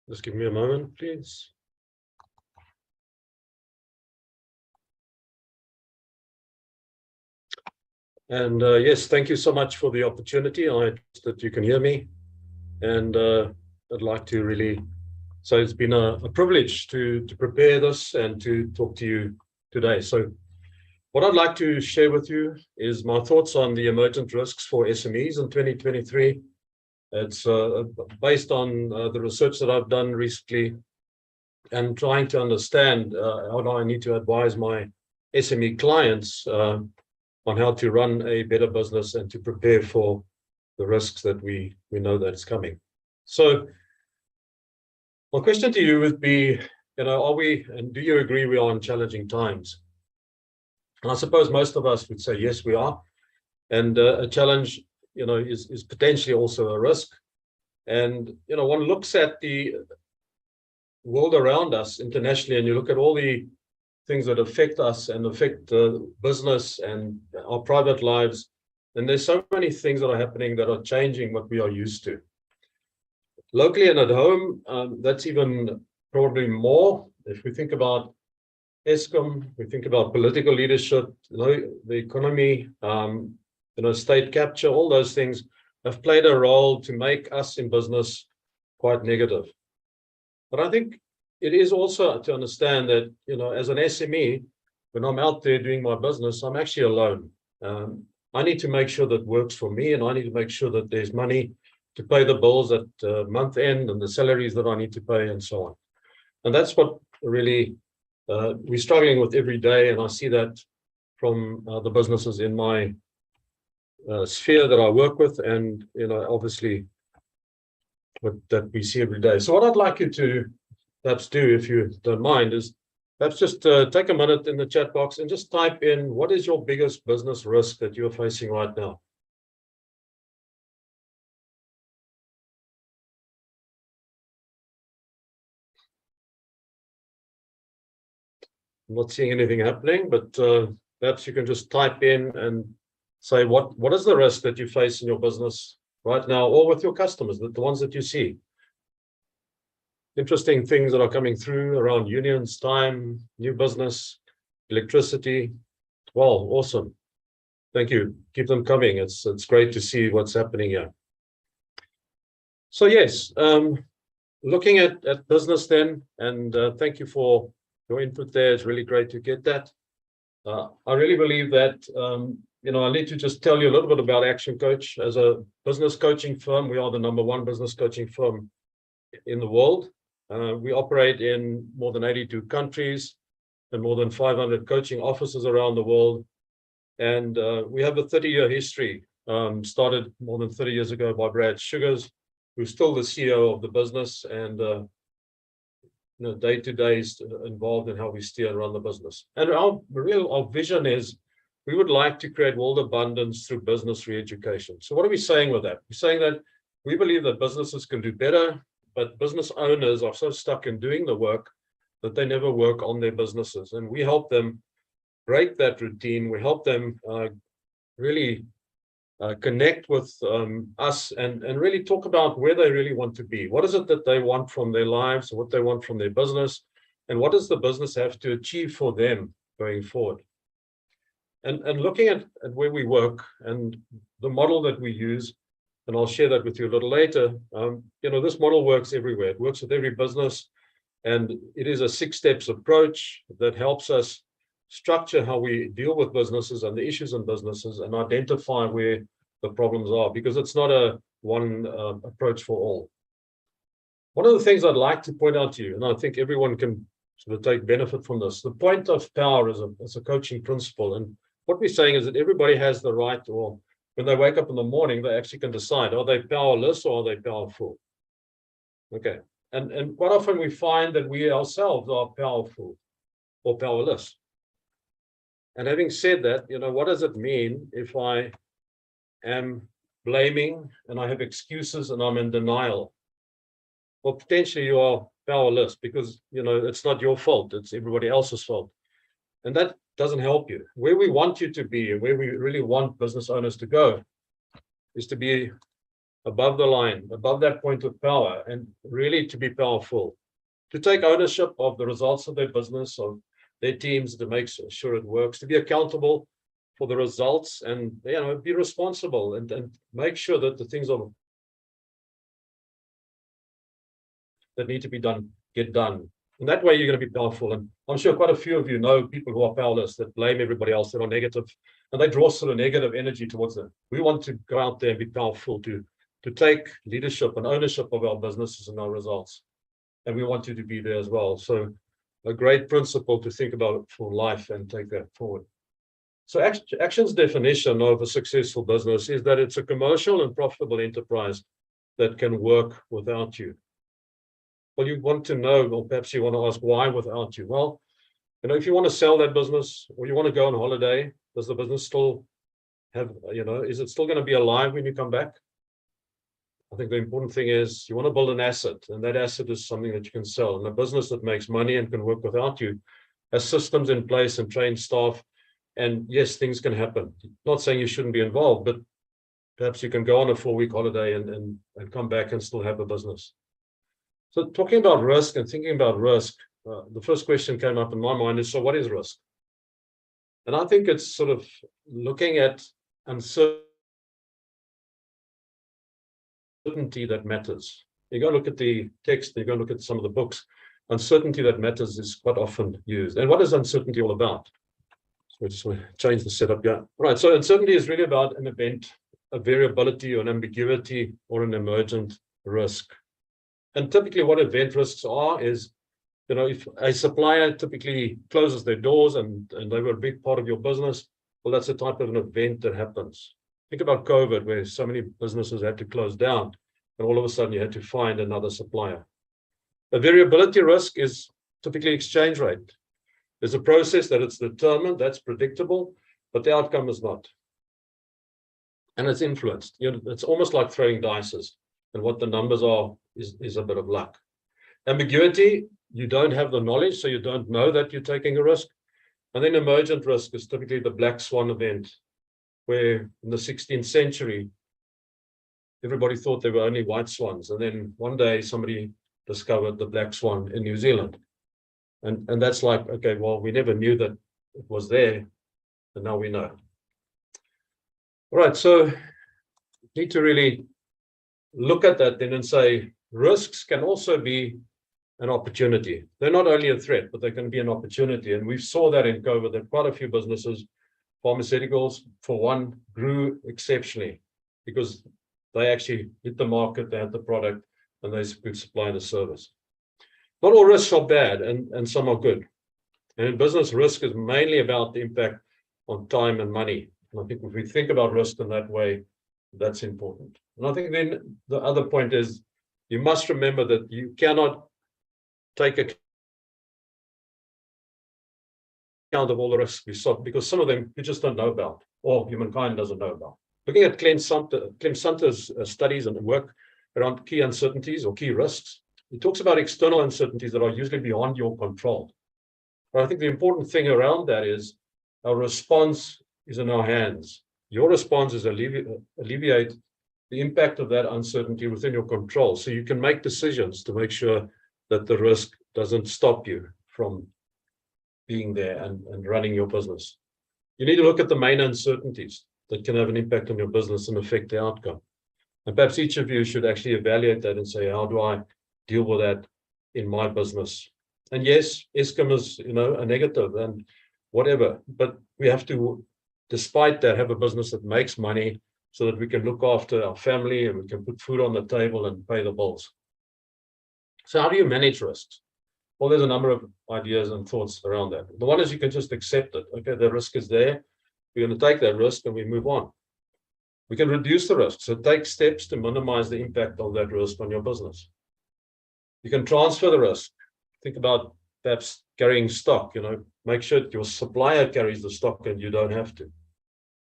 Just give me a moment, please. And yes, thank you so much for the opportunity. I hope that you can hear me. And I'd like to really, so it's been a privilege to prepare this and to talk to you today. So what I'd like to share with you is my thoughts on the emergent risks for SMEs in 2023. It's based on the research that I've done recently and trying to understand how do I need to advise my SME clients on how to run a better business and to prepare for the risks that we know that is coming. So my question to you would be, are we, and do you agree we are in challenging times? And I suppose most of us would say, yes, we are. And a challenge, is potentially also a risk. And, one looks at the world around us internationally, and you look at all the things that affect us and affect business and our private lives. And there's so many things that are happening that are changing what we are used to. Locally and at home, that's even probably more. If we think about Eskom, we think about political leadership, the economy, state capture, all those things have played a role to make us in business quite negative. But I think it is also to understand that, as an SME, when I'm out there doing my business, I'm actually alone. I need to make sure that works for me, and I need to make sure that there's money to pay the bills at month end and the salaries that I need to pay and so on. And that's what really we're struggling with every day. And I see that from the businesses in my sphere that I work with, and, obviously that we see every day. So what I'd like you to perhaps do, if you don't mind, is perhaps just take a minute in the chat box and just type in, what is your biggest business risk that you're facing right now? I'm not seeing anything happening, but perhaps you can just type in and say, what is the risk that you face in your business right now, or with your customers, the ones that you see? Interesting things that are coming through around unions, time, new business, electricity. Wow, awesome. Thank you. Keep them coming. It's great to see what's happening here. So yes, looking at business then, and thank you for your input there. It's really great to get that. I really believe that, I need to just tell you a little bit about Action Coach. As a business coaching firm, we are the #1 business coaching firm in the world. We operate in more than 82 countries and more than 500 coaching offices around the world. And we have a 30-year history, started more than 30 years ago by Brad Sugars, who's still the CEO of the business, and day-to-day is involved in how we steer and run the business. And our vision is we would like to create world abundance through business re-education. So what are we saying with that? We're saying that we believe that businesses can do better, but business owners are so stuck in doing the work that they never work on their businesses. And we help them break that routine. We help them really connect with us and really talk about where they really want to be. What is it that they want from their lives, what they want from their business, and what does the business have to achieve for them going forward? And looking at where we work and the model that we use, and I'll share that with you a little later, this model works everywhere. It works with every business, and it is a 6 steps approach that helps us structure how we deal with businesses and the issues in businesses and identify where the problems are, because it's not a one approach for all. One of the things I'd like to point out to you, and I think everyone can sort of take benefit from this, the point of power is a coaching principle. And what we're saying is that everybody has the right, or when they wake up in the morning, they actually can decide, are they powerless or are they powerful? Okay. And quite often we find that we ourselves are powerful. or powerless. And having said that, what does it mean if I am blaming and I have excuses and I'm in denial? Well, potentially you are powerless because, it's not your fault, it's everybody else's fault. And that doesn't help you. Where we want you to be and where we really want business owners to go is to be above the line, above that point of power, and really to be powerful, to take ownership of the results of their business, of their teams, to make sure it works, to be accountable for the results, and be responsible and make sure that the things that need to be done get done. And that way you're going to be powerful. And I'm sure quite a few of you know people who are powerless, that blame everybody else, that are negative, and they draw sort of negative energy towards them. We want to go out there and be powerful, to take leadership and ownership of our businesses and our results. And we want you to be there as well. So a great principle to think about for life and take that forward. So Action's definition of a successful business is that it's a commercial and profitable enterprise that can work without you. Well, you want to know, or perhaps you want to ask, why without you? Well, if you want to sell that business or you want to go on holiday, does the business still have, is it still going to be alive when you come back? I think the important thing is you want to build an asset, and that asset is something that you can sell. And a business that makes money and can work without you has systems in place and trained staff. And yes, things can happen. Not saying you shouldn't be involved, but perhaps you can go on a 4-week holiday and come back and still have a business. So talking about risk and thinking about risk, the first question came up in my mind is, so what is risk? And I think it's sort of looking at uncertainty that matters. You go look at the text, you go look at some of the books. Uncertainty that matters is quite often used. And what is uncertainty all about? So I just want to change the setup here. Right, so uncertainty is really about an event, a variability or an ambiguity or an emergent risk. And typically what event risks are is, if a supplier typically closes their doors and they were a big part of your business, well, that's a type of an event that happens. Think about COVID, where so many businesses had to close down, and all of a sudden you had to find another supplier. A variability risk is typically exchange rate. There's a process that it's determined, that's predictable, but the outcome is not. And it's influenced. It's almost like throwing dice, and what the numbers are is a bit of luck. Ambiguity, you don't have the knowledge, so you don't know that you're taking a risk. And then emergent risk is typically the black swan event, where in the 16th century, everybody thought there were only white swans. And then one day somebody discovered the black swan in New Zealand. And that's like, okay, well, we never knew that it was there, and now we know. All right, so you need to really look at that then and say, risks can also be an opportunity. They're not only a threat, but they can be an opportunity. And we saw that in COVID, that quite a few businesses, pharmaceuticals, for one, grew exceptionally because they actually hit the market, they had the product, and they could supply the service. Not all risks are bad, and some are good. And in business, risk is mainly about the impact on time and money. And I think if we think about risk in that way, that's important. And I think then the other point is, you must remember that you cannot take account of all the risks we saw, because some of them you just don't know about, or humankind doesn't know about. Looking at Clem Sunter's studies and work around key uncertainties or key risks, he talks about external uncertainties that are usually beyond your control. But I think the important thing around that is our response is in our hands. Your response is alleviate the impact of that uncertainty within your control, so you can make decisions to make sure that the risk doesn't stop you from being there and running your business. You need to look at the main uncertainties that can have an impact on your business and affect the outcome. And perhaps each of you should actually evaluate that and say, how do I deal with that in my business? And yes, Eskom is, a negative and whatever, but we have to, despite that, have a business that makes money so that we can look after our family and we can put food on the table and pay the bills. So how do you manage risks? Well, there's a number of ideas and thoughts around that. The one is you can just accept it. Okay, the risk is there. We're going to take that risk and we move on. We can reduce the risk. So take steps to minimize the impact of that risk on your business. You can transfer the risk. Think about perhaps carrying stock, make sure that your supplier carries the stock and you don't have to.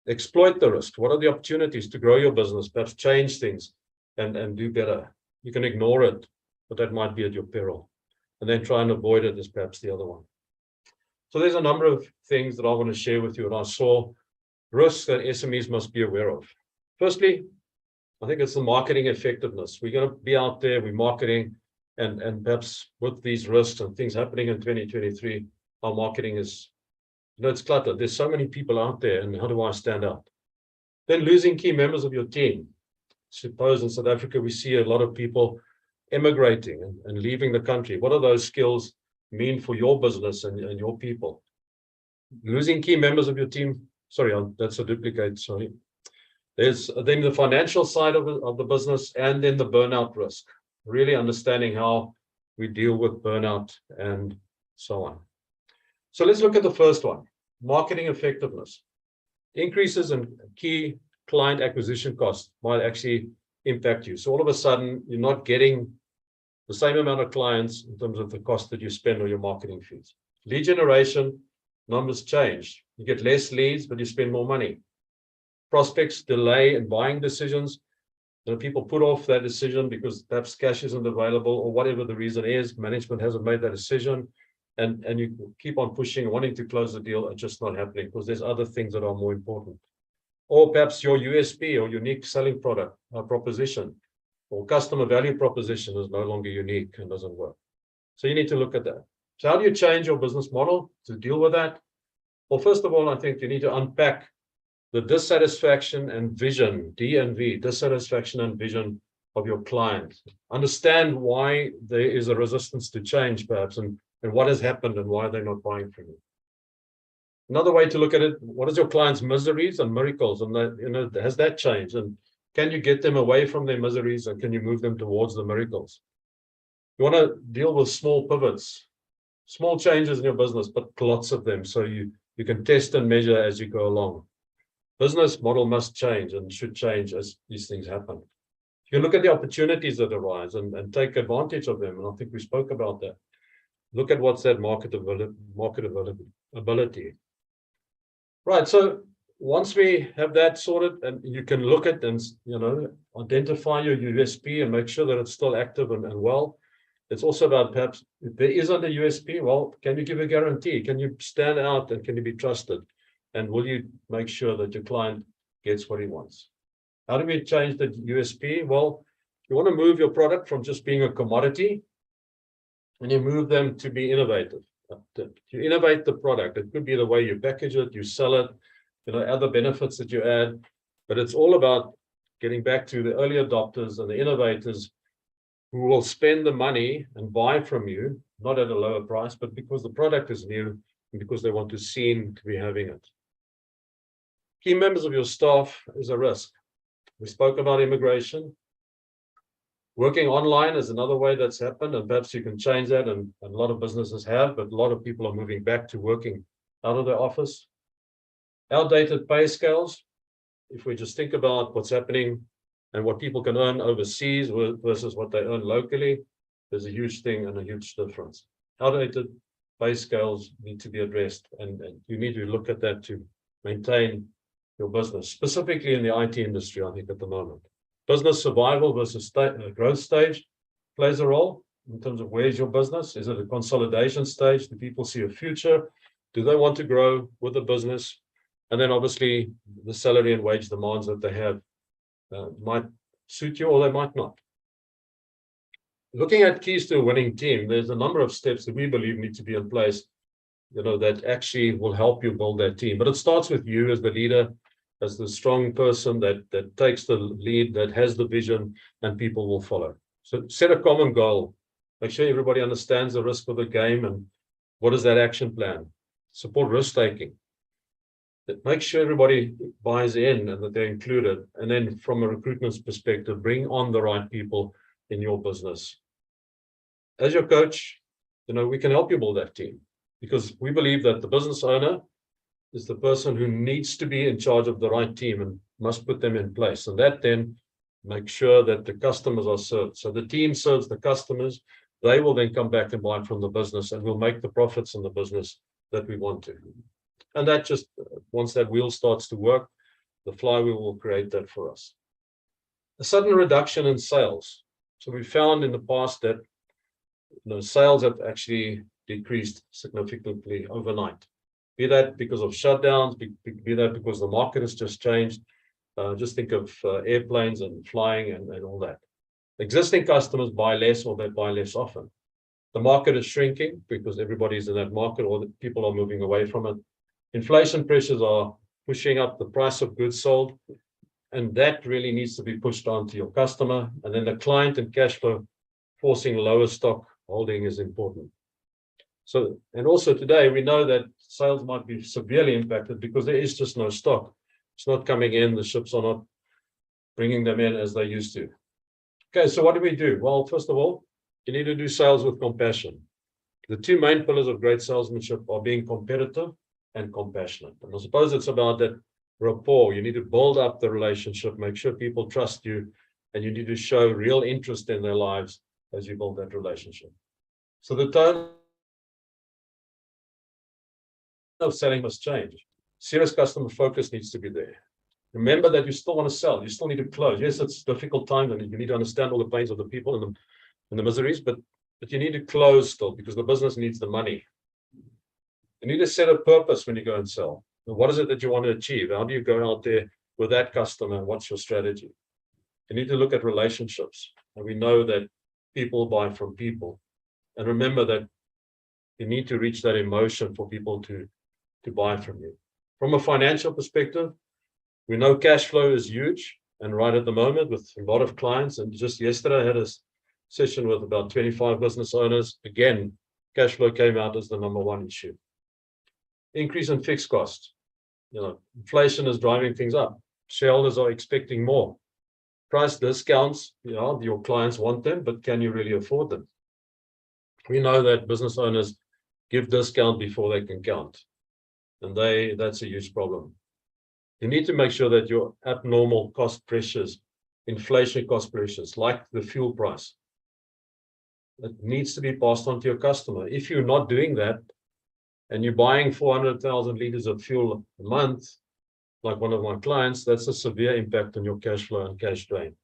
Exploit the risk. What are the opportunities to grow your business, perhaps change things and do better? You can ignore it, but that might be at your peril. And then try and avoid it is perhaps the other one. So there's a number of things that I want to share with you, and I saw risks that SMEs must be aware of. Firstly, I think it's the marketing effectiveness. We're going to be out there, we're marketing, and perhaps with these risks and things happening in 2023, our marketing is, it's cluttered. There's so many people out there, and how do I stand out? Then losing key members of your team. Suppose in South Africa, we see a lot of people emigrating and leaving the country. What are those skills mean for your business and your people? Losing key members of your team. Sorry, that's a duplicate, sorry. There's then the financial side of the business, and then the burnout risk. Really understanding how we deal with burnout and so on. So let's look at the first one, marketing effectiveness. Increases in key client acquisition costs might actually impact you. So all of a sudden, you're not getting the same amount of clients in terms of the cost that you spend on your marketing fees. Lead generation, numbers change. You get less leads, but you spend more money. Prospects delay in buying decisions. People put off that decision because perhaps cash isn't available or whatever the reason is. Management hasn't made that decision. And you keep on pushing, wanting to close the deal, it's just not happening because there's other things that are more important. Or perhaps your USP or unique selling product proposition or customer value proposition is no longer unique and doesn't work. So you need to look at that. So how do you change your business model to deal with that? Well, first of all, I think you need to unpack the dissatisfaction and vision, D&V, dissatisfaction and vision of your client. Understand why there is a resistance to change, perhaps, and what has happened and why they're not buying from you. Another way to look at it, what is your client's miseries and miracles? And that, has that changed? And can you get them away from their miseries and can you move them towards the miracles? You want to deal with small pivots, small changes in your business, but lots of them. So you can test and measure as you go along. Business model must change and should change as these things happen. You can look at the opportunities that arise and take advantage of them. And I think we spoke about that. Look at what's that market ability. Right. So once we have that sorted, and you can look at and identify your USP and make sure that it's still active and well. It's also about perhaps if there isn't a USP, well, can you give a guarantee? Can you stand out and can you be trusted? And will you make sure that your client gets what he wants? How do we change the USP? Well, you want to move your product from just being a commodity and you move them to be innovative. You innovate the product. It could be the way you package it, you sell it, other benefits that you add, but it's all about getting back to the early adopters and the innovators who will spend the money and buy from you, not at a lower price, but because the product is new and because they want to seem to be having it. Key members of your staff is a risk. We spoke about immigration. Working online is another way that's happened, and perhaps you can change that, and a lot of businesses have, but a lot of people are moving back to working out of their office. Outdated pay scales, if we just think about what's happening and what people can earn overseas versus what they earn locally, there's a huge thing and a huge difference. Outdated pay scales need to be addressed, and you need to look at that to maintain your business, specifically in the IT industry, I think, at the moment. Business survival versus growth stage plays a role in terms of where's your business? Is it a consolidation stage? Do people see a future? Do they want to grow with the business? And then obviously the salary and wage demands that they have might suit you or they might not. Looking at keys to a winning team, there's a number of steps that we believe need to be in place, that actually will help you build that team. But it starts with you as the leader, as the strong person that takes the lead, that has the vision, and people will follow. So set a common goal. Make sure everybody understands the risk of the game and what is that action plan. Support risk taking. Make sure everybody buys in and that they're included. And then from a recruitment perspective, bring on the right people in your business. As your coach, we can help you build that team because we believe that the business owner is the person who needs to be in charge of the right team and must put them in place. And that then makes sure that the customers are served. So the team serves the customers they will then come back and buy from the business, and we'll make the profits in the business that we want to. And that just, once that wheel starts to work, the flywheel will create that for us. A sudden reduction in sales. So we found in the past that sales have actually decreased significantly overnight. Be that because of shutdowns, be that because the market has just changed. Just think of airplanes and flying and all that. Existing customers buy less, or they buy less often. The market is shrinking because everybody's in that market, or the people are moving away from it. Inflation pressures are pushing up the price of goods sold, and that really needs to be pushed on to your customer. And then the client and cash flow forcing lower stock holding is important. So, and also today we know that sales might be severely impacted because there is just no stock. It's not coming in, the ships are not bringing them in as they used to. Okay, so what do we do? Well, first of all, you need to do sales with compassion. The two main pillars of great salesmanship are being competitive and compassionate. And I suppose it's about that rapport. You need to build up the relationship, make sure people trust you, and you need to show real interest in their lives as you build that relationship. So the tone of selling must change. Serious customer focus needs to be there. Remember that you still want to sell. You still need to close. Yes, it's a difficult time, and you need to understand all the pains of the people and the miseries, but you need to close still because the business needs the money. You need to set a purpose when you go and sell. What is it that you want to achieve? How do you go out there with that customer? What's your strategy? You need to look at relationships. And we know that people buy from people. And remember that you need to reach that emotion for people to buy from you. From a financial perspective, we know cash flow is huge. And right at the moment with a lot of clients, and just yesterday I had a session with about 25 business owners. Again, cash flow came out as the number one issue. Increase in fixed costs. Inflation is driving things up. Shareholders are expecting more. Price discounts, your clients want them, but can you really afford them? We know that business owners give discount before they can count. And that's a huge problem. You need to make sure that your abnormal cost pressures, inflation cost pressures, like the fuel price, it needs to be passed on to your customer. If you're not doing that, and you're buying 400,000 liters of fuel a month, like one of my clients, that's a severe impact on your cash flow and cash drain.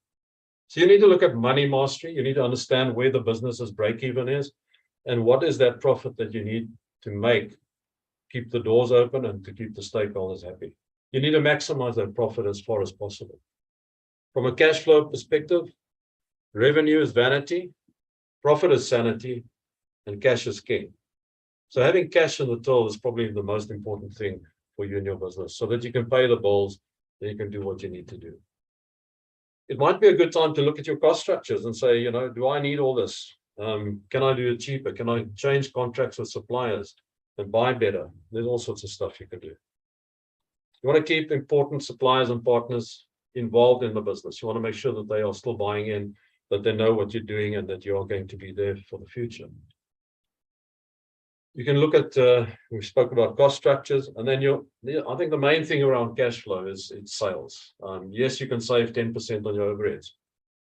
So you need to look at money mastery. You need to understand where the business's break even is, and what is that profit that you need to make, keep the doors open and to keep the stakeholders happy. You need to maximize that profit as far as possible. From a cash flow perspective, revenue is vanity, profit is sanity, and cash is king. So having cash in the till is probably the most important thing for you and your business, so that you can pay the bills and you can do what you need to do. It might be a good time to look at your cost structures and say, do I need all this? Can I do it cheaper? Can I change contracts with suppliers and buy better? There's all sorts of stuff you can do. You want to keep important suppliers and partners involved in the business. You want to make sure that they are still buying in, that they know what you're doing, and that you are going to be there for the future. You can look at, we spoke about cost structures, and then I think the main thing around cash flow is it's sales. Yes, you can save 10% on your overheads,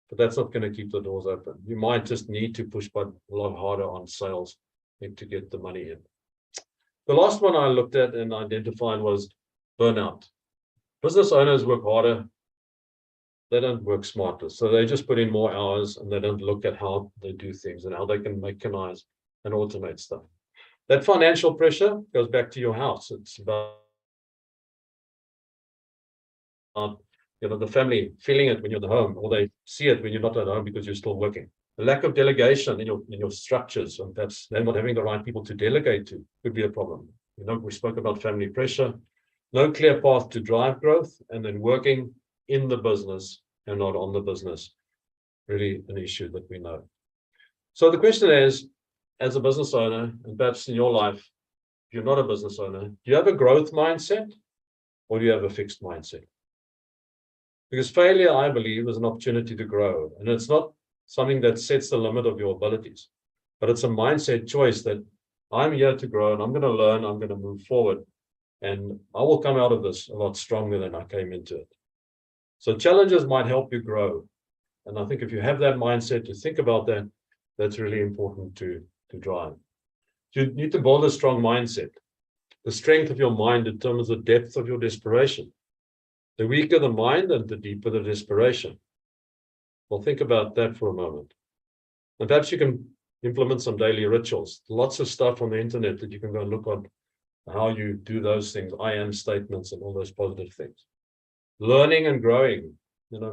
but that's not going to keep the doors open. You might just need to push a lot harder on sales to get the money in. The last one I looked at and identified was burnout. Business owners work harder. They don't work smarter. So they just put in more hours, and they don't look at how they do things and how they can mechanize and automate stuff. That financial pressure goes back to your house. It's about the family feeling it when you're at home, or they see it when you're not at home because you're still working. The lack of delegation in your structures, and that's then not having the right people to delegate to, could be a problem. We spoke about family pressure, no clear path to drive growth, and then working in the business and not on the business. Really an issue that we know. So the question is, as a business owner, and perhaps in your life, if you're not a business owner, do you have a growth mindset or do you have a fixed mindset? Because failure, I believe, is an opportunity to grow. And it's not something that sets the limit of your abilities, but it's a mindset choice that I'm here to grow and I'm going to learn, I'm going to move forward, and I will come out of this a lot stronger than I came into it. So challenges might help you grow. And I think if you have that mindset to think about that, That's really important to drive. You need to build a strong mindset. The strength of your mind determines the depth of your desperation. The weaker the mind and the deeper the desperation. Well, think about that for a moment. And perhaps you can implement some daily rituals. Lots of stuff on the internet that you can go and look on how you do those things, I am statements and all those positive things. Learning and growing,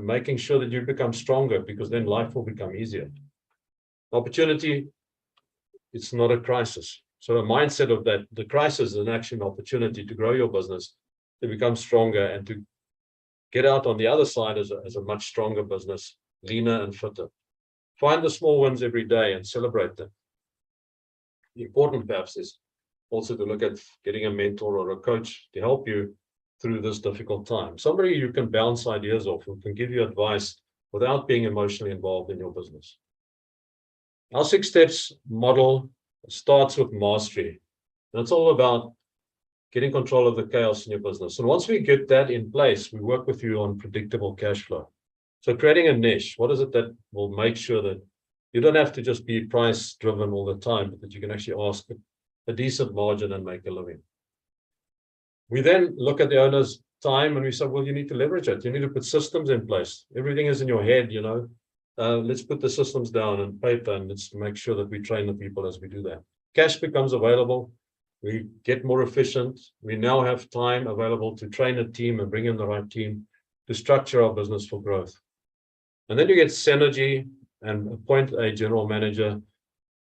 making sure that you become stronger, because then life will become easier. Opportunity, it's not a crisis. So a mindset of that, the crisis is an actual opportunity to grow your business, to become stronger, and to get out on the other side as a much stronger business, leaner and fitter. Find the small wins every day and celebrate them. The important perhaps is also to look at getting a mentor or a coach to help you through this difficult time. Somebody you can bounce ideas off, who can give you advice without being emotionally involved in your business. Our 6 steps model starts with mastery. And it's all about getting control of the chaos in your business. And once we get that in place, we work with you on predictable cash flow. So creating a niche, what is it that will make sure that you don't have to just be price driven all the time, but that you can actually ask a decent margin and make a living. We then look at the owner's time and we say, well, you need to leverage it. You need to put systems in place. Everything is in your head, let's put the systems down on paper and let's make sure that we train the people as we do that. Cash becomes available. We get more efficient. We now have time available to train a team and bring in the right team to structure our business for growth. And then you get synergy and appoint a general manager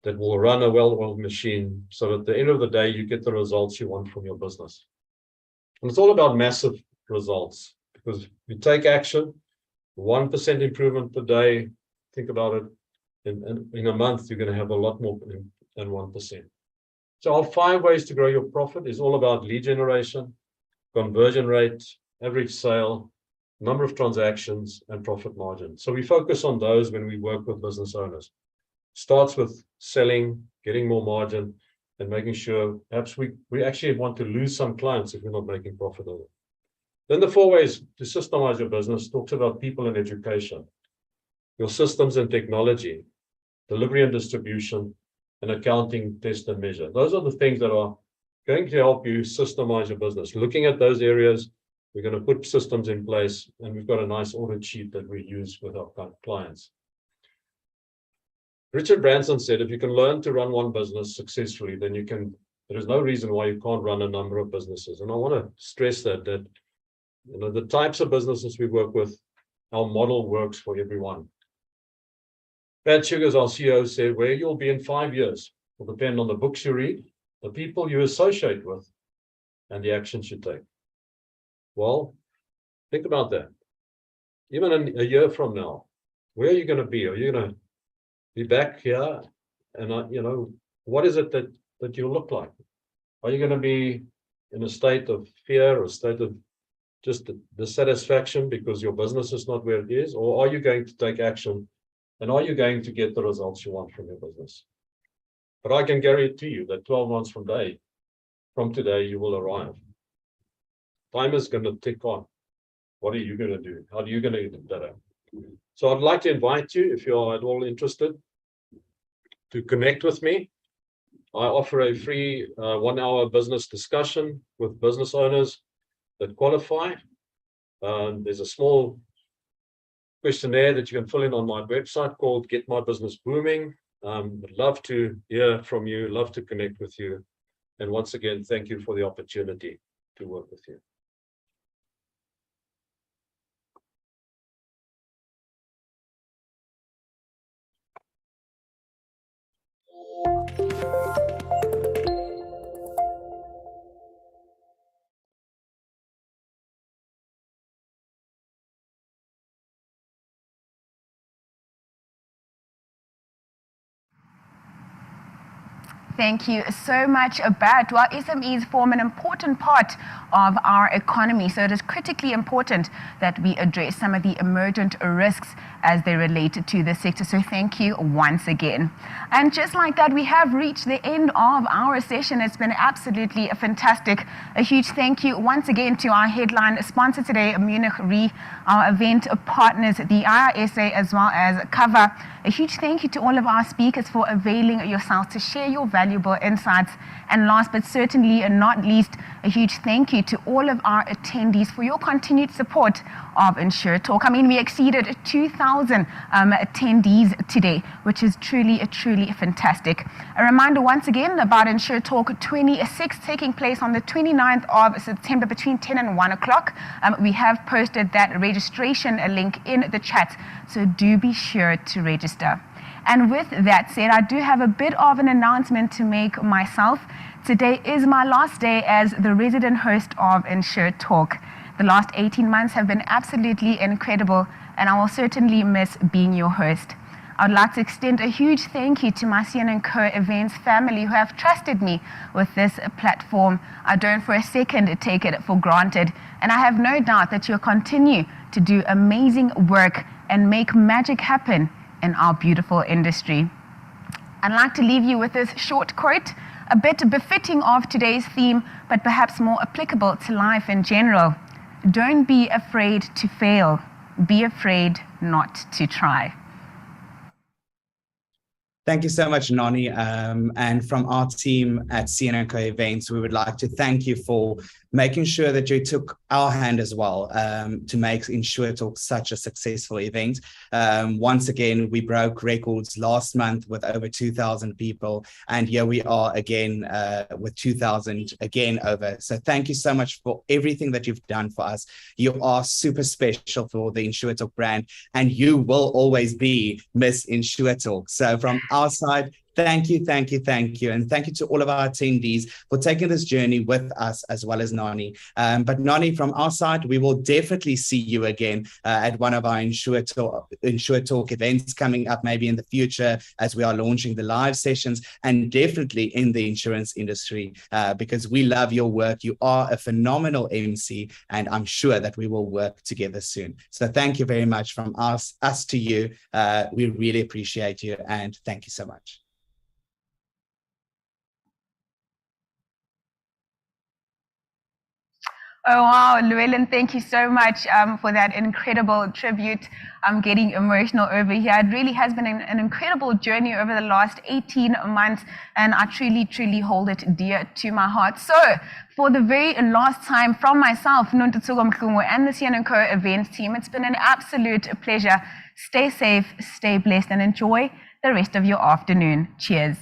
that will run a well-oiled machine, so that at the end of the day, you get the results you want from your business. And it's all about massive results, because you take action, 1% improvement per day, think about it, in a month, you're going to have a lot more than 1%. So our 5 ways to grow your profit is all about lead generation, conversion rate, average sale, number of transactions, and profit margin. So we focus on those when we work with business owners. Starts with selling, getting more margin, and making sure perhaps we actually want to lose some clients if we're not making profit on it. Then the 4 ways to systemize your business talks about people and education, your systems and technology, delivery and distribution, and accounting, test and measure. Those are the things that are going to help you systemize your business. Looking at those areas, we're going to put systems in place, and we've got a nice audit sheet that we use with our clients. Richard Branson said, if you can learn to run one business successfully, then there is no reason why you can't run a number of businesses. And I want to stress that the types of businesses we work with, our model works for everyone. Pat Sugars, our CEO, said, where you'll be in 5 years will depend on the books you read, the people you associate with, and the actions you take. Well, think about that. Even in a year from now, where are you going to be? Are you going to be back here? And, what is it that you look like? Are you going to be in a state of fear or a state of just dissatisfaction because your business is not where it is? Or are you going to take action? And are you going to get the results you want from your business? But I can guarantee you that 12 months from today, you will arrive. Time is going to tick on. What are you going to do? How are you going to get better? So I'd like to invite you, if you're at all interested, to connect with me. I offer a free 1-hour business discussion with business owners that qualify. There's a small questionnaire that you can fill in on my website called Get My Business Booming. I'd love to hear from you, love to connect with you. And once again, thank you for the opportunity to work with you. Thank you so much, Bat. Well, SMEs form an important part of our economy, so it is critically important that we address some of the emergent risks as they relate to the sector. So thank you once again. And just like that, we have reached the end of our session. It's been absolutely fantastic. A huge thank you once again to our headline sponsor today, Munich Re, our event partners, the IRSA, as well as Cover. A huge thank you to all of our speakers for availing yourselves to share your valuable insights. And last but certainly not least, a huge thank you to all of our attendees for your continued support of InsureTalk. I mean, we exceeded 2,000 attendees today, which is truly fantastic. A reminder once again about InsureTalk 26 taking place on the 29th of September between 10 and 1 o'clock. We have posted that registration link in the chat, so do be sure to register. And with that said, I do have a bit of an announcement to make myself. Today is my last day as the resident host of InsureTalk. The last 18 months have been absolutely incredible, and I will certainly miss being your host. I'd like to extend a huge thank you to my CN&CO events family who have trusted me with this platform. I don't for a second take it for granted, and I have no doubt that you'll continue to do amazing work and make magic happen in our beautiful industry. I'd like to leave you with this short quote, a bit befitting of today's theme, but perhaps more applicable to life in general. Don't be afraid to fail. Be afraid not to try. Thank you so much, Nani. And from our team at CN&CO Events, we would like to thank you for making sure that you took our hand as well to make InsureTalk such a successful event. Once again, we broke records last month with over 2,000 people, and here we are again with 2,000 again over. So thank you so much for everything that you've done for us. You are super special for the InsureTalk brand, and you will always be Miss InsureTalk. So from our side, thank you. And thank you to all of our attendees for taking this journey with us, as well as Nani. But Nani, from our side, we will definitely see you again at one of our InsureTalk events coming up maybe in the future as we are launching the live sessions, and definitely in the insurance industry because we love your work. You are a phenomenal MC, and I'm sure that we will work together soon. So thank you very much from us to you. We really appreciate you, and thank you so much. Oh, wow, Llewellyn, thank you so much for that incredible tribute. I'm getting emotional over here. It really has been an incredible journey over the last 18 months, and I truly hold it dear to my heart. So, for the very last time, from myself, Nontutsugo Mhlungu, and the CN&CO events team, it's been an absolute pleasure. Stay safe, stay blessed, and enjoy the rest of your afternoon. Cheers.